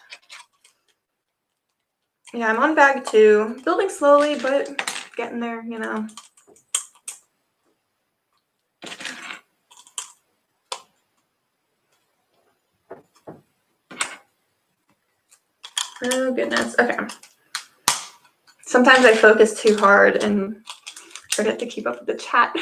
Yeah, I'm on bag 2, building slowly, but getting there, you know. Oh goodness. Okay. Sometimes I focus too hard and forget to keep up with the chat.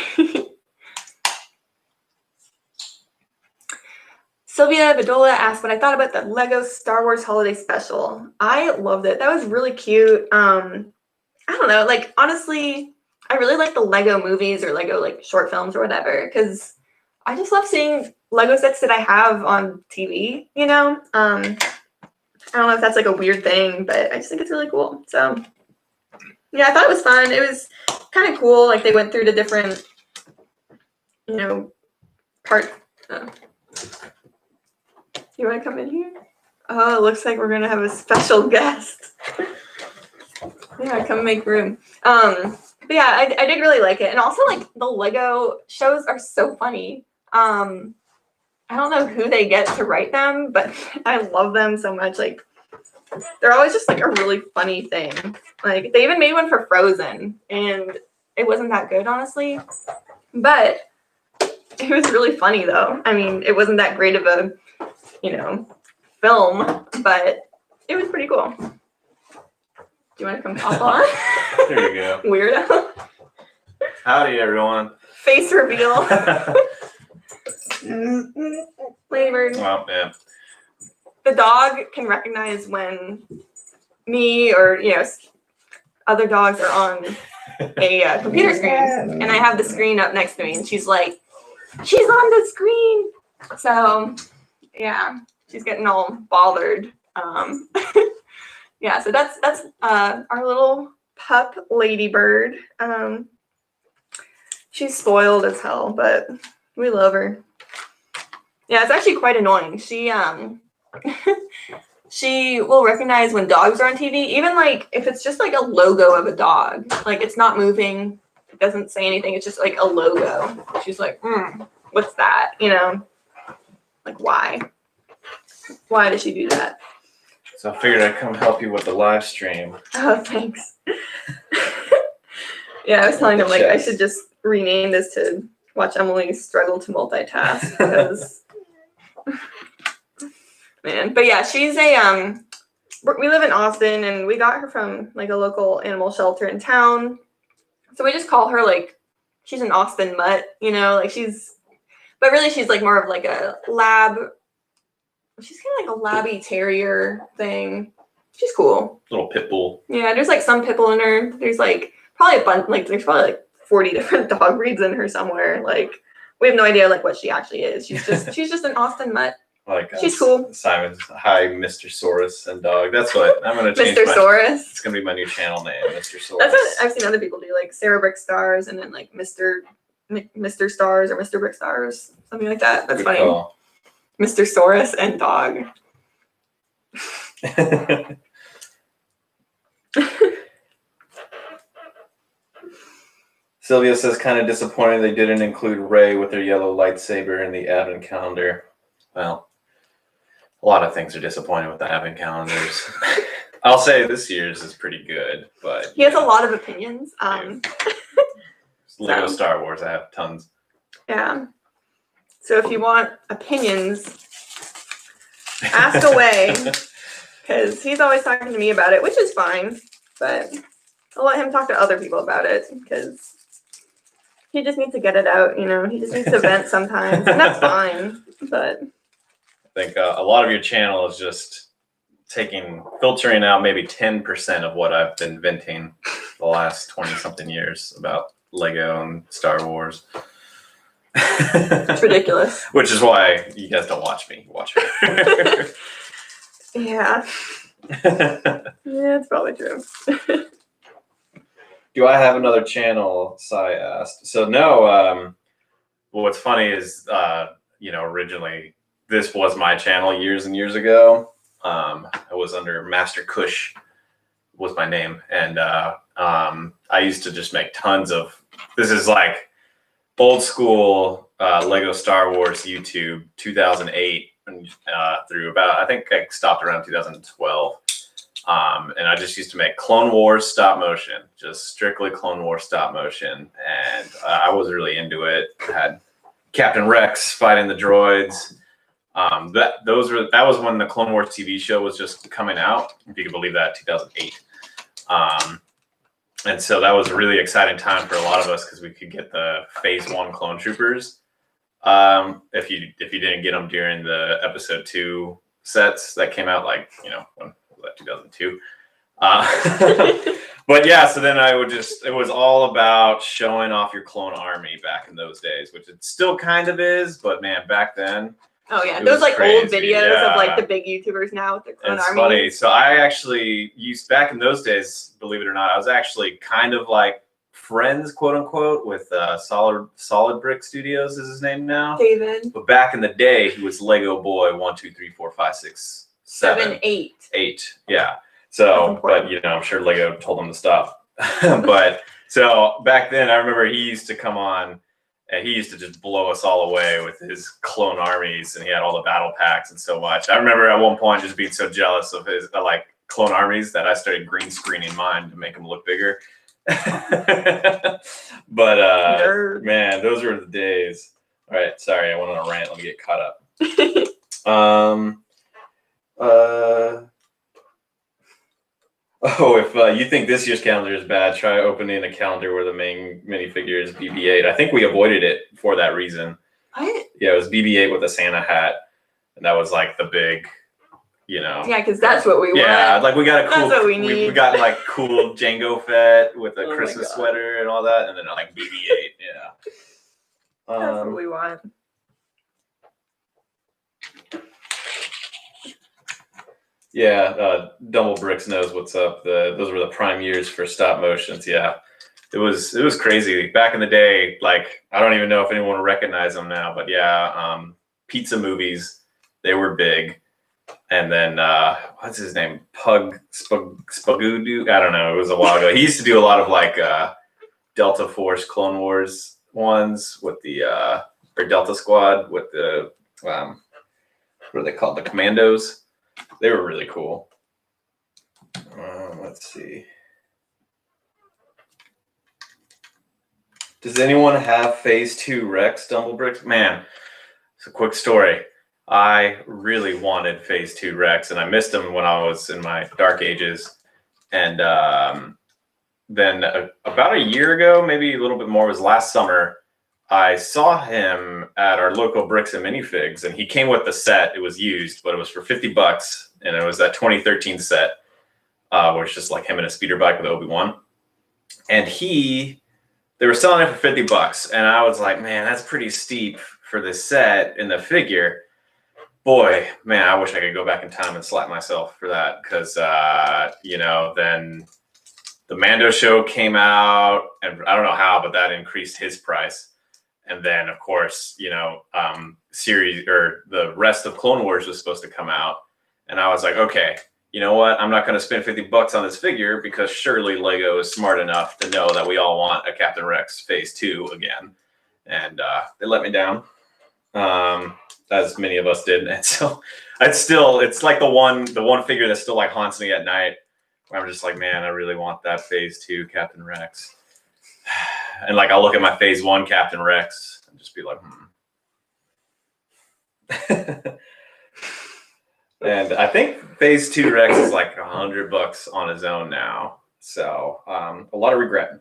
Sylvia Bedola asked what I thought about the Lego Star Wars Holiday Special. I loved it. That was really cute. I don't know, like, honestly, I really like the Lego movies or Lego, like, short films or whatever, because I just love seeing Lego sets that I have on TV, you know? I don't know if that's, like, a weird thing, but I just think it's really cool. So, yeah, I thought it was fun. It was kind of cool. Like, they went through the different, you know, parts. You want to come in here? Oh, it looks like we're going to have a special guest. Yeah, come make room. But yeah, I did really like it. And also, like, the Lego shows are so funny. I don't know who they get to write them, but I love them so much. Like, they're always just, like, a really funny thing. Like, they even made one for Frozen, and it wasn't that good, honestly. But it was really funny, though. I mean, it wasn't that great of a, you know, film, but it was pretty cool. Do you want to come pop on? There you go. Weirdo. Howdy, everyone. Face reveal. Flavored. Well, yeah. The dog can recognize when me or, you know, other dogs are on a computer screen, and I have the screen up next to me, and she's like, she's on the screen. So, yeah, she's getting all bothered. Yeah, so that's our little pup ladybird. She's spoiled as hell, but we love her. Yeah, it's actually quite annoying. She she will recognize when dogs are on TV, even like if it's just like a logo of a dog, like it's not moving, it doesn't say anything, it's just like a logo. She's like, what's that? You know, like why? Why does she do that? So I figured I'd come help you with the live stream. Oh, thanks. Yeah, I was telling them like I should just rename this to Watch Emily Struggle to Multitask because man. But yeah, she's a we live in Austin and we got her from like a local animal shelter in town. So we just call her like she's an Austin mutt, you know, like but really she's like more of like a lab. She's kind of like a labby terrier thing. She's cool. Little pit bull. Yeah, there's like some pit bull in her. There's like probably a bunch, like there's probably like 40 different dog breeds in her somewhere. Like we have no idea like what she actually is. She's just an Austin mutt. Like she's cool. Simon's hi, Mr. Saurus and dog. That's what I'm gonna change. Mr. Saurus. It's gonna be my new channel name, Mr. Saurus. That's what I've seen other people do, like Sarah Brick Stars and then like Mr. Stars or Mr. Brick Stars, something like that. That's funny. Call. Mr. Saurus and dog. Sylvia says, kind of disappointed they didn't include Rey with her yellow lightsaber in the advent calendar. Well, a lot of things are disappointing with the advent calendars. I'll say this year's is pretty good, but he has a lot of opinions. Lego Star Wars, I have tons. Yeah. So if you want opinions, ask away, because he's always talking to me about it, which is fine, but I'll let him talk to other people about it, because he just needs to get it out, you know, he just needs to vent sometimes, and that's fine, but... I think a lot of your channel is just filtering out maybe 10% of what I've been venting the last 20-something years about Lego and Star Wars. It's ridiculous. Which is why you guys don't watch me. Watch her. Yeah. Yeah, it's probably true. Do I have another channel? Sai asked. So no. Well, what's funny is, originally this was my channel years and years ago. I was under Master Kush was my name, and I used to just make tons of. This is like old school Lego Star Wars YouTube, 2008 through about, I think I stopped around 2012. And I just used to make Clone Wars stop motion, just strictly Clone Wars stop motion. And I was really into it. I had Captain Rex fighting the droids. That was when the Clone Wars TV show was just coming out, if you can believe that, 2008. And so that was a really exciting time for a lot of us because we could get the Phase 1 clone troopers. If you didn't get them during the episode 2 sets that came out, like, you know, when was that, 2002? But yeah, so then it was all about showing off your clone army back in those days, which it still kind of is, but man, back then. Oh yeah, those like crazy. Old videos of like the big YouTubers now with their clone armies. It's funny. So I actually used, back in those days, believe it or not, I was actually kind of like friends, quote unquote, with Solid Brick Studios is his name now. David. But back in the day, he was Lego Boy 1, 2, 3, 4, 5, 6, 7, 8. 8. Yeah. So, but you know, I'm sure Lego told him to stop. But so back then, I remember he used to come on. And he used to just blow us all away with his clone armies, and he had all the battle packs and so much. I remember at one point just being so jealous of his like clone armies that I started green screening mine to make them look bigger. But man, those were the days. All right, sorry, I went on a rant. Let me get caught up. Oh, if you think this year's calendar is bad, try opening a calendar where the main minifigure is BB-8. I think we avoided it for that reason. What? Yeah, it was BB-8 with a Santa hat, and that was like the big, you know. Yeah, because that's what we want. Yeah, like we got a cool. That's what we need. We got like cool Jango Fett with a Christmas sweater and all that, and then like BB-8. Yeah. That's what we want. Yeah, Double Bricks knows what's up. Those were the prime years for stop motions. Yeah, it was crazy back in the day. Like, I don't even know if anyone will recognize them now, but yeah, pizza movies, they were big. And then what's his name? Spagudu? I don't know. It was a while ago. He used to do a lot of like Delta Force, Clone Wars ones with the or Delta Squad with the what are they called? The Commandos. They were really cool. Let's see. Does anyone have Phase 2 Rex Dumblebricks? Man, it's a quick story. I really wanted Phase 2 Rex, and I missed him when I was in my dark ages. And then about a year ago, maybe a little bit more, was last summer, I saw him at our local Bricks and Minifigs, and he came with the set. It was used, but it was for $50, and it was that 2013 set, where it's just like him and a speeder bike with Obi-Wan. And they were selling it for $50, and I was like, man, that's pretty steep for this set and the figure. Boy, man, I wish I could go back in time and slap myself for that, because you know, then the Mando show came out, and I don't know how, but that increased his price. And then, of course, you know, series or the rest of Clone Wars was supposed to come out, and I was like, okay, you know what? I'm not going to spend $50 on this figure, because surely Lego is smart enough to know that we all want a Captain Rex Phase 2 again, and they let me down, as many of us did. And so it's like the one figure that still like haunts me at night, where I'm just like, man, I really want that Phase 2 Captain Rex. And like, I'll look at my Phase 1 Captain Rex and just be like, And I think Phase 2 Rex is like $100 on his own now. So a lot of regret.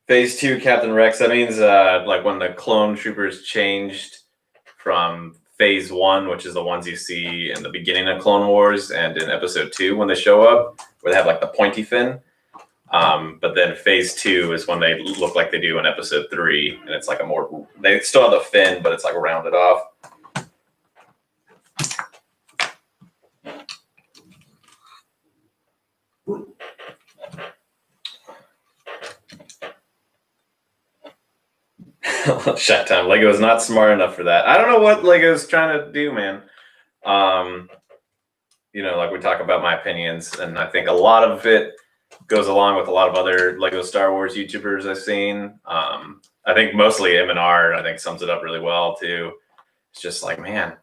Phase 2 Captain Rex, that means like when the clone troopers changed from Phase 1, which is the ones you see in the beginning of Clone Wars and in Episode 2 when they show up, where they have like the pointy fin. But then Phase 2 is when they look like they do in Episode 3, and it's like they still have the fin, but it's like rounded off. Shut time. Lego is not smart enough for that. I don't know what Lego's trying to do, man. You know, like we talk about my opinions, and I think a lot of it goes along with a lot of other Lego Star Wars YouTubers I've seen. I think mostly M&R, I think, sums it up really well too. It's just like, man,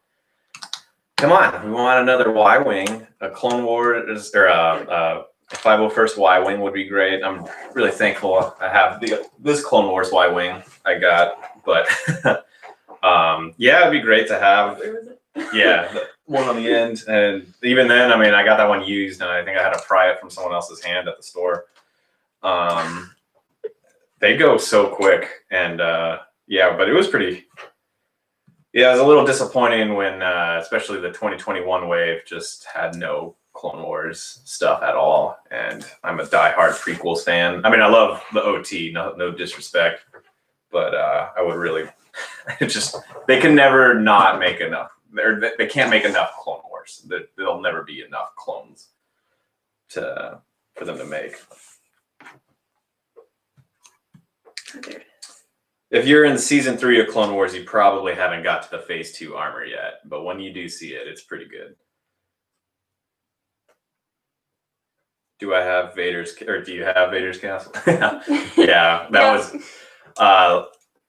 come on, we want another Y-Wing. A Clone Wars or a 501st Y-Wing would be great. I'm really thankful I have this Clone Wars Y-Wing I got, but yeah, it'd be great to have. Yeah, the one on the end, and even then, I mean, I got that one used, and I think I had to pry it from someone else's hand at the store. they go so quick, and yeah, but it was pretty. Yeah, it was a little disappointing when, especially the 2021 wave, just had no Clone Wars stuff at all. And I'm a diehard prequels fan. I mean, I love the OT, no disrespect, but I would really just they can never not make enough. They can't make enough Clone Wars. There'll never be enough clones for them to make. If you're in season 3 of Clone Wars, you probably haven't got to the Phase 2 armor yet. But when you do see it, it's pretty good. Do I have Vader's, or do you have Vader's castle? Yeah, that was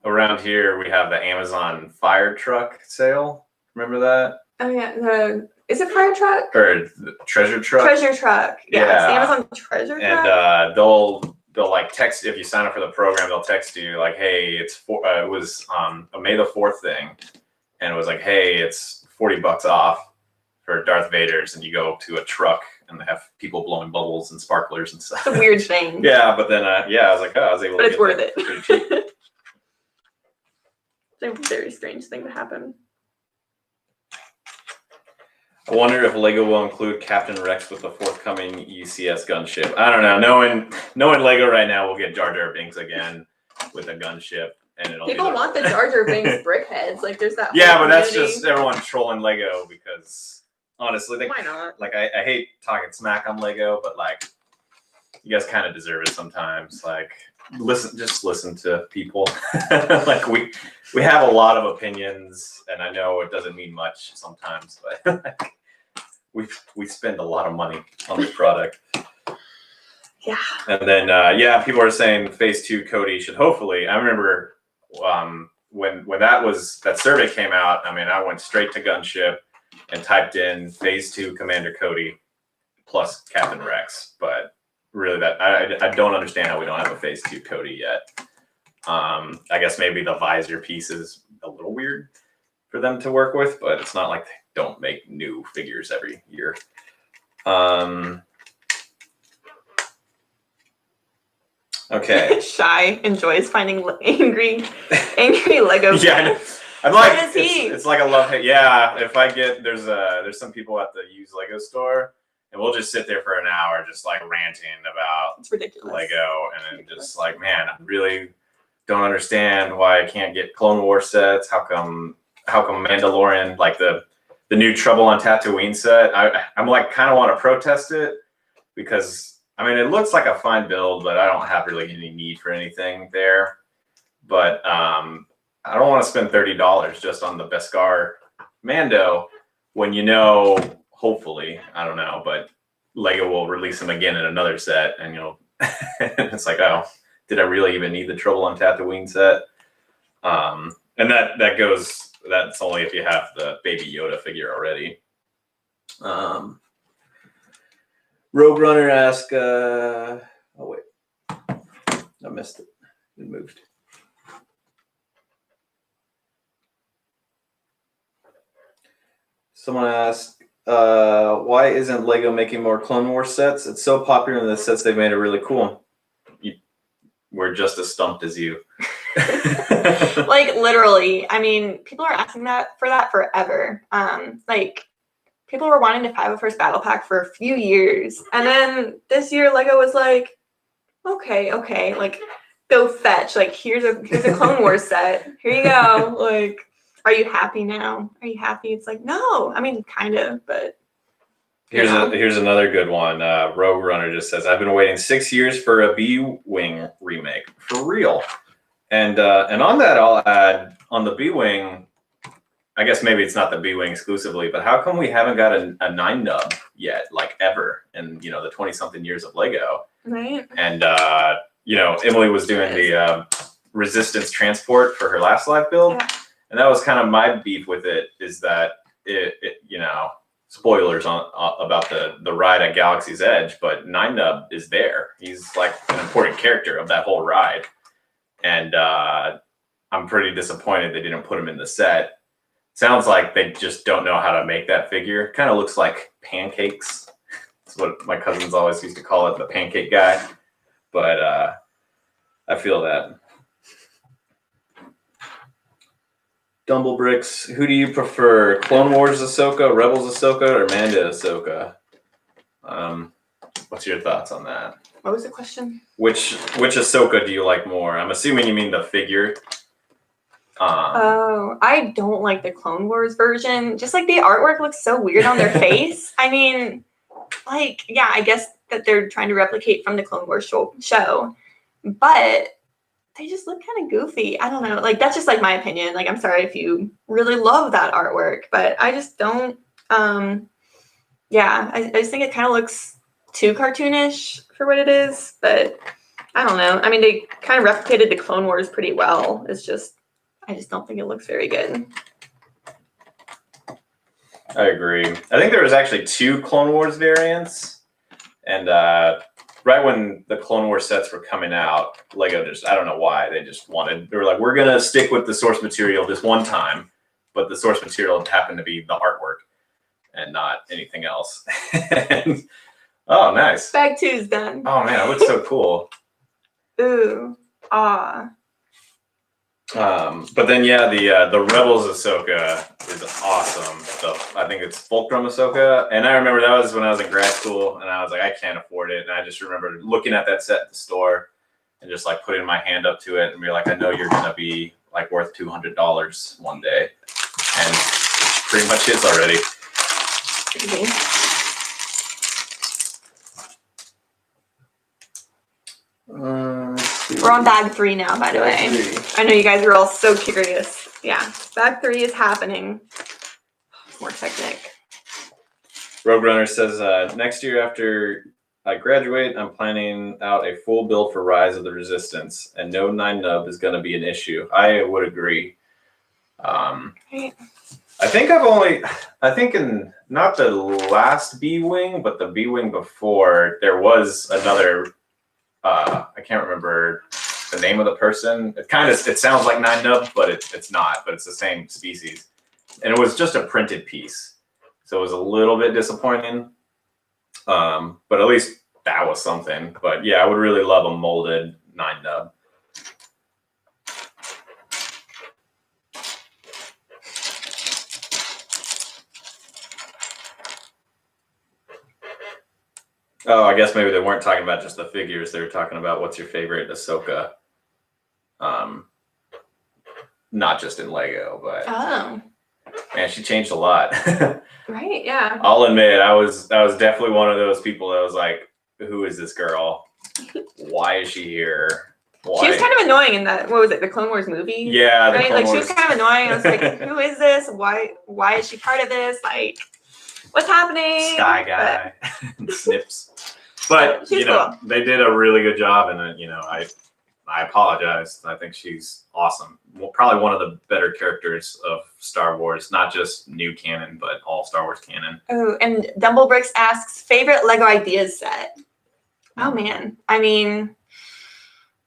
around here. We have the Amazon fire truck sale. Remember that? Oh yeah, is it fire truck or the treasure truck? Treasure truck. Yeah, it's the Amazon treasure truck. And they'll like text if you sign up for the program. They'll text you like, "Hey, it was a May the 4th thing," and it was like, "Hey, it's $40 off for Darth Vader's," and you go to a truck and they have people blowing bubbles and sparklers and stuff. It's a weird thing. Yeah, but then I was like, I was able. But to it's get worth that it. pretty cheap. It's a very strange thing to happen. I wonder if Lego will include Captain Rex with the forthcoming UCS gunship. I don't know. Knowing Lego right now, we'll get Jar Jar Binks again with a gunship, and it'll. People want the Jar Jar Binks brick heads. Like there's that. Yeah, but that's just everyone trolling Lego because honestly, why not? Like I hate talking smack on Lego, but like you guys kind of deserve it sometimes. Like just listen to people. Like we have a lot of opinions, and I know it doesn't mean much sometimes, but we spend a lot of money on this product. Yeah. And then people are saying Phase 2 Cody should hopefully. I remember when that survey came out. I mean, I went straight to Gunship and typed in Phase 2 Commander Cody plus Captain Rex, but really that I don't understand how we don't have a Phase 2 Cody yet. I guess maybe the visor piece is a little weird for them to work with, but it's not like they don't make new figures every year. Okay. Shy enjoys finding angry Lego. Yeah, I'm like, What is he? It's like a love hate. Yeah, if I get there's some people at the used Lego store, and we'll just sit there for an hour, just like ranting about It's ridiculous. Lego, and then just like, man, I really don't understand why I can't get Clone War sets. How come Mandalorian, like the new Trouble on Tatooine set? I'm like kind of want to protest it because I mean it looks like a fine build, but I don't have really any need for anything there. But I don't want to spend $30 just on the Beskar Mando when hopefully, I don't know, but Lego will release them again in another set, and it's like, oh, did I really even need the Trouble on Tatooine set? And that's only if you have the Baby Yoda figure already. Rogue Runner asked, oh wait, I missed it. It moved. Someone asked, why isn't Lego making more Clone Wars sets? It's so popular, and the sets they've made are really cool. We're just as stumped as you. Like literally, I mean, people are asking for that forever. Like people were wanting to 501st Battle Pack for a few years, and then this year Lego was like, okay, like go fetch. Like here's a Clone Wars set. Here you go. Like, are you happy now? Are you happy? It's like, no. I mean, kind of, but. Here's another good one. Rogue Runner just says, I've been waiting 6 years for a B-Wing remake. For real. And on that, I'll add, on the B-Wing, I guess maybe it's not the B-Wing exclusively, but how come we haven't got a 9 nub yet, like ever, in the 20-something years of Lego? Right. And, Emily was doing the Resistance transport for her last live build. Yeah. And that was kind of my beef with it, is that it spoilers about the ride at Galaxy's Edge, but 9nub is there. He's like an important character of that whole ride. And I'm pretty disappointed they didn't put him in the set. Sounds like they just don't know how to make that figure. Kind of looks like pancakes. That's what my cousins always used to call it, the pancake guy. But I feel that. Dumblebricks, who do you prefer? Clone Wars Ahsoka, Rebels Ahsoka, or Mando Ahsoka? What's your thoughts on that? What was the question? Which Ahsoka do you like more? I'm assuming you mean the figure. Oh, I don't like the Clone Wars version. Just like the artwork looks so weird on their face. I mean, like, yeah, I guess that they're trying to replicate from the Clone Wars show, but they just look kind of goofy. I don't know. Like, that's just like my opinion. Like, I'm sorry if you really love that artwork, but I just don't. Yeah, I just think it kind of looks too cartoonish for what it is, but I don't know. I mean, they kind of replicated the Clone Wars pretty well. It's just, I just don't think it looks very good. I agree. I think there was actually 2 Clone Wars variants, and right when the Clone Wars sets were coming out, Lego just, I don't know why, they were like, we're going to stick with the source material this one time, but the source material happened to be the artwork and not anything else. And, oh, nice. Bag 2's done. Oh, man, it looks so cool. Ooh, ah. But then, yeah, the Rebels Ahsoka is awesome. I think it's Fulcrum Ahsoka. And I remember that was when I was in grad school, and I was like, I can't afford it. And I just remember looking at that set at the store and just like putting my hand up to it and be like, I know you're going to be like worth $200 one day. And pretty much is already. Okay. We're on bag 3 now, by the way. 3. I know you guys are all so curious. Yeah, bag 3 is happening. More technique. Rogue Runner says, next year after I graduate, I'm planning out a full build for Rise of the Resistance, and no 9-nub is going to be an issue. I would agree. Right. I think in not the last B-Wing, but the B-Wing before, there was another, I can't remember the name of the person. It sounds like 9-nub, but it's not, but it's the same species. And it was just a printed piece. So it was a little bit disappointing. But at least that was something. But yeah, I would really love a molded 9-nub. Oh, I guess maybe they weren't talking about just the figures. They were talking about what's your favorite Ahsoka. Not just in Lego, but man, she changed a lot. Right, yeah. I'll admit, I was definitely one of those people that was like, who is this girl? Why is she here? Why? She was kind of annoying in that, what was it, the Clone Wars movie? Yeah, right? Like, she was kind of annoying. I was like, who is this? Why is she part of this? Like, what's happening? Sky guy. Snips. But, you know, cool. They did a really good job, and, you know, I apologize. I think she's awesome. Well, probably one of the better characters of Star Wars, not just new canon, but all Star Wars canon. Oh, and Dumblebricks asks, favorite Lego Ideas set? Oh, man. I mean,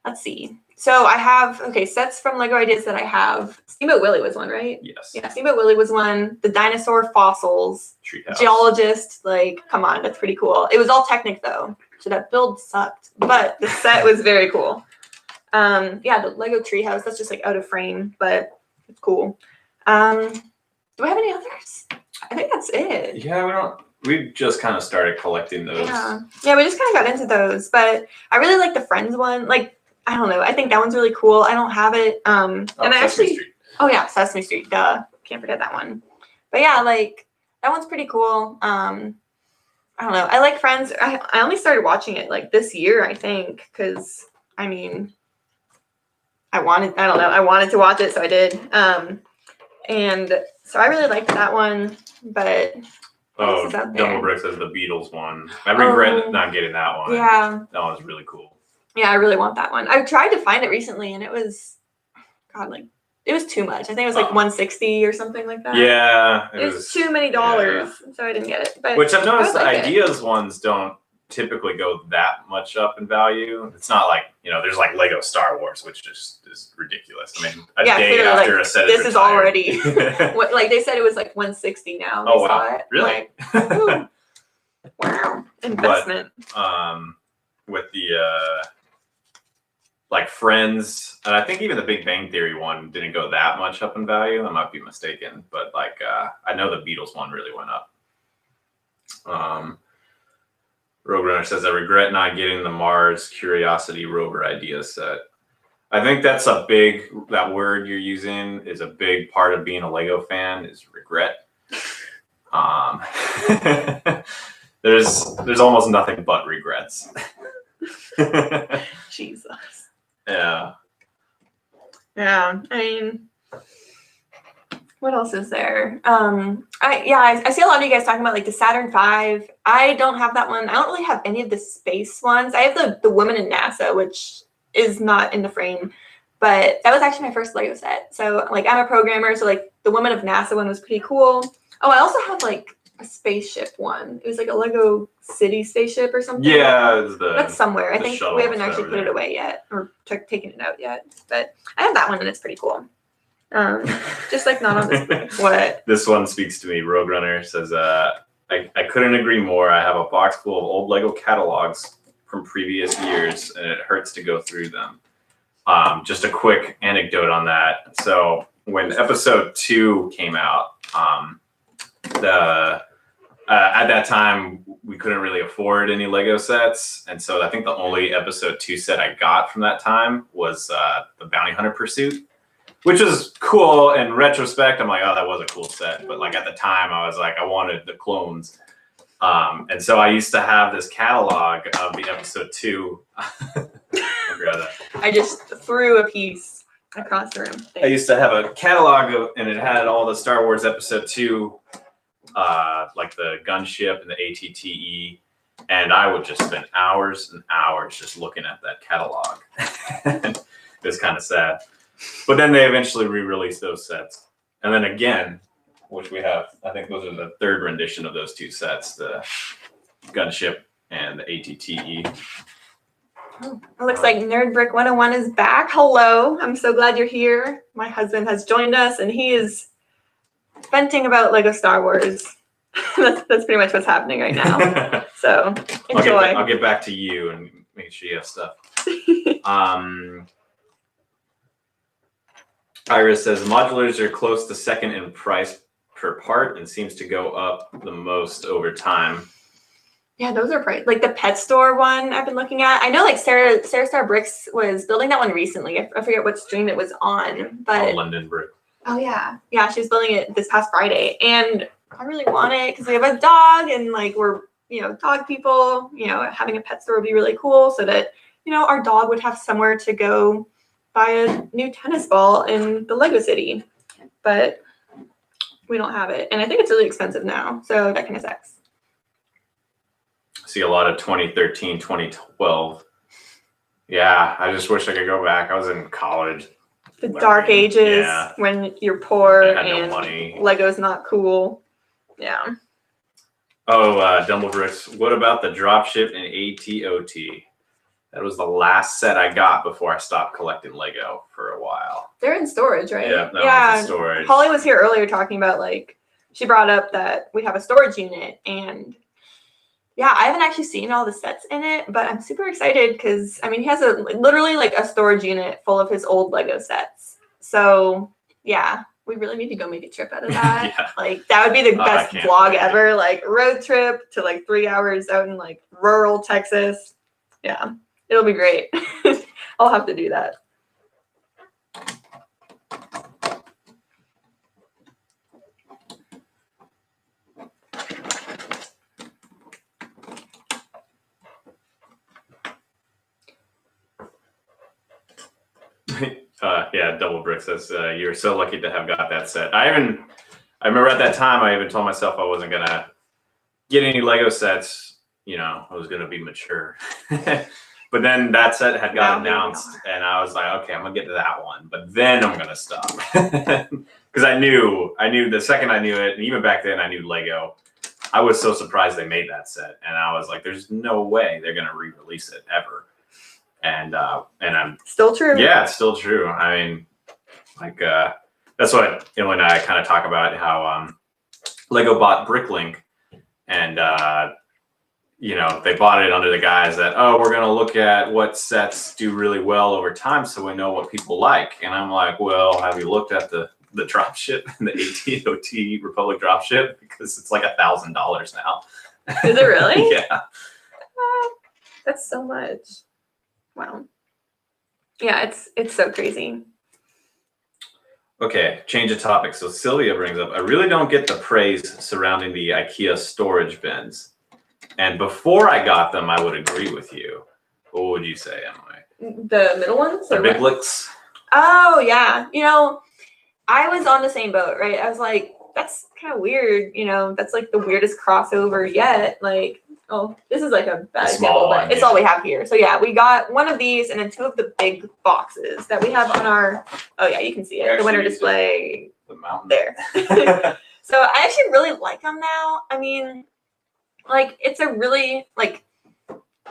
let's see. So I have, sets from Lego Ideas that I have. Steamboat Willie was one, right? Yes. Yeah, Steamboat Willie was one. The dinosaur fossils. Treehouse. Geologist, like, come on, that's pretty cool. It was all Technic, though. So that build sucked. But the set was very cool. Yeah, the Lego Treehouse, that's just like out of frame, but it's cool. Do I have any others? I think that's it. Yeah, we just kind of started collecting those. Yeah, we just kind of got into those, but I really like the Friends one. Like, I don't know, I think that one's really cool. I don't have it. And I actually, Street. Oh yeah, Sesame Street, duh. Can't forget that one. But yeah, like, that one's pretty cool. I don't know, I like Friends. I only started watching it like this year, I think, because, I mean, I wanted to watch it, so I did. And so I really liked that one, but Dumblebricks says the Beatles one. I regret not getting that one. Yeah. That one's really cool. Yeah, I really want that one. I tried to find it recently, and it was, it was too much. I think it was like $160 or something like that. Yeah. It was too many dollars, so I didn't get it. But which I've noticed the Ideas ones don't typically go that much up in value. It's not like, you know, there's like Lego Star Wars, which just is ridiculous. I mean, a day after like, a set this is already like they said it was like $160 now. Oh wow, really? Like, wow, investment. But, with the like Friends, and I think even the Big Bang Theory one didn't go that much up in value. I might be mistaken, but like I know the Beatles one really went up. Rogue Runner says, I regret not getting the Mars Curiosity rover idea set. I think that's that word you're using is a big part of being a Lego fan is regret. There's almost nothing but regrets. Jesus. Yeah. Yeah. I mean, what else is there? I see a lot of you guys talking about like the Saturn V. I don't have that one. I don't really have any of the space ones. I have the woman in NASA, which is not in the frame, but that was actually my first Lego set. So like I'm a programmer, so like the woman of NASA one was pretty cool. Oh, I also have like a spaceship one. It was like a Lego city spaceship or something. Yeah, that's somewhere. I think we haven't actually put it away yet or taken it out yet, but I have that one and it's pretty cool. Just like not on this. What? This one speaks to me. Rogue Runner says, I couldn't agree more. I have a box full of old Lego catalogs from previous years, and it hurts to go through them. Just a quick anecdote on that. So when episode 2 came out, at that time we couldn't really afford any Lego sets, and so I think the only episode 2 set I got from that time was the Bounty Hunter Pursuit, which was cool. In retrospect, I'm like, oh, that was a cool set. But like at the time, I was like, I wanted the clones. And so I used to have this catalog of the episode 2. I just threw a piece across the room. Thanks. I used to have a catalog and it had all the Star Wars episode 2, like the gunship and the ATTE. And I would just spend hours and hours just looking at that catalog. It was kind of sad. But then they eventually re-released those sets. And then again, which we have, I think those are the third rendition of those 2 sets, the gunship and the ATTE. Oh, it looks like Nerd Brick 101 is back. Hello. I'm so glad you're here. My husband has joined us and he is venting about Lego Star Wars. that's pretty much what's happening right now. So enjoy. I'll get back to you and make sure you have stuff. Iris says modulars are close to second in price per part and seems to go up the most over time. Yeah, those are pretty. Like the pet store one I've been looking at. I know like Sarah Star Bricks was building that one recently. I forget what stream it was on, but London Brick. Oh yeah, she was building it this past Friday, and I really want it because we have a dog and like we're dog people. Having a pet store would be really cool so that our dog would have somewhere to go buy a new tennis ball in the Lego City, but we don't have it, and I think it's really expensive now, so that kind of sucks. See a lot of 2013, 2012. Yeah, I just wish I could go back. I was in college. The dark ages when you're poor and no money. Lego's not cool. Yeah. Oh, Dumblebricks. What about the dropship and ATOT? That was the last set I got before I stopped collecting Lego for a while. They're in storage, right? Yeah, one's in storage. Holly was here earlier talking about she brought up that we have a storage unit, and I haven't actually seen all the sets in it, but I'm super excited because he has literally a storage unit full of his old Lego sets. So we really need to go make a trip out of that. That would be the best vlog ever. Road trip to 3 hours out in rural Texas. Yeah. It'll be great. I'll have to do that. Double Brick says you're so lucky to have got that set. I remember at that time I even told myself I wasn't gonna get any Lego sets. I was gonna be mature. But then that set had got announced, and I was like, okay, I'm gonna get to that one, but then I'm gonna stop because I knew the second I knew it, and even back then I knew Lego. I was so surprised they made that set, and I was like, there's no way they're gonna re-release it ever. And I'm still true. Yeah, it's still true. That's what Emily and I kind of talk about, how Lego bought Bricklink, and you know, they bought it under the guise that, oh, we're going to look at what sets do really well over time so we know what people like. And I'm like, well, have you looked at the drop ship, the AT&T Republic drop ship? Because it's like $1,000 now. Is it really? Yeah. That's so much. Wow. Yeah, it's so crazy. Okay, change of topic. So Sylvia brings up, I really don't get the praise surrounding the IKEA storage bins. And before I got them, I would agree with you. What would you say, Emily? The middle ones? The big licks? Oh, yeah. You know, I was on the same boat, right? I was like, that's kind of weird. You know, that's like the weirdest crossover yet. Like, oh, this is like a bad example, but it's all we have here. So yeah, we got one of these and then two of the big boxes that we have on our, oh yeah, you can see it, the winter display the mountain there. So I actually really like them now. I mean, like, it's a really, like,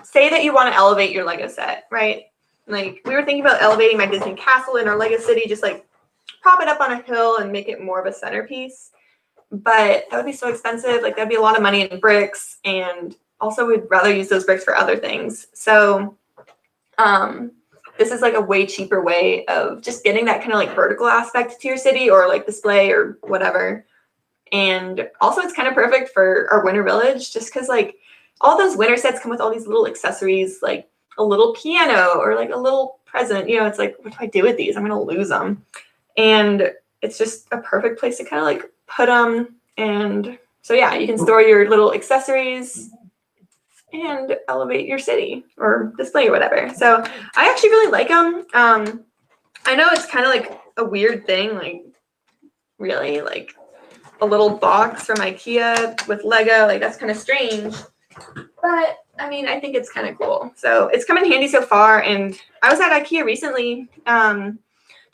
say that you want to elevate your Lego set, right? Like, we were thinking about elevating my Disney castle in our Lego city, just like prop it up on a hill and make it more of a centerpiece. But that would be so expensive. Like, that'd be a lot of money in bricks, and also we'd rather use those bricks for other things. So this is like a way cheaper way of just getting that kind of like vertical aspect to your city or like display or whatever. And also it's kind of perfect for our winter village, just because like all those winter sets come with all these little accessories, like a little piano or like a little present. You know, it's like, what do I do with these? I'm gonna lose them. And it's just a perfect place to kind of like put them. And so yeah, you can store your little accessories and elevate your city or display or whatever. So I actually really like them. I know it's kind of like a weird thing, like really like a little box from IKEA with Lego, like that's kind of strange. But I mean, I think it's kind of cool. So it's come in handy so far. And I was at IKEA recently,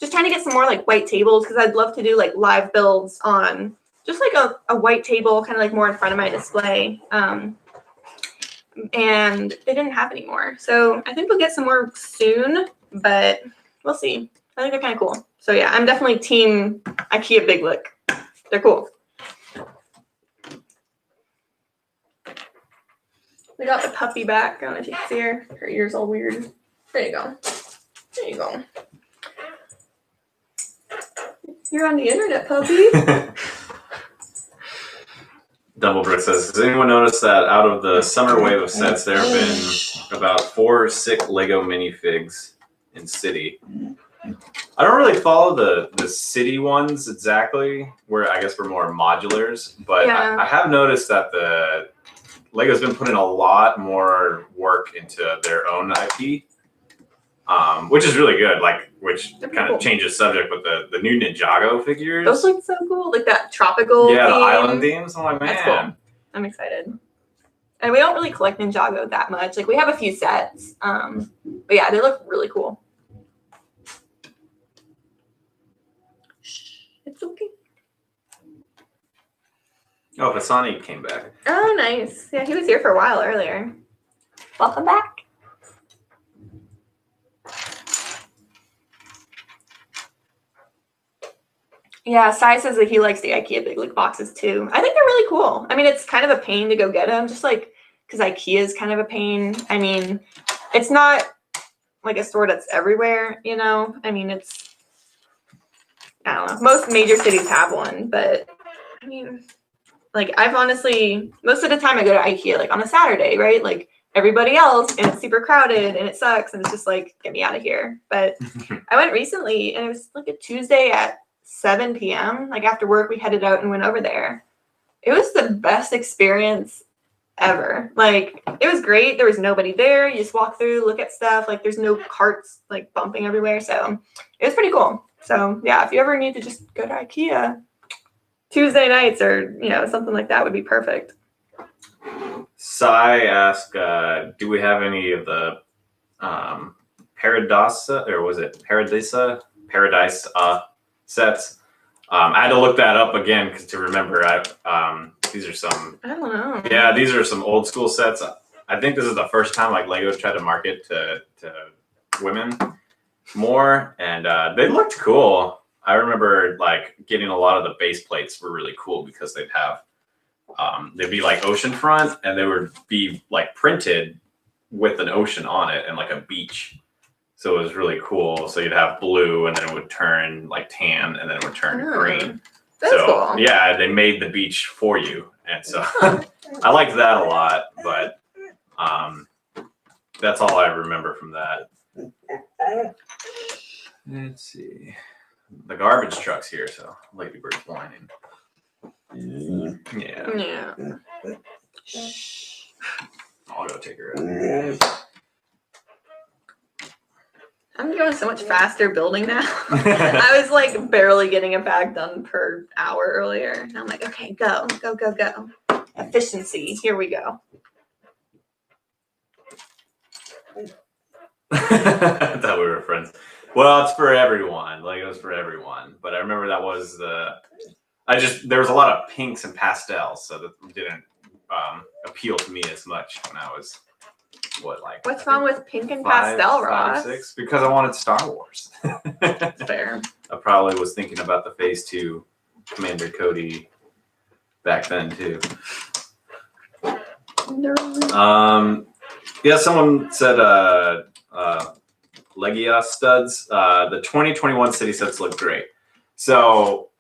just trying to get some more like white tables because I'd love to do like live builds on just like a white table, kind of like more in front of my display. And they didn't have any more. So I think we'll get some more soon, but we'll see. I think they're kind of cool. So yeah, I'm definitely team IKEA Big Lick. They're cool. We got the puppy back. I don't know if you can see her. Her ear's all weird. There you go. There you go. You're on the internet, puppy. Doublebrook says, has anyone noticed that out of the summer wave of sets, there have been about 4 sick Lego minifigs in City? I don't really follow the City ones exactly, where I guess we're more modulars, but yeah. I have noticed that the Lego's been putting a lot more work into their own IP, which is really good, like, which kind of changes subject with the new Ninjago figures. Those look so cool, like that tropical Yeah, theme. the island themes. I'm like, man. That's cool. I'm excited. And we don't really collect Ninjago that much. Like, we have a few sets, but yeah, they look really cool. It's okay. Oh, Hasani came back. Oh, nice. Yeah, he was here for a while earlier. Welcome back. Yeah, Sai says that he likes the IKEA Big Lick boxes too. I think they're really cool. I mean, it's kind of a pain to go get them, just like because IKEA is kind of a pain. I mean, it's not like a store that's everywhere, you know? I mean, it's, I don't know. Most major cities have one, but I mean, like I've honestly, most of the time I go to IKEA like on a Saturday, right? Like everybody else, and it's super crowded and it sucks and it's just like, get me out of here. But I went recently and it was like a Tuesday at 7 p.m. Like after work, we headed out and went over there. It was the best experience ever. Like it was great. There was nobody there. You just walk through, look at stuff. Like there's no carts like bumping everywhere. So it was pretty cool. So yeah, if you ever need to just go to IKEA, Tuesday nights or, you know, something like that would be perfect. Sai asked, do we have any of the Paradisa, or was it Paradise sets? I had to look that up again because to remember, these are some. I don't know. Yeah, these are some old school sets. I think this is the first time like Lego's tried to market to women more, and they looked cool. I remember like getting a lot of the base plates were really cool because they'd have they'd be like oceanfront, and they would be like printed with an ocean on it and like a beach. So it was really cool. So you'd have blue, and then it would turn like tan, and then it would turn green. That's cool. Yeah, they made the beach for you, and so I liked that a lot. But that's all I remember from that. Let's see. The garbage truck's here, so Ladybird's whining. Yeah. I'll go take her out. I'm going so much faster building now. I was like barely getting a bag done per hour earlier. And I'm like, okay, go. Efficiency. Here we go. I thought we were friends. Well, it's for everyone. Like, it was for everyone. But I remember that was there was a lot of pinks and pastels, so that didn't appeal to me as much when I was, What's wrong with pink and pastel, Ross? 5 or 6? Because I wanted Star Wars. Fair. I probably was thinking about the Phase 2 Commander Cody back then, too. Yeah, someone said Legia studs. The 2021 city sets look great. So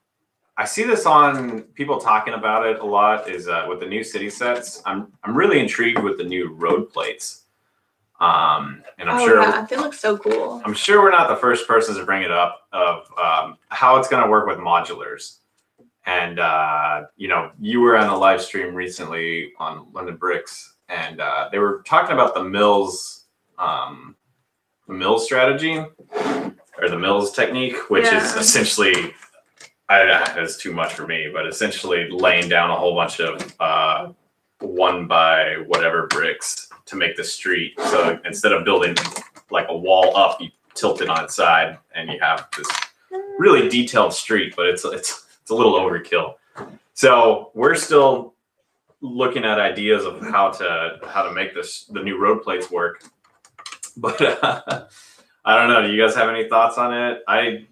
I see this on people talking about it a lot. Is with the new city sets. I'm really intrigued with the new road plates. And I'm sure they look so cool. I'm sure we're not the first persons to bring it up of how it's going to work with modulars. And you were on a live stream recently on London Bricks, and they were talking about the mills strategy or the mills technique, which is essentially, it's too much for me, but essentially laying down a whole bunch of 1 by whatever bricks to make the street. So instead of building like a wall up, you tilt it on its side, and you have this really detailed street, but it's a little overkill. So we're still looking at ideas of how to make the new road plates work. But I don't know. Do you guys have any thoughts on it?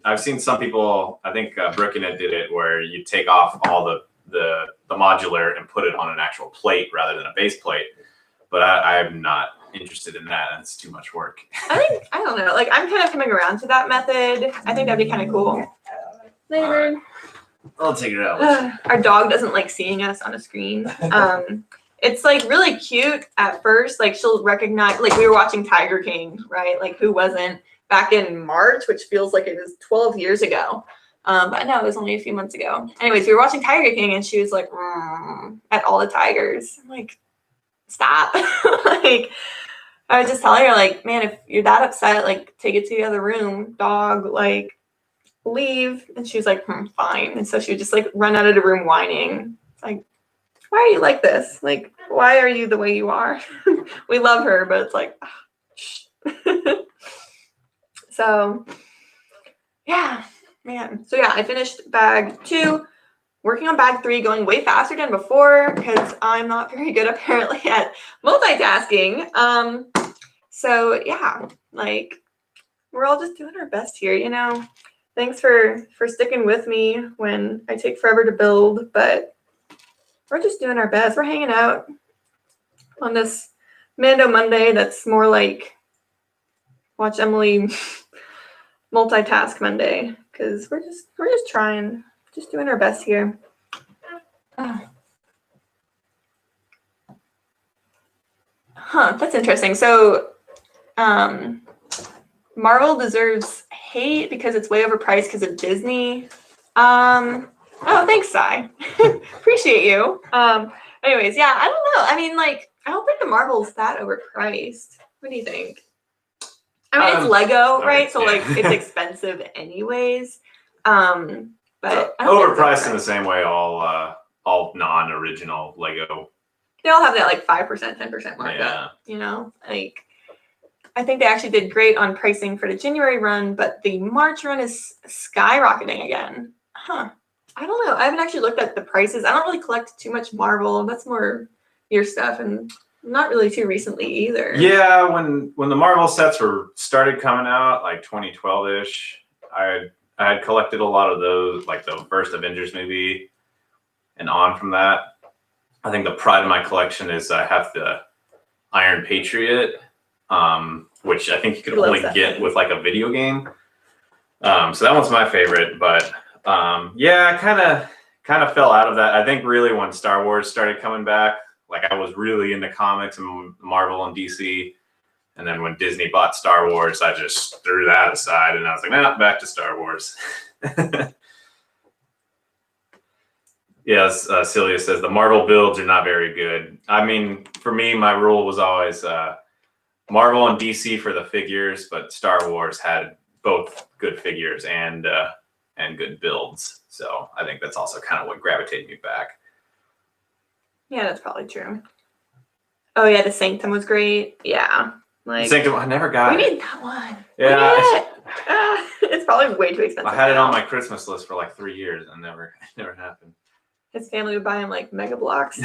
I've seen some people. I think Brookinet did it, where you take off all the modular and put it on an actual plate rather than a base plate. But I'm not interested in that. That's too much work. I don't know. Like, I'm kind of coming around to that method. I think that'd be kind of cool. Later. I'll take it out. Our dog doesn't like seeing us on a screen. It's like really cute at first. Like, she'll recognize, like, we were watching Tiger King, right? Like, who wasn't back in March, which feels like it was 12 years ago. But no, it was only a few months ago. Anyways, we were watching Tiger King, and she was like, at all the tigers. I'm like, stop. Like, I was just telling her, like, man, if you're that upset, like, take it to the other room, dog, like, leave. And she was like, fine. And so she would just like run out of the room whining. It's like, why are you like this? Like, why are you the way you are? We love her, but it's like, shh. So yeah, man. So yeah, I finished bag 2, working on bag 3, going way faster than before because I'm not very good apparently at multitasking. So yeah, like, we're all just doing our best here, you know. Thanks for sticking with me when I take forever to build, but we're just doing our best. We're hanging out on this Mando Monday that's more like watch Emily multitask Monday, because we're just trying, just doing our best here. That's interesting. So Marvel deserves hate because it's way overpriced because of Disney. Oh, thanks, Sai. Appreciate you. Anyways, yeah, I don't know. I mean, like, I don't think the Marvel's that overpriced. What do you think? I mean, it's Lego, right? So, like, it's expensive anyways. But I don't overpriced in the same way all non-original Lego. They all have that, like, 5%, 10% markup, you know? Like, I think they actually did great on pricing for the January run, but the March run is skyrocketing again. I don't know. I haven't actually looked at the prices. I don't really collect too much Marvel. That's more your stuff, and not really too recently either. Yeah, when the Marvel sets started coming out, like 2012-ish, I had collected a lot of those, like the first Avengers movie and on from that. I think the pride of my collection is I have the Iron Patriot, which I think you could only get with like a video game. So that one's my favorite, but yeah, I kind of fell out of that. I think really when Star Wars started coming back, like I was really into comics and Marvel and DC. And then when Disney bought Star Wars, I just threw that aside and I was like, nah, back to Star Wars. Yes, Celia says the Marvel builds are not very good. I mean, for me, my rule was always Marvel and DC for the figures, but Star Wars had both good figures and good builds. So I think that's also kind of what gravitated me back. Yeah, that's probably true. Oh yeah, the Sanctum was great. Yeah. Like Sanctum, I never got it. We need that one. Yeah. It's probably way too expensive. I had it on my Christmas list for like 3 years and never happened. His family would buy him like mega blocks.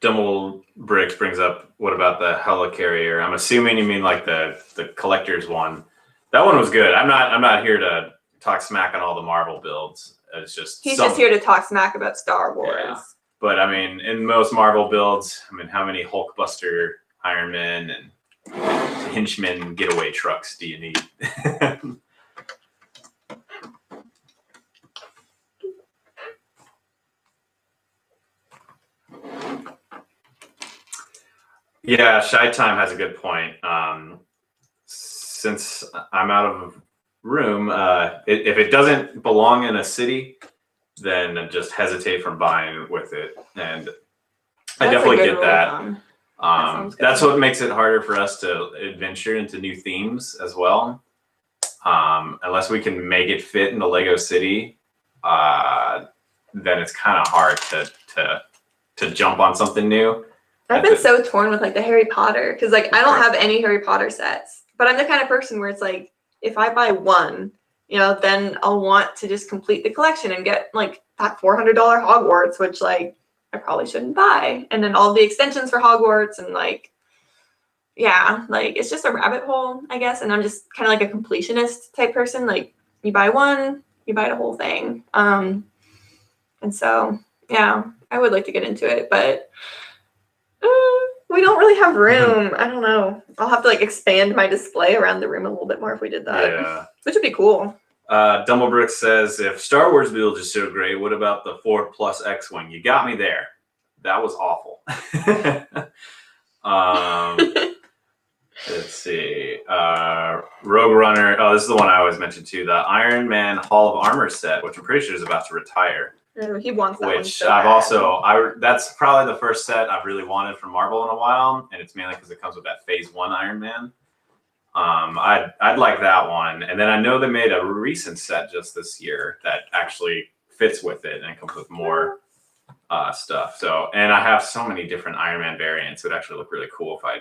Dumble Bricks brings up, what about the helicarrier? I'm assuming you mean like the collector's one. That one was good. I'm not here to talk smack on all the Marvel builds. It's just he's just here to talk smack about Star Wars. Yeah. But I mean, in most Marvel builds, I mean, how many Hulkbuster, Iron Man, and Henchman getaway trucks do you need? Yeah, Shy Time has a good point. Since I'm out of room, if it doesn't belong in a city, then just hesitate from buying with it. And I definitely get that. That's what makes it harder for us to adventure into new themes as well. Unless we can make it fit in the Lego city, then it's kind of hard to jump on something new. I've been so torn with like the Harry Potter because like I don't have any Harry Potter sets, but I'm the kind of person where it's like if I buy one, then I'll want to just complete the collection and get like that $400 Hogwarts, which like I probably shouldn't buy, and then all the extensions for Hogwarts and like, yeah, like it's just a rabbit hole, I guess. And I'm just kind of like a completionist type person. Like you buy one, you buy the whole thing. And so yeah, I would like to get into it, but. We don't really have room. I don't know. I'll have to like expand my display around the room a little bit more if we did that. Yeah. Which would be cool. Dumblebrick says, if Star Wars builds are so great, what about the Ford Plus X-Wing? You got me there. That was awful. Let's see. Rogue Runner. Oh, this is the one I always mention too. The Iron Man Hall of Armor set, which I'm pretty sure is about to retire. He wants that one Which so I've bad. also, that's probably the first set I've really wanted from Marvel in a while, and it's mainly because it comes with that Phase 1 Iron Man. I'd like that one, and then I know they made a recent set just this year that actually fits with it and comes with more stuff. So, and I have so many different Iron Man variants. It would actually look really cool if I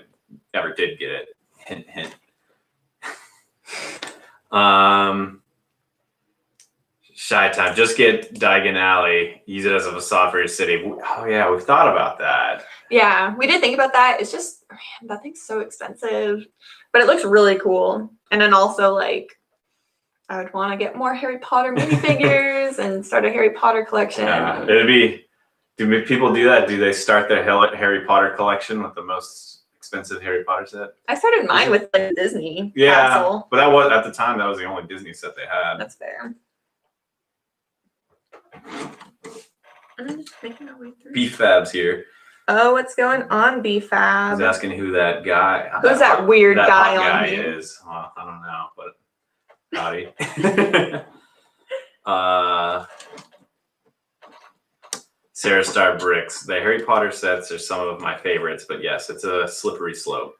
ever did get it. Hint, hint. Shy Time, just get Diagon Alley, use it as a facade for your city. Oh yeah, we've thought about that. Yeah, we did think about that. It's just, man, that thing's so expensive, but it looks really cool. And then also like, I would want to get more Harry Potter minifigures and start a Harry Potter collection. Do people do that? Do they start their Harry Potter collection with the most expensive Harry Potter set? I started mine with like Disney. Yeah, Castle. but that was, at the time, that was the only Disney set they had. That's fair. I'm just making my way through. Beef Fab's here. Oh, what's going on, B-Fab? He's asking who that guy. Who's that weird guy hot on guy here? is? Well, I don't know, but howdy. Sarah Star Bricks. The Harry Potter sets are some of my favorites, but yes, it's a slippery slope.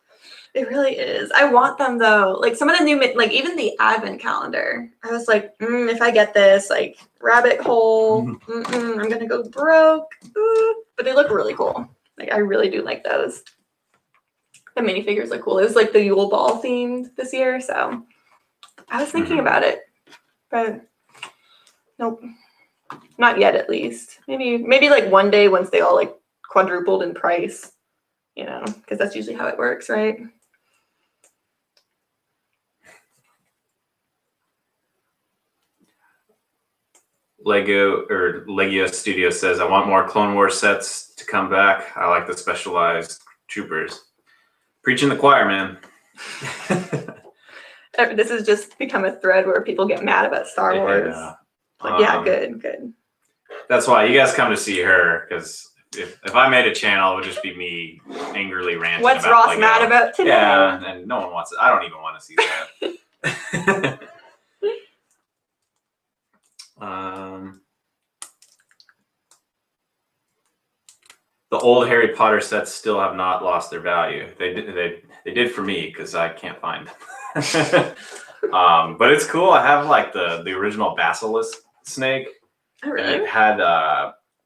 It really is. I want them though. Like some of the new, like even the advent calendar. I was like, if I get this, like rabbit hole, I'm gonna go broke. But they look really cool. Like I really do like those. The minifigures look cool. It was like the Yule Ball themed this year, so I was thinking about it, but nope, not yet. At least maybe like one day once they all like quadrupled in price, because that's usually how it works, right? Legio Studio says, I want more Clone Wars sets to come back. I like the specialized troopers. Preaching the choir, man. This has just become a thread where people get mad about Star Wars. Yeah, good. That's why you guys come to see her, because if I made a channel, it would just be me angrily ranting. What's about Ross Lego. mad about today? Yeah, and no one wants it. I don't even want to see that. The old Harry Potter sets still have not lost their value. They did for me, because I can't find them. But it's cool. I have like the original basilisk snake. Oh, really? And it had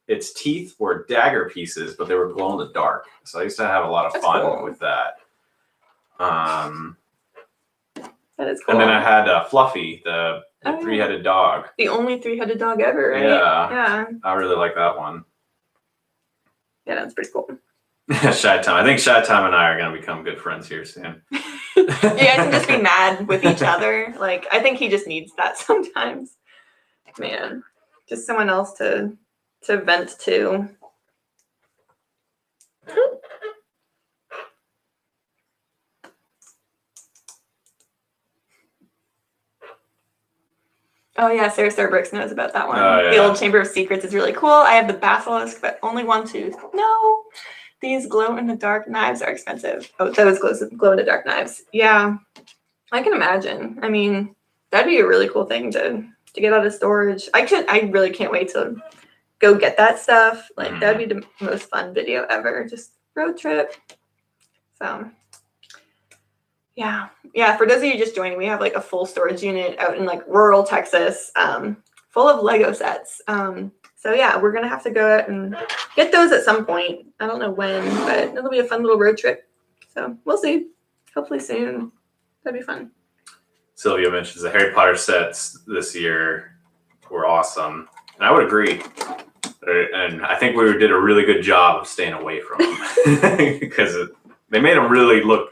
its teeth were dagger pieces, but they were glow in the dark. So I used to have a lot of fun with that. That is cool. And then I had Fluffy, the three-headed dog. The only three-headed dog ever, right? Yeah. I really like that one. Yeah, that's pretty cool. Shy Time. I think Shy Time and I are going to become good friends here soon. You guys can just be mad with each other. Like, I think he just needs that sometimes. Man, just someone else to vent to. Oh yeah, Sarah Starbrooks knows about that one. Oh, yeah. The old Chamber of Secrets is really cool. I have the basilisk, but only one tooth. No, these glow-in-the-dark knives are expensive. Oh, those glow-in-the-dark knives. Yeah, I can imagine. I mean, that'd be a really cool thing to get out of storage. I really can't wait to go get that stuff. Like, that'd be the most fun video ever. Just road trip. So yeah. For those of you just joining, we have like a full storage unit out in like rural Texas, full of Lego sets. So yeah, we're gonna have to go out and get those at some point. I don't know when, but it'll be a fun little road trip. So we'll see. Hopefully soon. That'd be fun. Sylvia mentions the Harry Potter sets this year were awesome, and I would agree. And I think we did a really good job of staying away from them because they made them really look.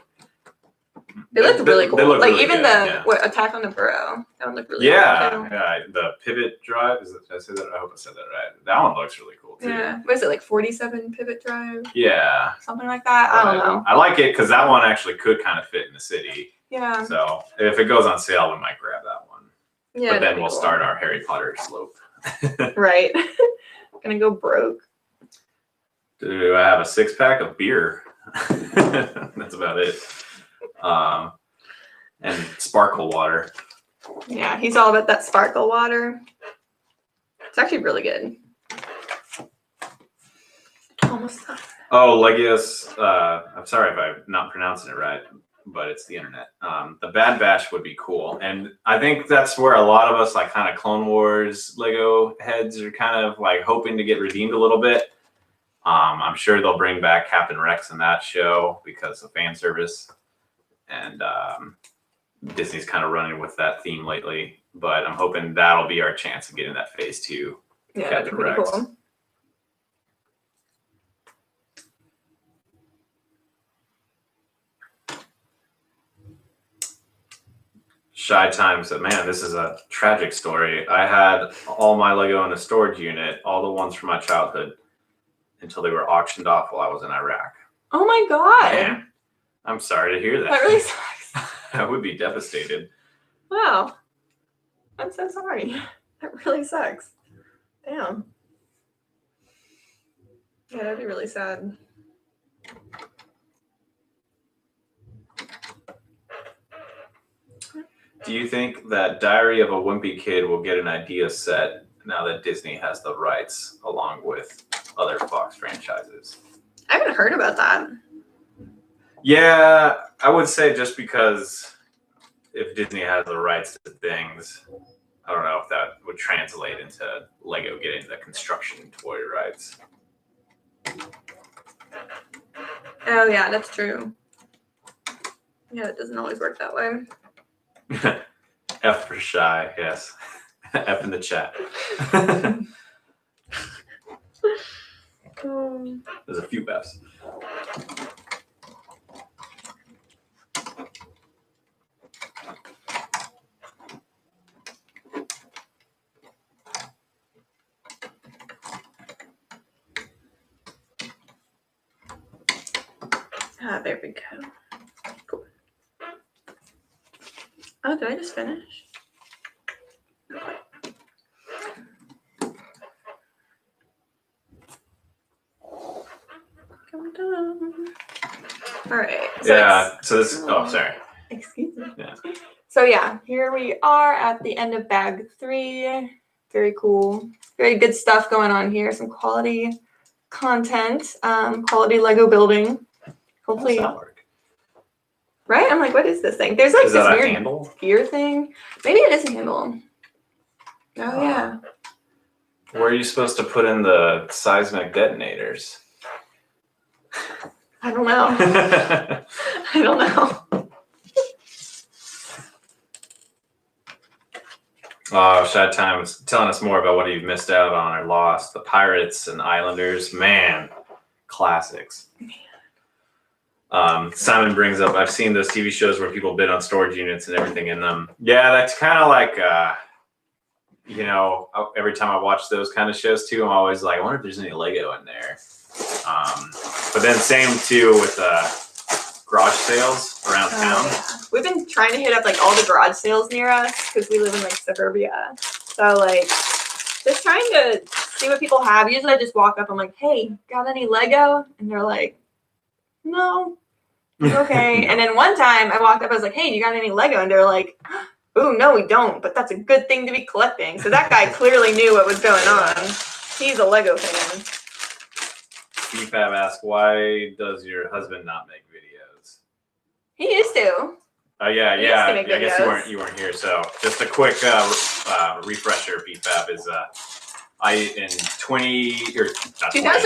They looked really cool. They look like really even good, Attack on the Burrow. That one looked really cool. Yeah, the pivot drive. Did I say that? I hope I said that right. That one looks really cool too. Yeah. What is it, like 47 pivot drive? Yeah. Something like that. I don't know. I like it because that one actually could kind of fit in the city. Yeah. So if it goes on sale, we might grab that one. Yeah. But then we'll start our Harry Potter slope. Right. Gonna go broke. Do I have a 6-pack of beer? That's about it. And sparkle water. Yeah, he's all about that sparkle water. It's actually really good. Almost done. Oh, Legios. I'm sorry if I'm not pronouncing it right, but it's the internet. The Bad Batch would be cool. And I think that's where a lot of us, like kind of Clone Wars Lego heads, are kind of like hoping to get redeemed a little bit. I'm sure they'll bring back Captain Rex in that show because of fan service. And Disney's kind of running with that theme lately. But I'm hoping that'll be our chance of getting that phase 2. Yeah, that'd be pretty cool. Shy Time said, man, this is a tragic story. I had all my Lego in a storage unit, all the ones from my childhood, until they were auctioned off while I was in Iraq. Oh my God. Man, I'm sorry to hear that. That really sucks. I would be devastated. Wow. I'm so sorry. That really sucks. Damn. Yeah, that'd be really sad. Do you think that Diary of a Wimpy Kid will get an idea set now that Disney has the rights along with other Fox franchises? I haven't heard about that. Yeah, I would say just because if Disney has the rights to things, I don't know if that would translate into Lego getting the construction toy rights. Oh yeah, that's true. Yeah, it doesn't always work that way. F for shy, yes. F in the chat. There's a few Fs. Ah, there we go. Cool. Oh, did I just finish? All right. So yeah. So this. Oh, sorry. Excuse me. Yeah. So yeah, here we are at the end of bag 3. Very cool. Very good stuff going on here. Some quality content, quality Lego building. Hopefully. How does that work? Right? I'm like, what is this thing? There's like Is this that a weird handle? gear thing. Maybe it is a handle. Oh yeah. Where are you supposed to put in the seismic detonators? I don't know. I don't know. Oh, Shad Time was telling us more about what you've missed out on or lost. The Pirates and Islanders, man, classics. Simon brings up, I've seen those TV shows where people bid on storage units and everything in them. Yeah, that's kind of like, you know, every time I watch those kind of shows too, I'm always like, I wonder if there's any Lego in there. But then same too with garage sales around town. Yeah. We've been trying to hit up like all the garage sales near us because we live in like suburbia. So like just trying to see what people have. Usually I just walk up, I'm like, hey, got any Lego? And they're like, no. Okay. And then one time I walked up, I was like, hey, do you got any Lego? And they're like, oh, no, we don't. But that's a good thing to be collecting. So that guy clearly knew what was going on. He's a Lego fan. BFAB asks, why does your husband not make videos? He used to. Oh yeah, He used yeah. to make I guess videos. you weren't here. So just a quick refresher. BFAB is in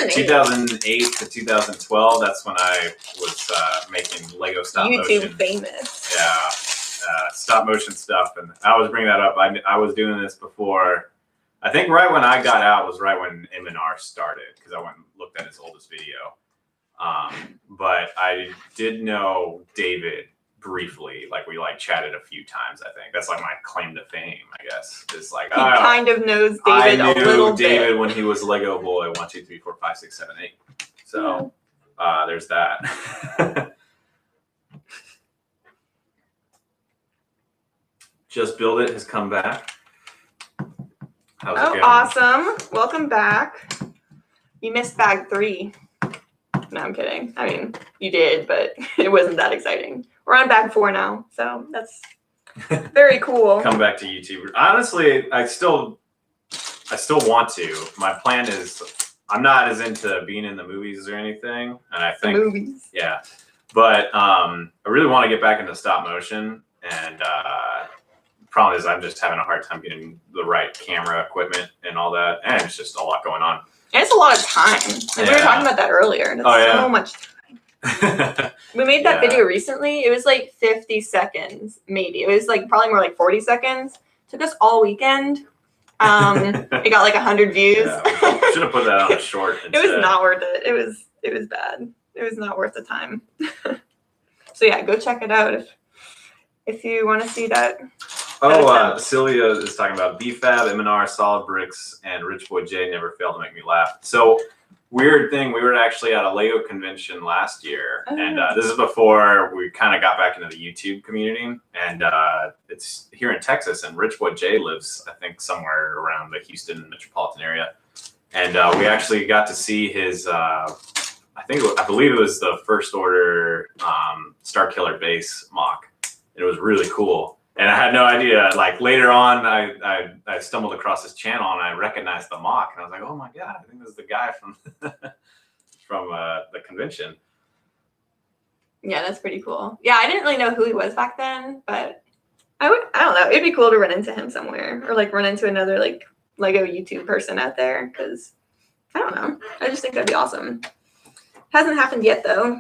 2008 to 2012. That's when I was making Lego stop YouTube motion. famous. Yeah, stop motion stuff, and I was bringing that up. I was doing this before. I think right when I got out was right when M&R started because I went and looked at his oldest video. But I did know David briefly, like we like chatted a few times. I think that's like my claim to fame. I guess is like He kind of knows David a little bit. David when he was Lego Boy 1, 2, 3, 4, 5, 6, 7, 8. So there's that. Just Build It has come back. How's it going? Awesome. Welcome back. You missed bag 3. No, I'm kidding. I mean, you did, but it wasn't that exciting. We're on bag 4 now, so that's very cool. Come back to YouTube. Honestly, I still want to. My plan is I'm not as into being in the movies or anything, and I think movies. Yeah, but I really want to get back into stop motion, and problem is I'm just having a hard time getting the right camera equipment and all that, and it's just a lot going on. And it's a lot of time. Like we were talking about that earlier, and it's so much time. We made that video recently. It was like 50 seconds, maybe. It was like probably more like 40 seconds. Took us all weekend. It got like 100 views. Yeah, should have put that on a short instead. It was not worth it. It was bad. It was not worth the time. So yeah, go check it out if you want to see that. Sylvia is talking about BFAB, M&R, Solid Bricks, and Rich Boy J never failed to make me laugh. So weird thing, we were actually at a Lego convention last year, and this is before we kind of got back into the YouTube community, and it's here in Texas, and Rich Boy J lives, I think, somewhere around the Houston metropolitan area, and we actually got to see his, I believe it was the First Order Star Killer base mock. It was really cool. And I had no idea. Like later on, I stumbled across his channel and I recognized the mock, and I was like, "Oh my god! I think this is the guy from the convention." Yeah, that's pretty cool. Yeah, I didn't really know who he was back then, but I don't know. It'd be cool to run into him somewhere, or like run into another like Lego YouTube person out there, because I don't know. I just think that'd be awesome. Hasn't happened yet though.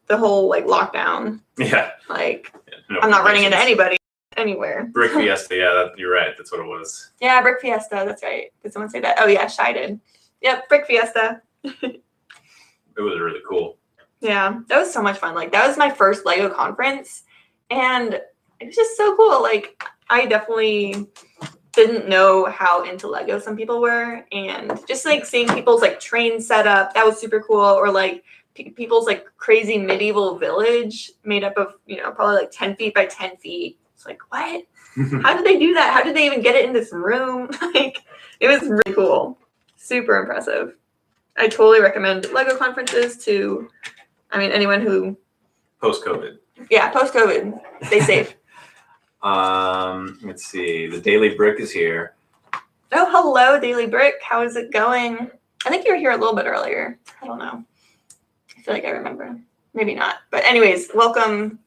The whole like lockdown. Yeah. Like. No, I'm not running into anybody anywhere. Brick Fiesta, yeah, you're right. That's what it was. Yeah, Brick Fiesta. That's right. Did someone say that? Oh yeah, Shy did. Yep, Brick Fiesta. It was really cool. Yeah, that was so much fun. Like that was my first Lego conference, and it was just so cool. Like I definitely didn't know how into Lego some people were, and just like seeing people's like train setup, that was super cool. Or like people's like crazy medieval village made up of, probably like 10 feet by 10 feet. It's like, what? How did they do that? How did they even get it in this room? Like, it was really cool. Super impressive. I totally recommend Lego conferences to, anyone who... Post-COVID. Yeah, post-COVID. Stay safe. Let's see. The Daily Brick is here. Oh, hello, Daily Brick. How is it going? I think you were here a little bit earlier. I don't know. I feel like I remember. Maybe not. But anyways, welcome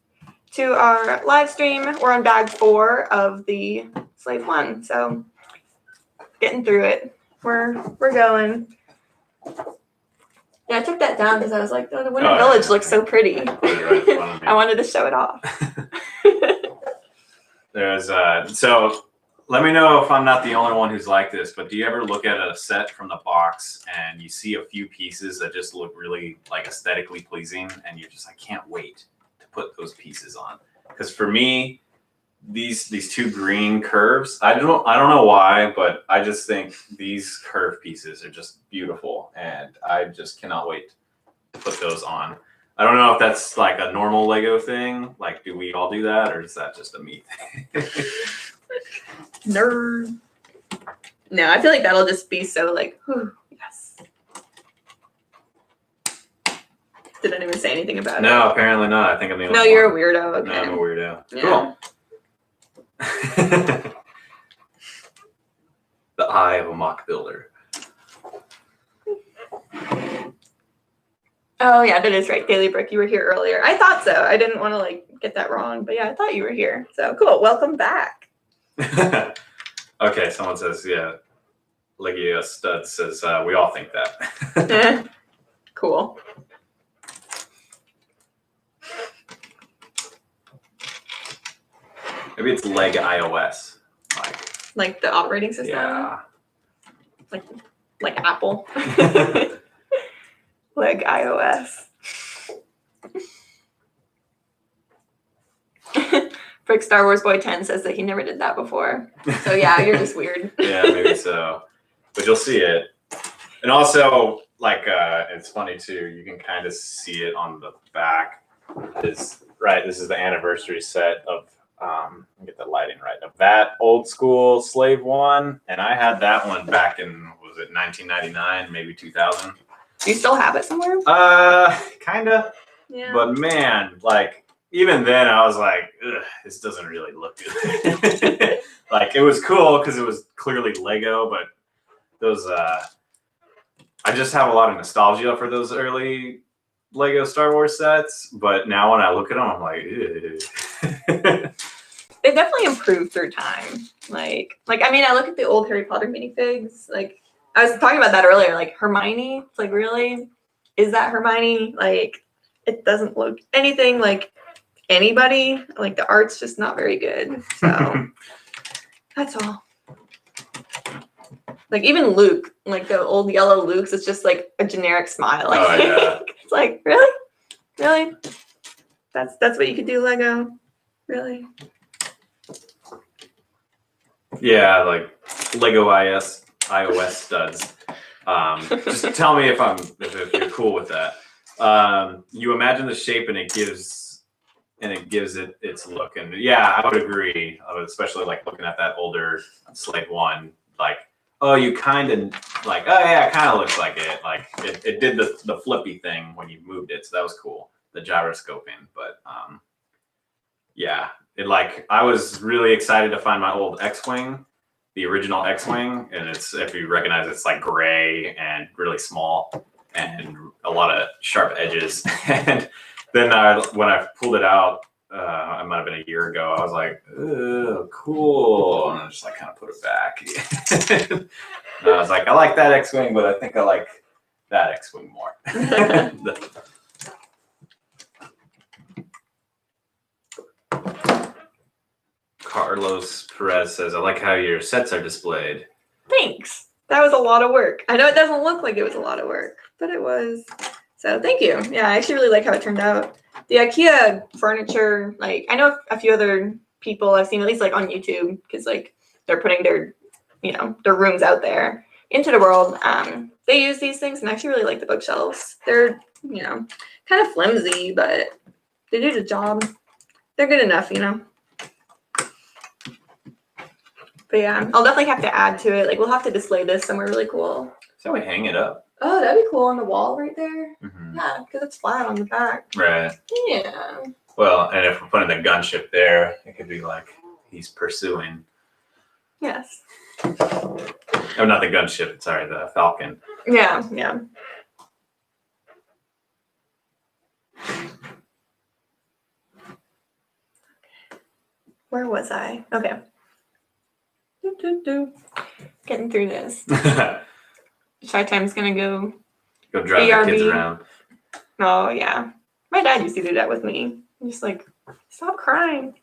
to our live stream. We're on bag 4 of the Slave 1. So getting through it. We're going. Yeah, I took that down because I was like, oh, the Winter Village looks so pretty. I wanted to show it off. There's so let me know if I'm not the only one who's like this, but do you ever look at a set from the box and you see a few pieces that just look really like aesthetically pleasing and you're just, I can't wait to put those pieces on? Because for me, these two green curves, I don't know why, but I just think these curve pieces are just beautiful and I just cannot wait to put those on. I don't know if that's like a normal Lego thing. Like, do we all do that, or is that just a me thing? Nerd. No, I feel like that'll just be so like, whew, yes. Didn't even say anything about it. No, apparently not. I think I'm the only No, one. you're a weirdo. Okay. No, I'm a weirdo. Yeah. Cool. The eye of a mock builder. Oh yeah, that is right. Daily Brick, you were here earlier. I thought so. I didn't want to like get that wrong, but yeah, I thought you were here. So cool. Welcome back. Okay, someone says, yeah. Legio Stud says, we all think that. Cool. Maybe it's Leg iOS. Like the operating system? Yeah. Like Apple. Leg iOS. Brick Star Wars Boy 10 says that he never did that before. So yeah, you're just weird. Yeah, maybe so. But you'll see it. And also, like, it's funny too, you can kind of see it on the back. This is the anniversary set of, let me get the lighting right, of that old school Slave 1. And I had that one back in, was it 1999, maybe 2000? Do you still have it somewhere? Kind of. Yeah. But man, like, even then I was like, ugh, this doesn't really look good. Like, it was cool because it was clearly Lego, but those, I just have a lot of nostalgia for those early Lego Star Wars sets. But now when I look at them, I'm like, ew. They definitely improved through time. Like, I look at the old Harry Potter minifigs, like, I was talking about that earlier, like Hermione. It's like, really? Is that Hermione? Like, it doesn't look anything like anybody. Like, the art's just not very good. So, that's all. Like, even Luke, like the old yellow Luke's, it's just like a generic smile. Like, Oh, yeah. It's like, really? Really? That's what you could do, Lego? Really? Yeah, like Lego iOS studs. Just tell me if you're cool with that. You imagine the shape and it gives it its look. And yeah, I would agree. Especially like looking at that older Slave 1, like, oh, you kind of like, oh yeah, it kind of looks like it. Like it did the flippy thing when you moved it, so that was cool. The gyroscoping, but yeah, it like I was really excited to find my old X-wing, the original X-wing, and it's, if you recognize, it's like gray and really small and a lot of sharp edges. And then when I pulled it out, it might have been a year ago, I was like, oh, cool. And I just like kind of put it back. And I was like, I like that X-wing, but I think I like that X-wing more. Carlos Perez says, I like how your sets are displayed. Thanks. That was a lot of work. I know it doesn't look like it was a lot of work, but it was. So thank you. Yeah, I actually really like how it turned out. The IKEA furniture, like, I know a few other people I've seen, at least like on YouTube, because like they're putting their rooms out there into the world. They use these things, and I actually really like the bookshelves. They're you know, kind of flimsy, but they do the job. They're good enough, you know. But yeah, I'll definitely have to add to it. Like, we'll have to display this somewhere really cool. So we hang it up. Oh, that'd be cool on the wall right there. Mm-hmm. Yeah, because it's flat on the back. Right. Yeah. Well, and if we're putting the gunship there, it could be like he's pursuing. Yes. Oh, not the gunship. Sorry, the Falcon. Yeah, yeah. Where was I? Okay. Getting through this. Shy Time's gonna go drive BRB. the kids around. Oh yeah. My dad used to do that with me. I'm just like, stop crying.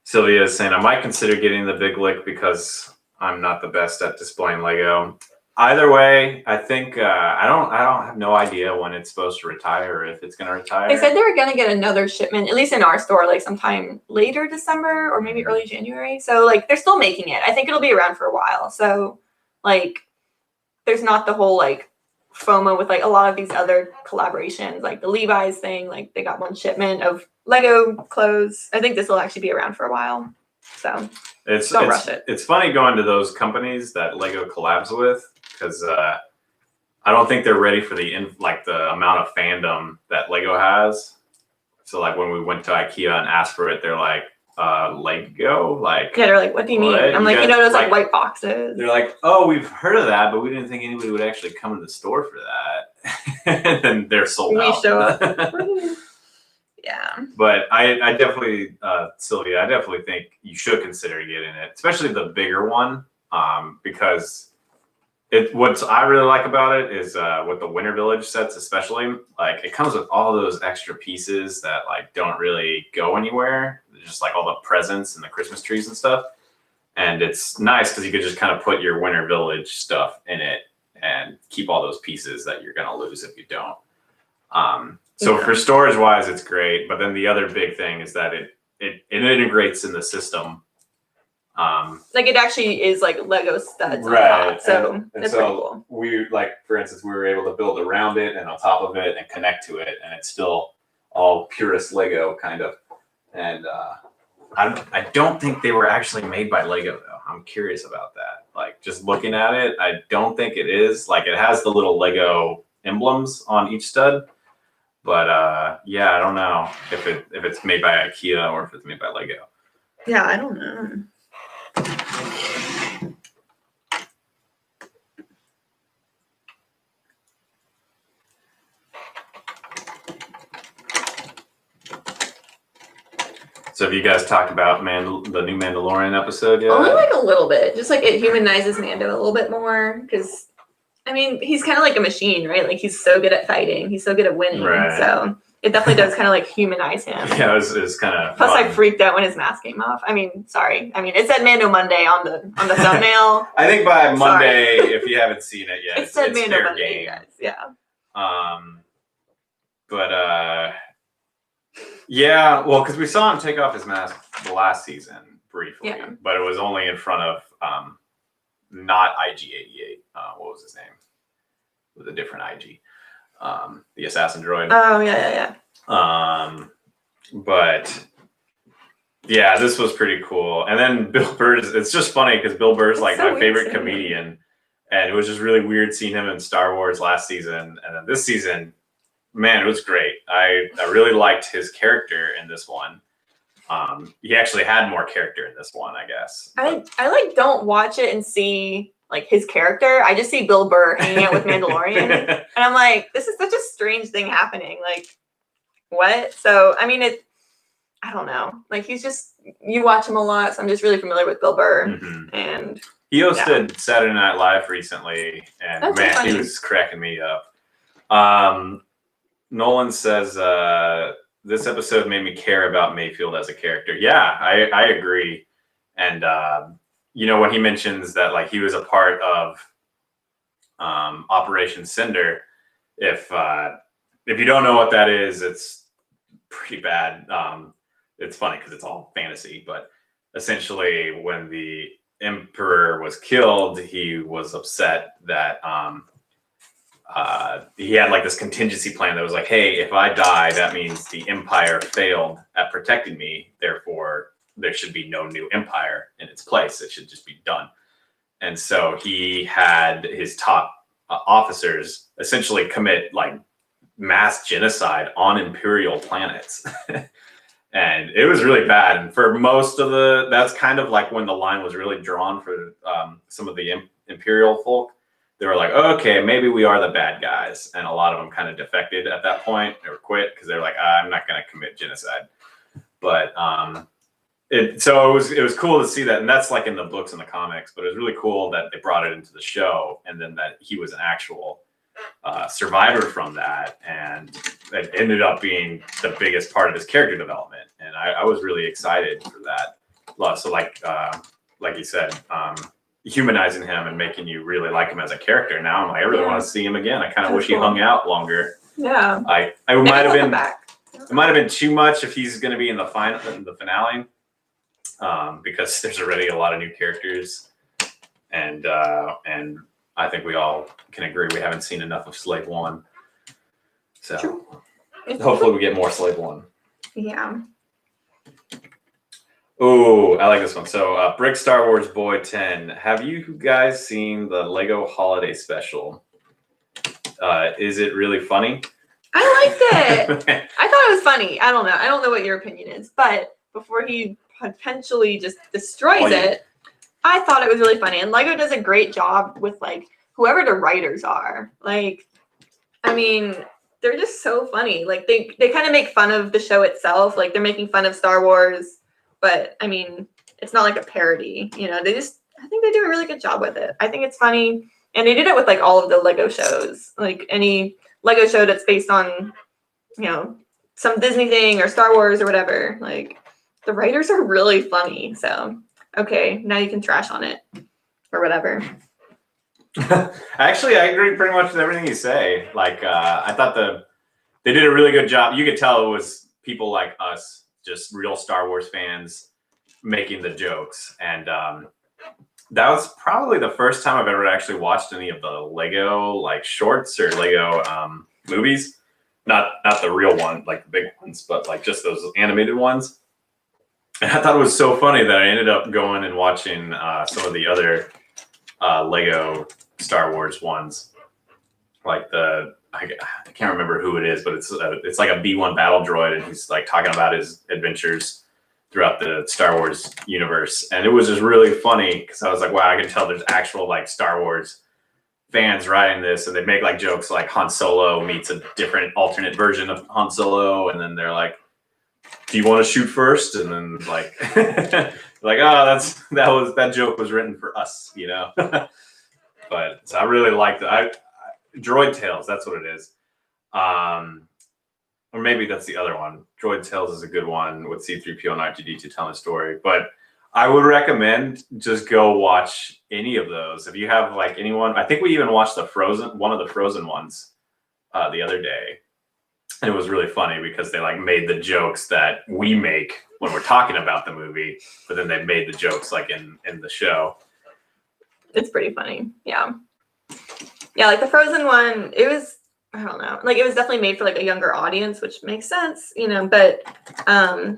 Sylvia is saying I might consider getting the big lick because I'm not the best at displaying Lego. Either way, I think I don't have no idea when it's supposed to retire or if it's gonna retire. They said they were gonna get another shipment, at least in our store, like sometime later December or maybe early January. So like they're still making it. I think it'll be around for a while. So like there's not the whole like FOMO with like a lot of these other collaborations, like the Levi's thing, like they got one shipment of Lego clothes. I think this will actually be around for a while. So don't rush it. It's funny going to those companies that Lego collabs with because I don't think they're ready for the amount of fandom that Lego has. So like when we went to IKEA and asked for it, they're like, Lego? Like, yeah, they're like, what do you mean? I'm like, you know, those like white boxes. They're like, oh, we've heard of that, but we didn't think anybody would actually come to the store for that. And then they're sold out. We show up. Yeah. But I definitely, Sylvia, I definitely think you should consider getting it, especially the bigger one, because what I really like about it is with the Winter Village sets, especially, like it comes with all those extra pieces that like don't really go anywhere. Just like all the presents and the Christmas trees and stuff. And it's nice because you could just kind of put your Winter Village stuff in it and keep all those pieces that you're going to lose if you don't. So for storage wise, it's great. But then the other big thing is that it integrates in the system. Like it actually is like Lego studs, right? On top, so and that's so pretty cool. We like, for instance, we were able to build around it and on top of it and connect to it, and it's still all purist Lego kind of. And I don't think they were actually made by Lego though. I'm curious about that. Like just looking at it, I don't think it is. Like it has the little Lego emblems on each stud. But yeah, I don't know if it's made by IKEA or if it's made by Lego. Yeah, I don't know. So have you guys talked about the new Mandalorian episode yet? Only like a little bit. Just like it humanizes Mando a little bit more because, I mean, he's kind of like a machine, right? Like he's so good at fighting. He's so good at winning. Right. So it definitely does kind of like humanize him. Yeah, it was kind of Plus, I freaked out when his mask came off. I mean, sorry. I mean, it said Mando Monday on the thumbnail. I think by Monday, if you haven't seen it yet, it said it's Mando fair Monday, game. guys. Yeah. But yeah, well, because we saw him take off his mask the last season briefly, but it was only in front of not IG-88. What was his name? It was a different IG. The assassin droid. Oh yeah. But yeah, this was pretty cool. And then Bill Burr, it's just funny because Bill Burr's like my favorite comedian, and it was just really weird seeing him in Star Wars last season, and then this season, man, it was great. I really liked his character in this one. He actually had more character in this one, I guess. I like don't watch it and see like his character. I just see Bill Burr hanging out with Mandalorian, and I'm like, this is such a strange thing happening. Like, what? So I mean, I don't know. Like he's just, you watch him a lot, so I'm just really familiar with Bill Burr. And he hosted Saturday Night Live recently, and that's man, he was cracking me up. Nolan says this episode made me care about Mayfield as a character. Yeah, I agree. And you know, when he mentions that like he was a part of Operation Cinder, if you don't know what that is, it's pretty bad. It's funny because it's all fantasy, but essentially when the Emperor was killed, he was upset that he had like this contingency plan that was like, hey, if I die, that means the Empire failed at protecting me. Therefore, there should be no new Empire in its place. It should just be done. And so he had his top officers essentially commit like mass genocide on Imperial planets. And it was really bad. And for most of that's kind of like when the line was really drawn for some of the Imperial folk. They were like, oh, okay, maybe we are the bad guys. And a lot of them kind of defected at that point or quit because they're like, I'm not going to commit genocide. But so it was cool to see that. And that's like in the books and the comics, but it was really cool that they brought it into the show and then that he was an actual survivor from that. And it ended up being the biggest part of his character development. And I was really excited for that. So like you said, humanizing him and making you really like him as a character. Now I'm like, I really want to see him again. I kind of wish he hung out longer. Yeah. I might have been back. It might have been too much if he's going to be in the finale, because there's already a lot of new characters, and I think we all can agree we haven't seen enough of Slave One. So hopefully we get more Slave One. Yeah. Oh, I like this one. So, Brick Star Wars Boy 10. Have you guys seen the Lego Holiday Special? Is it really funny? I liked it. I thought it was funny. I don't know. I don't know what your opinion is, but before he potentially just destroys it, I thought it was really funny. And Lego does a great job with like whoever the writers are. Like, I mean, they're just so funny. Like they kind of make fun of the show itself. Like they're making fun of Star Wars. But I mean, it's not like a parody, you know. I think they do a really good job with it. I think it's funny, and they did it with like all of the Lego shows, like any Lego show that's based on, you know, some Disney thing or Star Wars or whatever. Like the writers are really funny. So okay, now you can trash on it or whatever. Actually, I agree pretty much with everything you say. Like, I thought they did a really good job. You could tell it was people like us, just real Star Wars fans making the jokes. And that was probably the first time I've ever actually watched any of the Lego like shorts or Lego movies. Not the real one, like the big ones, but like just those animated ones. And I thought it was so funny that I ended up going and watching some of the other Lego Star Wars ones. Like I can't remember who it is, but it's like a B-1 battle droid, and he's like talking about his adventures throughout the Star Wars universe. And it was just really funny because I was like, wow, I can tell there's actual like Star Wars fans writing this, and they make like jokes like Han Solo meets a different alternate version of Han Solo, and then they're like, do you want to shoot first? And then like like, oh, that joke was written for us, you know. But so I really liked it. Droid Tales, that's what it is. Or maybe that's the other one. Droid Tales is a good one with C-3PO and R2-D2 telling a story. But I would recommend just go watch any of those. If you have like anyone, I think we even watched one of the Frozen ones the other day. And it was really funny because they like made the jokes that we make when we're talking about the movie, but then they made the jokes like in the show. It's pretty funny. Yeah. Yeah, like the Frozen one, it was, I don't know, like it was definitely made for like a younger audience, which makes sense, you know, but God,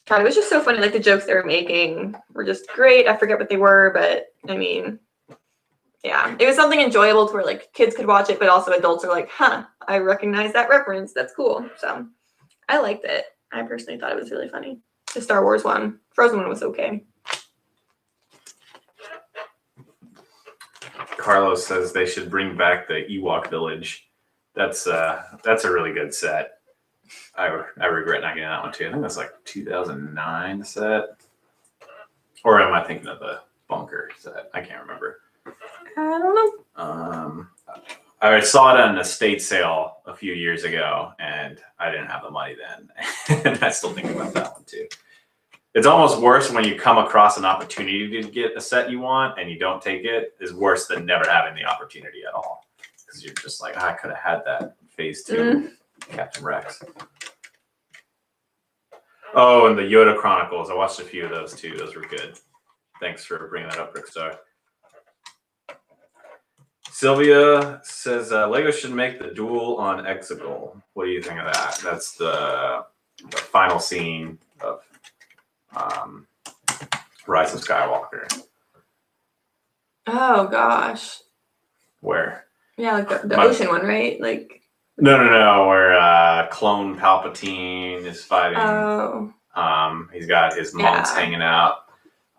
it was just so funny. Like the jokes they were making were just great. I forget what they were, but I mean, yeah, it was something enjoyable to where like kids could watch it, but also adults are like, huh, I recognize that reference. That's cool. So I liked it. I personally thought it was really funny. The Star Wars one. Frozen one was okay. Carlos says they should bring back the Ewok Village. That's a really good set. I regret not getting that one too. I think that's like 2009 set. Or am I thinking of the Bunker set? I can't remember. I don't know. I saw it on an estate sale a few years ago, and I didn't have the money then. And I still think about that one too. It's almost worse when you come across an opportunity to get a set you want and you don't take it. Is worse than never having the opportunity at all. Because you're just like, I could have had that Phase 2 Captain Rex. Oh, and the Yoda Chronicles. I watched a few of those too. Those were good. Thanks for bringing that up, Rickstar. Sylvia says Lego should make the duel on Exegol. What do you think of that? That's the final scene of Rise of Skywalker. Oh gosh. Where? Yeah, like the ocean one, right? Like. No. Where clone Palpatine is fighting. Oh. He's got his monks hanging out.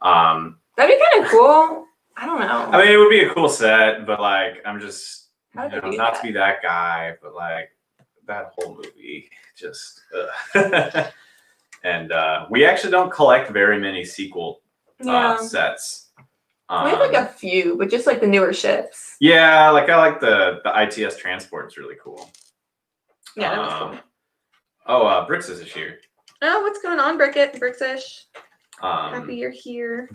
That'd be kind of cool. I don't know. I mean, it would be a cool set, but like, I'm just How did they do not that? to be that guy, but like that whole movie just. And we actually don't collect very many sequel sets. We have like a few, but just like the newer ships. Yeah, like I like the ITS transport. It's really cool. Yeah, that was cool. Oh, Brixis is here. Oh, what's going on, Brixish? Happy you're here.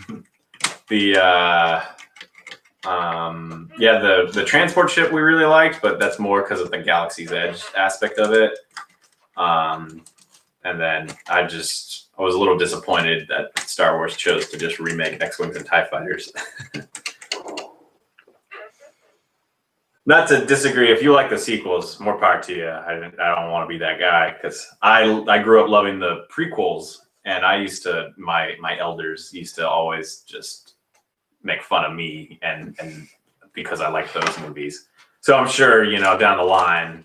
The transport ship we really liked, but that's more because of the Galaxy's Edge aspect of it. And then I was a little disappointed that Star Wars chose to just remake X-Wings and TIE Fighters. Not to disagree. If you like the sequels, more power to you. I don't want to be that guy because I grew up loving the prequels, and I used to my elders used to always just make fun of me and because I like those movies. So I'm sure down the line,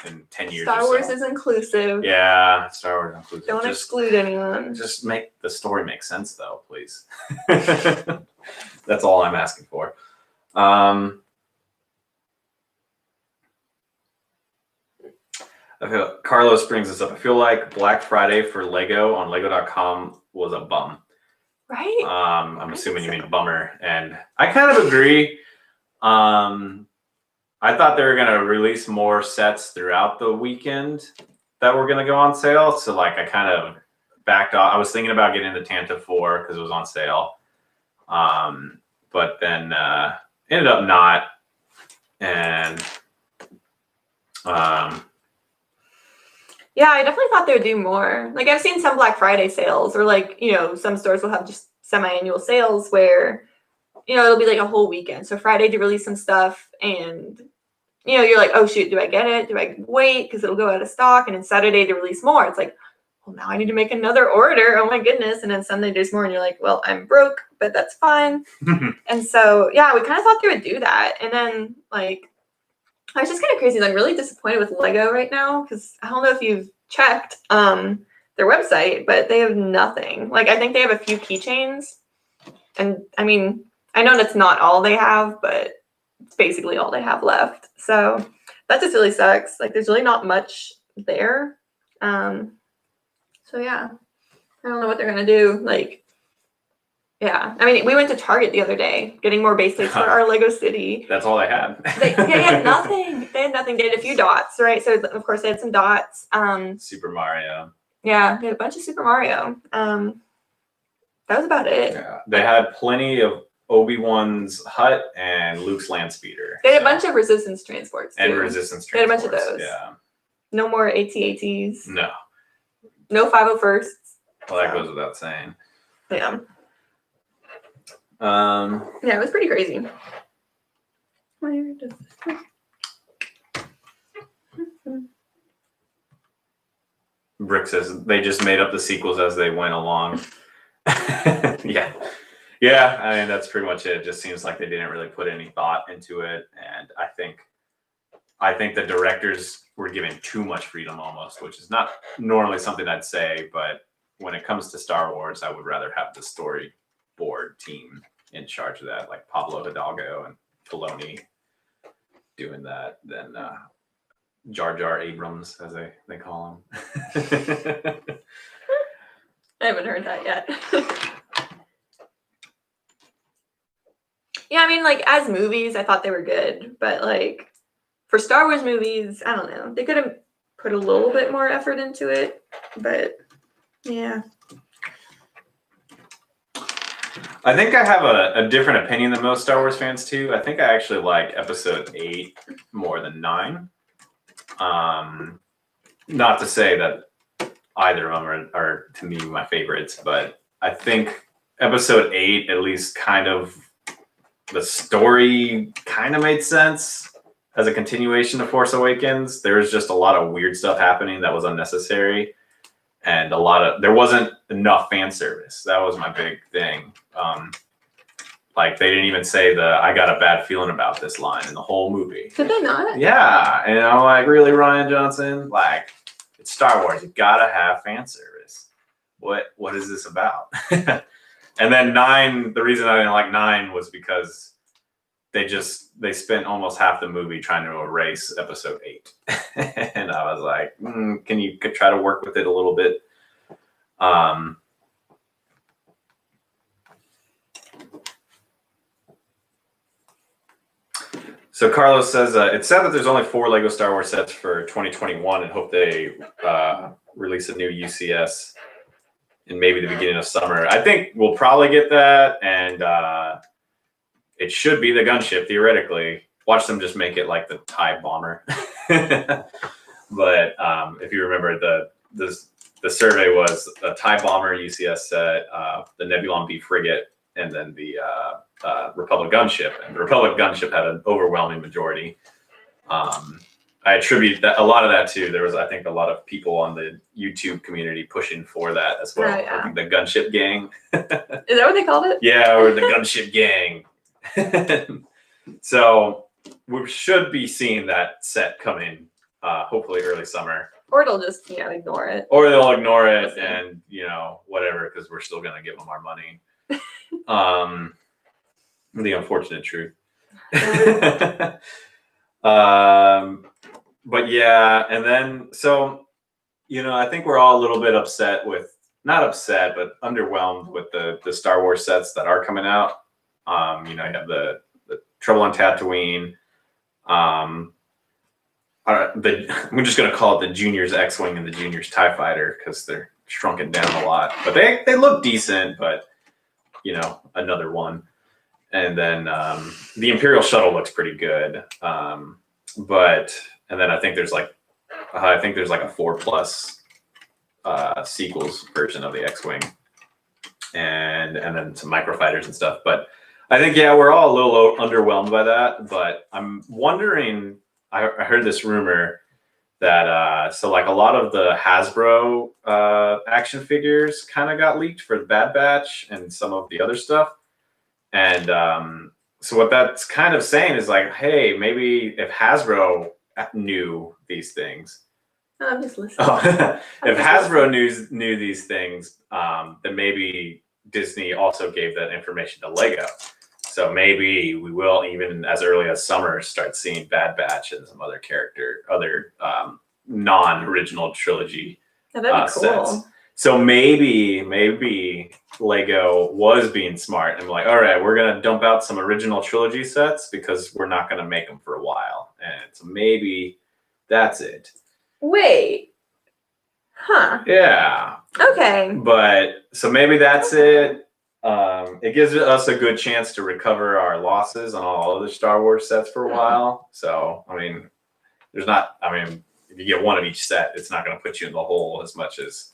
in 10 years. Star Wars is inclusive. Yeah, Star Wars is inclusive. Don't exclude anyone. Just make the story make sense, though, please. That's all I'm asking for. Carlos brings this up. I feel like Black Friday for Lego on Lego.com was a bum. Right? I'm assuming you mean bummer, and I kind of agree. I thought they were going to release more sets throughout the weekend that were going to go on sale. So like I kind of backed off. I was thinking about getting the Tanta 4 because it was on sale. But then ended up not. And yeah, I definitely thought they would do more. Like I've seen some Black Friday sales or like, some stores will have just semi-annual sales where, it'll be like a whole weekend. So Friday to release some stuff and, you're like, oh shoot, do I get it? Do I wait? Because it'll go out of stock. And then Saturday to release more. It's like, well, now I need to make another order. Oh my goodness. And then Sunday there's more and you're like, well, I'm broke, but that's fine. And so, yeah, we kind of thought they would do that. And then like, I was just kind of crazy. I'm really disappointed with Lego right now because I don't know if you've checked their website, but they have nothing. Like, I think they have a few keychains. And I mean, I know that's not all they have, but it's basically all they have left. So that just really sucks. Like, there's really not much there. So yeah, I don't know what they're going to do. Like, yeah. I mean, we went to Target the other day getting more basics for our Lego city. That's all they had. They had nothing. They had nothing. They had a few dots, right? So, of course, they had some dots. Super Mario. Yeah, they had a bunch of Super Mario. That was about it. Yeah, they had plenty of Obi-Wan's hut and Luke's land speeder. They had a bunch of Resistance transports, too. And Resistance They had transports. a bunch of those. Yeah. No more AT-ATs. No. No 501sts. Well, that goes without saying. Yeah. Yeah, it was pretty crazy. Where does this go? Brick says they just made up the sequels as they went along. Yeah. Yeah, I mean, that's pretty much it. It just seems like they didn't really put any thought into it. And I think the directors were given too much freedom almost, which is not normally something I'd say. But when it comes to Star Wars, I would rather have the storyboard team in charge of that, like Pablo Hidalgo and Filoni doing that than Jar Jar Abrams, as they call him. I haven't heard that yet. Yeah, I mean, like, as movies, I thought they were good. But, like, for Star Wars movies, I don't know. They could have put a little bit more effort into it. But, yeah. I think I have a different opinion than most Star Wars fans, too. I think I actually like Episode 8 more than 9. Not to say that either of them are to me, my favorites, but I think Episode 8 at least kind of the story kind of made sense as a continuation of Force Awakens. There was just a lot of weird stuff happening that was unnecessary, and there wasn't enough fan service. That was my big thing. Like they didn't even say "I got a bad feeling about this" line in the whole movie. Did they not? Yeah, and I'm like, really, Rian Johnson? Like, it's Star Wars. You gotta have fan service. What is this about? And then 9. The reason I didn't like 9 was because they spent almost half the movie trying to erase Episode 8, and I was like, can you try to work with it a little bit? So Carlos says, it's sad that there's only 4 Lego Star Wars sets for 2021 and hope they release a new UCS in maybe the beginning of summer. I think we'll probably get that, and it should be the gunship, theoretically. Watch them just make it like the TIE bomber. But if you remember, the survey was a TIE bomber UCS set, the Nebulon B frigate, and then the Republic gunship. And the Republic gunship had an overwhelming majority. I attribute a lot of that to, there was, I think, a lot of people on the YouTube community pushing for that as well. Yeah. I think the gunship gang. Is that what they called it? Yeah, or the gunship gang. So we should be seeing that set coming, hopefully early summer. Or it'll just, ignore it. Or they'll ignore it and, whatever, because we're still going to give them our money. The unfortunate truth. But yeah, and then, so, I think we're all a little bit upset with, not upset, but underwhelmed with the Star Wars sets that are coming out. You have the Trouble on Tatooine. I'm just going to call it the Juniors X-Wing and the Juniors TIE Fighter because they're shrunken down a lot. But they look decent, but, another one. And then the Imperial Shuttle looks pretty good. And then I think there's like a 4+ sequels version of the X-Wing, and then some microfighters and stuff. But I think we're all a little underwhelmed by that. But I'm wondering. I heard this rumor that so like a lot of the Hasbro action figures kind of got leaked for the Bad Batch and some of the other stuff, and so what that's kind of saying is like, hey, maybe if Hasbro knew these things. No, I'm just listening. If Hasbro knew these things, then maybe Disney also gave that information to Lego. So maybe we will, even as early as summer, start seeing Bad Batch and some other non-original trilogy that'd be cool. sets. So maybe Lego was being smart and like, all right, we're going to dump out some original trilogy sets because we're not going to make them for a while. And so maybe that's it. Wait. Huh. Yeah. Okay. But so maybe that's it. It gives us a good chance to recover our losses on all other Star Wars sets for a while. So, if you get one of each set, it's not going to put you in the hole as much as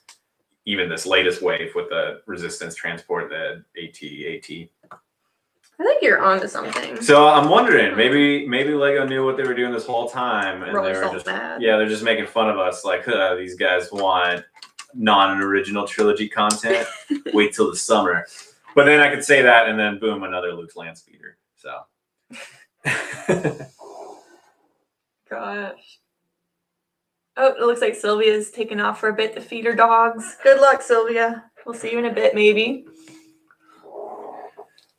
even this latest wave with the Resistance transport, the AT-AT. I think you're onto something. So I'm wondering, maybe Lego knew what they were doing this whole time, and Really they were felt just bad. they're just making fun of us, like these guys want non-original trilogy content. Wait till the summer. But then I could say that, and then boom, another Luke's land speeder. So. Gosh. Oh, it looks like Sylvia's taking off for a bit to feed her dogs. Good luck, Sylvia. We'll see you in a bit, maybe.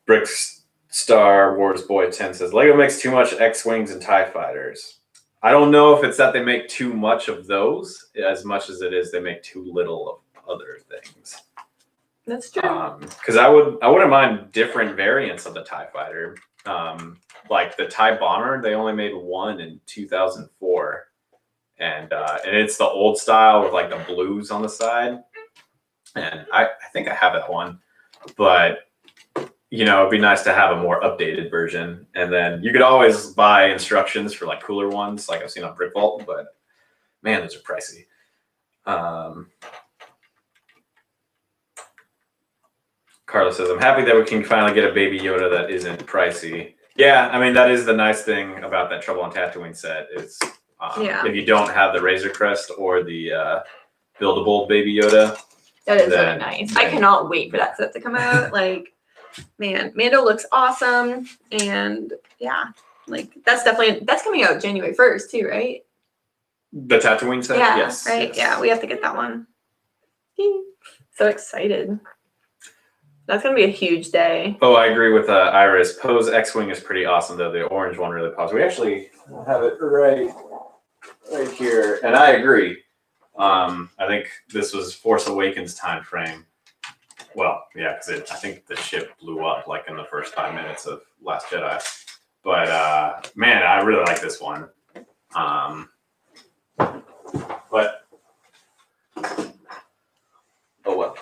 Brick Star Wars Boy 10 says, Lego makes too much X-Wings and TIE Fighters. I don't know if it's that they make too much of those as much as it is they make too little of other things. That's true. Because I wouldn't mind different variants of the TIE Fighter. Like the TIE Bomber, they only made one in 2004. And it's the old style with like the blues on the side. And I think I have that one. But, it'd be nice to have a more updated version. And then you could always buy instructions for like cooler ones, like I've seen on Brick Vault. But, man, those are pricey. Carlos says, I'm happy that we can finally get a Baby Yoda that isn't pricey. Yeah, I mean, that is the nice thing about that Trouble on Tatooine set is if you don't have the Razor Crest or the buildable Baby Yoda. That is really nice. I cannot wait for that set to come out. Like, man, Mando looks awesome. And yeah, like that's coming out January 1st too, right? The Tatooine set? Yeah, Yes. right? Yes. Yeah, we have to get that one. So excited. That's going to be a huge day. Oh, I agree with Iris. Poe's X-Wing is pretty awesome, though. The orange one really pops. We actually have it right here. And I agree. I think this was Force Awakens time frame. Well, yeah, because I think the ship blew up like in the first 5 minutes of Last Jedi. But man, I really like this one. But oh well.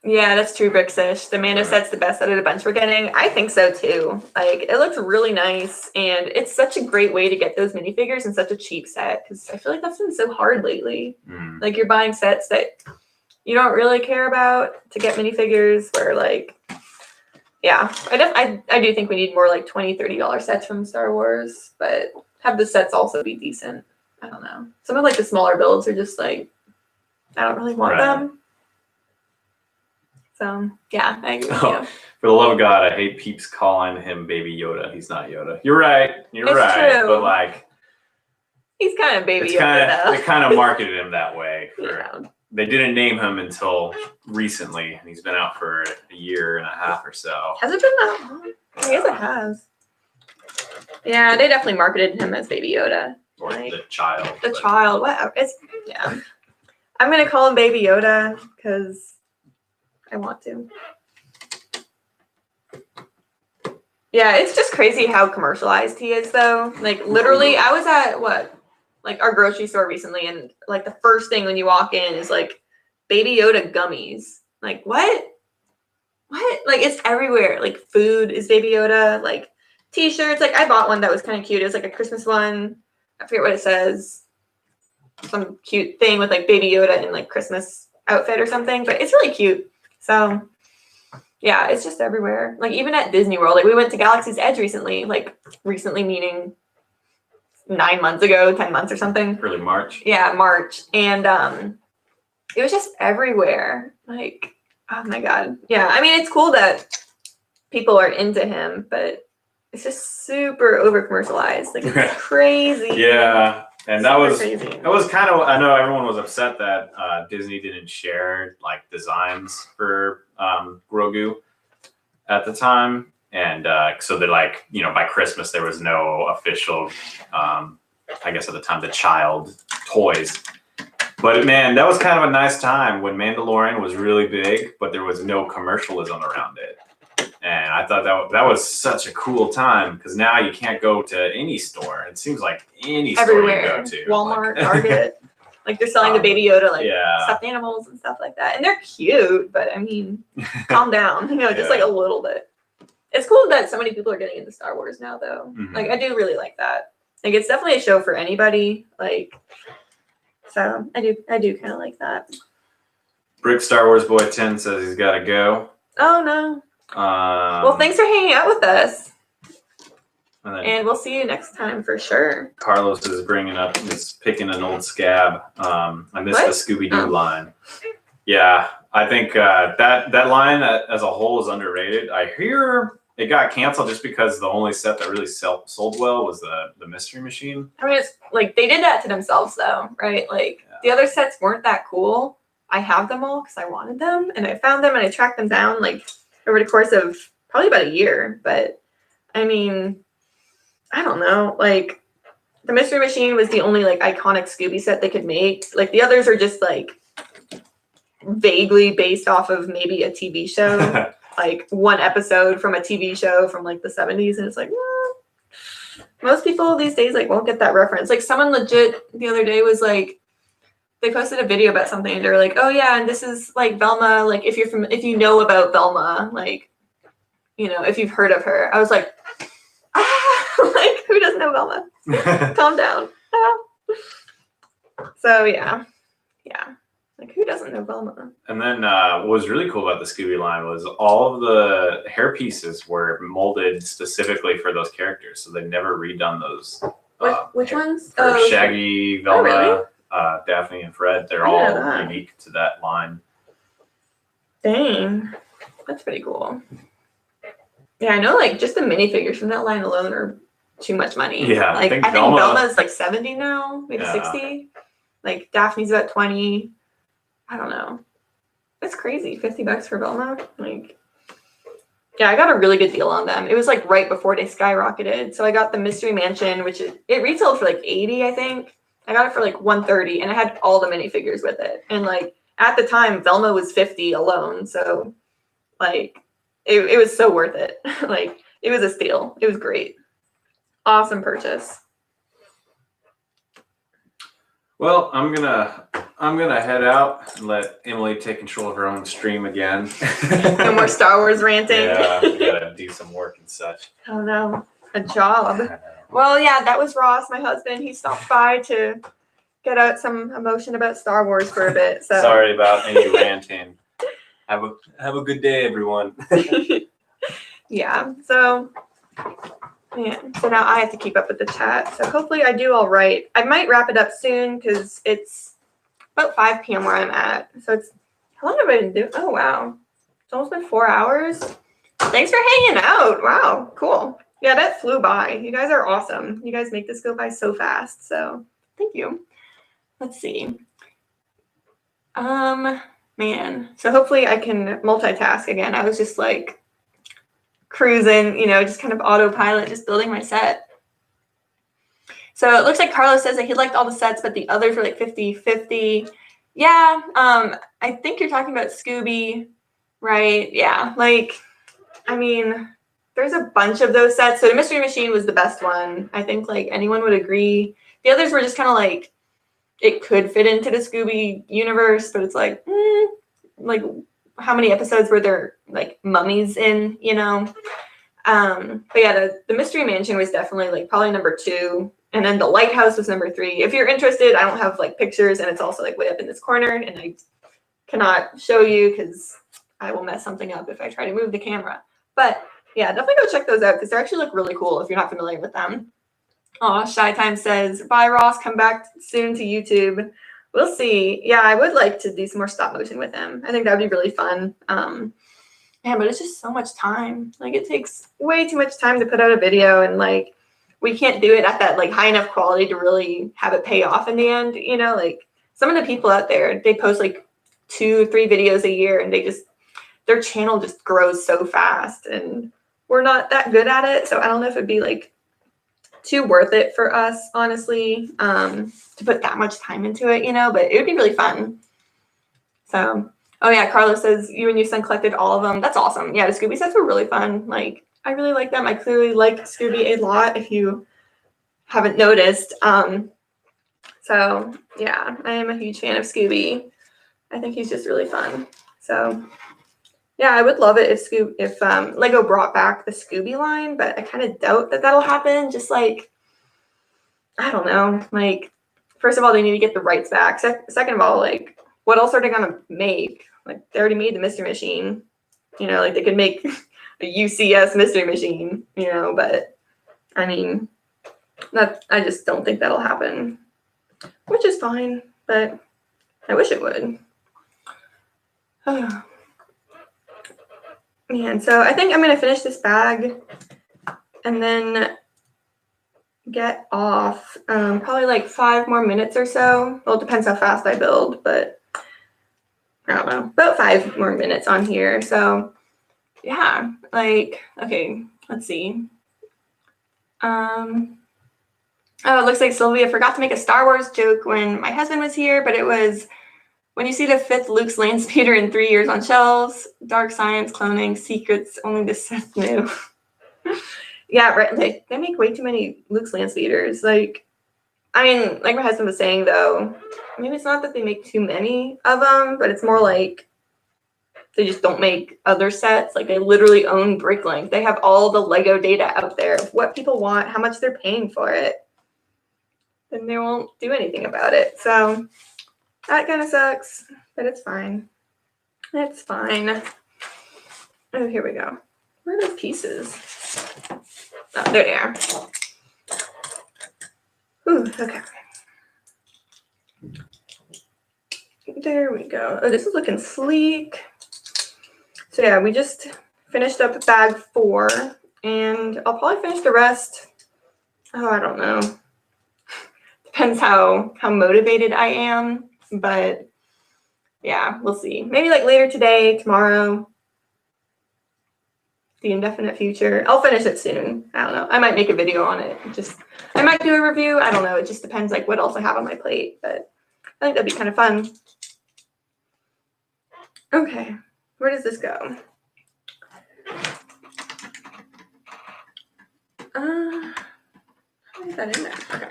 Yeah, that's true, Brixish. The Mando set's the best out of the bunch we're getting. I think so too. Like, it looks really nice, and it's such a great way to get those minifigures in such a cheap set because I feel like that's been so hard lately. Like, you're buying sets that you don't really care about to get minifigures where, like, yeah, I do think we need more like $20, $30 sets from Star Wars, but have the sets also be decent. I don't know. Some of like the smaller builds are just like, I don't really want them. So yeah, I agree with you. For the love of God, I hate peeps calling him Baby Yoda. He's not Yoda. You're right. You're right. True. But like, he's kind of Baby Yoda though. They kind of marketed him that way. They didn't name him until recently, and he's been out for a year and a half or so. Has it been that long? I guess it has. Yeah, they definitely marketed him as Baby Yoda. Or like, the child. The child. Whatever. Yeah. I'm gonna call him Baby Yoda because I want to. Yeah, it's just crazy how commercialized he is, though. Like, literally, I was at our grocery store recently, and like the first thing when you walk in is like Baby Yoda gummies. Like, what? Like, it's everywhere. Like, food is Baby Yoda. Like, T-shirts. Like, I bought one that was kind of cute. It was like a Christmas one. I forget what it says. Some cute thing with like Baby Yoda in like Christmas outfit or something, but it's really cute. So yeah, it's just everywhere. Like, even at Disney World, like we went to Galaxy's Edge recently, meaning 9 months ago, 10 months or something. Early March. Yeah, March. And it was just everywhere. Like, oh my God. Yeah, I mean, it's cool that people are into him, but it's just super over commercialized. Like, it's crazy. Yeah. And that was kind of, I know everyone was upset that Disney didn't share like designs for Grogu at the time. And so they're like, by Christmas, there was no official, I guess at the time, the child toys. But man, that was kind of a nice time when Mandalorian was really big, but there was no commercialism around it. And I thought that was such a cool time because now you can't go to any store. It seems like any everywhere. Store you go to. Walmart, Target. Like, they're selling the Baby Yoda, stuffed animals and stuff like that. And they're cute, but I mean, calm down. Just like a little bit. It's cool that so many people are getting into Star Wars now, though. Mm-hmm. Like, I do really like that. Like, it's definitely a show for anybody. Like, so I do kind of like that. Brick Star Wars Boy 10 says he's got to go. Oh, no. Well, thanks for hanging out with us. And we'll see you next time for sure. Carlos is picking an old scab. I missed the Scooby-Doo line. Yeah, I think that line as a whole is underrated. I hear it got canceled just because the only set that really sold well was the Mystery Machine. I mean, it's like they did that to themselves, though, right? Like, the other sets weren't that cool. I have them all because I wanted them, and I found them and I tracked them down like over the course of probably about a year. But I mean, I don't know. Like, the Mystery Machine was the only like iconic Scooby set they could make. Like, the others are just like vaguely based off of maybe a TV show, like one episode from a TV show from like the 70s, and it's like, most people these days like won't get that reference. Like, someone legit the other day was like, they posted a video about something and they're like, oh yeah, and this is like Velma, like if you know about Velma, like, if you've heard of her. I was like, like, who doesn't know Velma? Calm down. So yeah. Like who doesn't know Velma? And then what was really cool about the Scooby line was all of the hair pieces were molded specifically for those characters, so they never redone those. Which ones? For Shaggy, Velma, really? Daphne, and Fred. They're I didn't know all that. unique to that line. Dang, that's pretty cool. Yeah, I know. Like just the minifigures from that line alone are too much money. Yeah, like I think Velma's like 70 now, maybe 60. Like Daphne's about 20. I don't know. That's crazy. $50 for Velma. Like, yeah, I got a really good deal on them. It was like right before they skyrocketed. So I got the Mystery Mansion, which it retailed for like 80, I think. I got it for like 130, and I had all the minifigures with it. And like at the time, Velma was 50 alone. So like it was so worth it. Like it was a steal. It was great. Awesome purchase. Well, I'm gonna head out and let Emily take control of her own stream again. No more Star Wars ranting. Yeah, we gotta do some work and such. Oh no, a job. Well, yeah, that was Ross, my husband. He stopped by to get out some emotion about Star Wars for a bit. So sorry about any ranting. Have a good day, everyone. Yeah. So so now I have to keep up with the chat. So hopefully I do all right. I might wrap it up soon because it's about 5 p.m. where I'm at. So it's how long have I been doing? Oh wow, it's almost been 4 hours. Thanks for hanging out. Wow, cool. Yeah, that flew by. You guys are awesome. You guys make this go by so fast. So thank you. Let's see. Man. So hopefully I can multitask again. I was just like cruising, just kind of autopilot, just building my set. So it looks like Carlos says that he liked all the sets, but the others were like 50-50. Yeah. I think you're talking about Scooby, right? Yeah. Like, I mean, there's a bunch of those sets. So the Mystery Machine was the best one. I think like anyone would agree. The others were just kind of like, it could fit into the Scooby universe, but it's like how many episodes were there like mummies in, But yeah, the Mystery Mansion was definitely like probably number 2. And then the Lighthouse was number 3. If you're interested, I don't have like pictures, and it's also like way up in this corner, and I cannot show you because I will mess something up if I try to move the camera. But yeah, definitely go check those out because they actually look really cool if you're not familiar with them. Oh, Shy Time says, bye Ross, come back soon to YouTube. We'll see. Yeah, I would like to do some more stop motion with him. I think that would be really fun. But it's just so much time. Like it takes way too much time to put out a video, and like we can't do it at that like high enough quality to really have it pay off in the end. Like some of the people out there, they post like 2-3 videos a year, and their channel just grows so fast, and we're not that good at it. So I don't know if it'd be like too worth it for us, honestly, to put that much time into it, but it would be really fun. So, oh yeah, Carlos says you and your son collected all of them. That's awesome. Yeah, the Scooby sets were really fun. Like, I really like them. I clearly like Scooby a lot, if you haven't noticed. So yeah, I am a huge fan of Scooby. I think he's just really fun. So yeah, I would love it if Lego brought back the Scooby line, but I kind of doubt that that'll happen. Just like, I don't know. Like, first of all, they need to get the rights back. Second of all, like, what else are they gonna make? Like, they already made the Mystery Machine. Like they could make a UCS Mystery Machine. But I mean, I just don't think that'll happen, which is fine. But I wish it would. Man, so I think I'm going to finish this bag and then get off. Probably like 5 more minutes or so. Well, it depends how fast I build, but I don't know. About 5 more minutes on here. So yeah, like, okay, let's see. Oh, it looks like Sylvia forgot to make a Star Wars joke when my husband was here, but it was, when you see the 5th Luke's land speeder in 3 years on shelves, dark science, cloning, secrets, only the Sith knew. Yeah, right. They make way too many Luke's land speeders. Like, I mean, like my husband was saying, though, maybe it's not that they make too many of them, but it's more like they just don't make other sets. Like, they literally own Bricklink. They have all the Lego data out there of what people want, how much they're paying for it. then they won't do anything about it. So that kind of sucks, but it's fine. It's fine. Oh, here we go. Where are those pieces? Oh, there they are. Ooh, okay. There we go. Oh, this is looking sleek. So yeah, we just finished up bag 4, and I'll probably finish the rest. Oh, I don't know. Depends how motivated I am, but yeah, we'll see. Maybe like later today, tomorrow, the indefinite future. I'll finish it soon. I don't know. I might make a video on it. I might do a review. I don't know. It just depends like what else I have on my plate, but I think that'd be kind of fun. Okay, where does this go? How is that in there? Okay.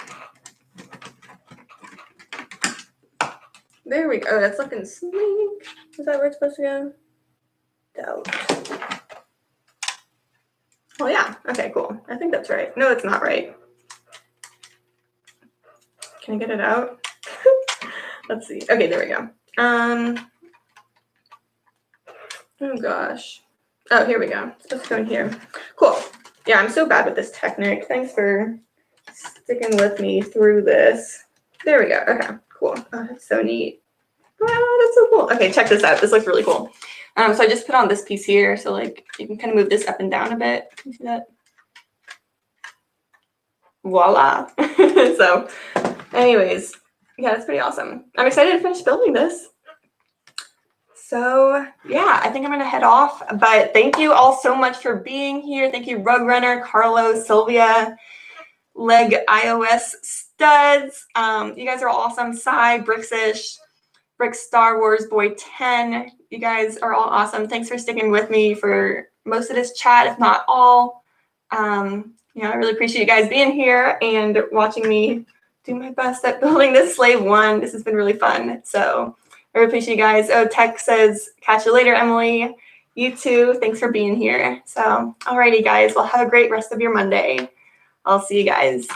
There we go. Oh, that's looking sleek. Is that where it's supposed to go? Doubt. Oh yeah. Okay, cool. I think that's right. No, it's not right. Can I get it out? Let's see. Okay, there we go. Oh gosh. Oh, here we go. It's supposed to go in here. Cool. Yeah, I'm so bad with this Technic. Thanks for sticking with me through this. There we go. Okay, cool. Oh, that's so neat. Wow, that's so cool. Okay, check this out. This looks really cool. So I just put on this piece here. So like you can kind of move this up and down a bit. Can you see that? Voila. So anyways, yeah, that's pretty awesome. I'm excited to finish building this. So yeah, I think I'm gonna head off, but thank you all so much for being here. Thank you, Rug Runner, Carlos, Sylvia, Leg iOS Studs. You guys are awesome. Sai, Brixish, Brick Star Wars Boy 10. You guys are all awesome. Thanks for sticking with me for most of this chat, if not all. I really appreciate you guys being here and watching me do my best at building this Slave 1. This has been really fun. So I really appreciate you guys. Oh, Tech says, catch you later, Emily. You too. Thanks for being here. So, alrighty, guys. Well, have a great rest of your Monday. I'll see you guys.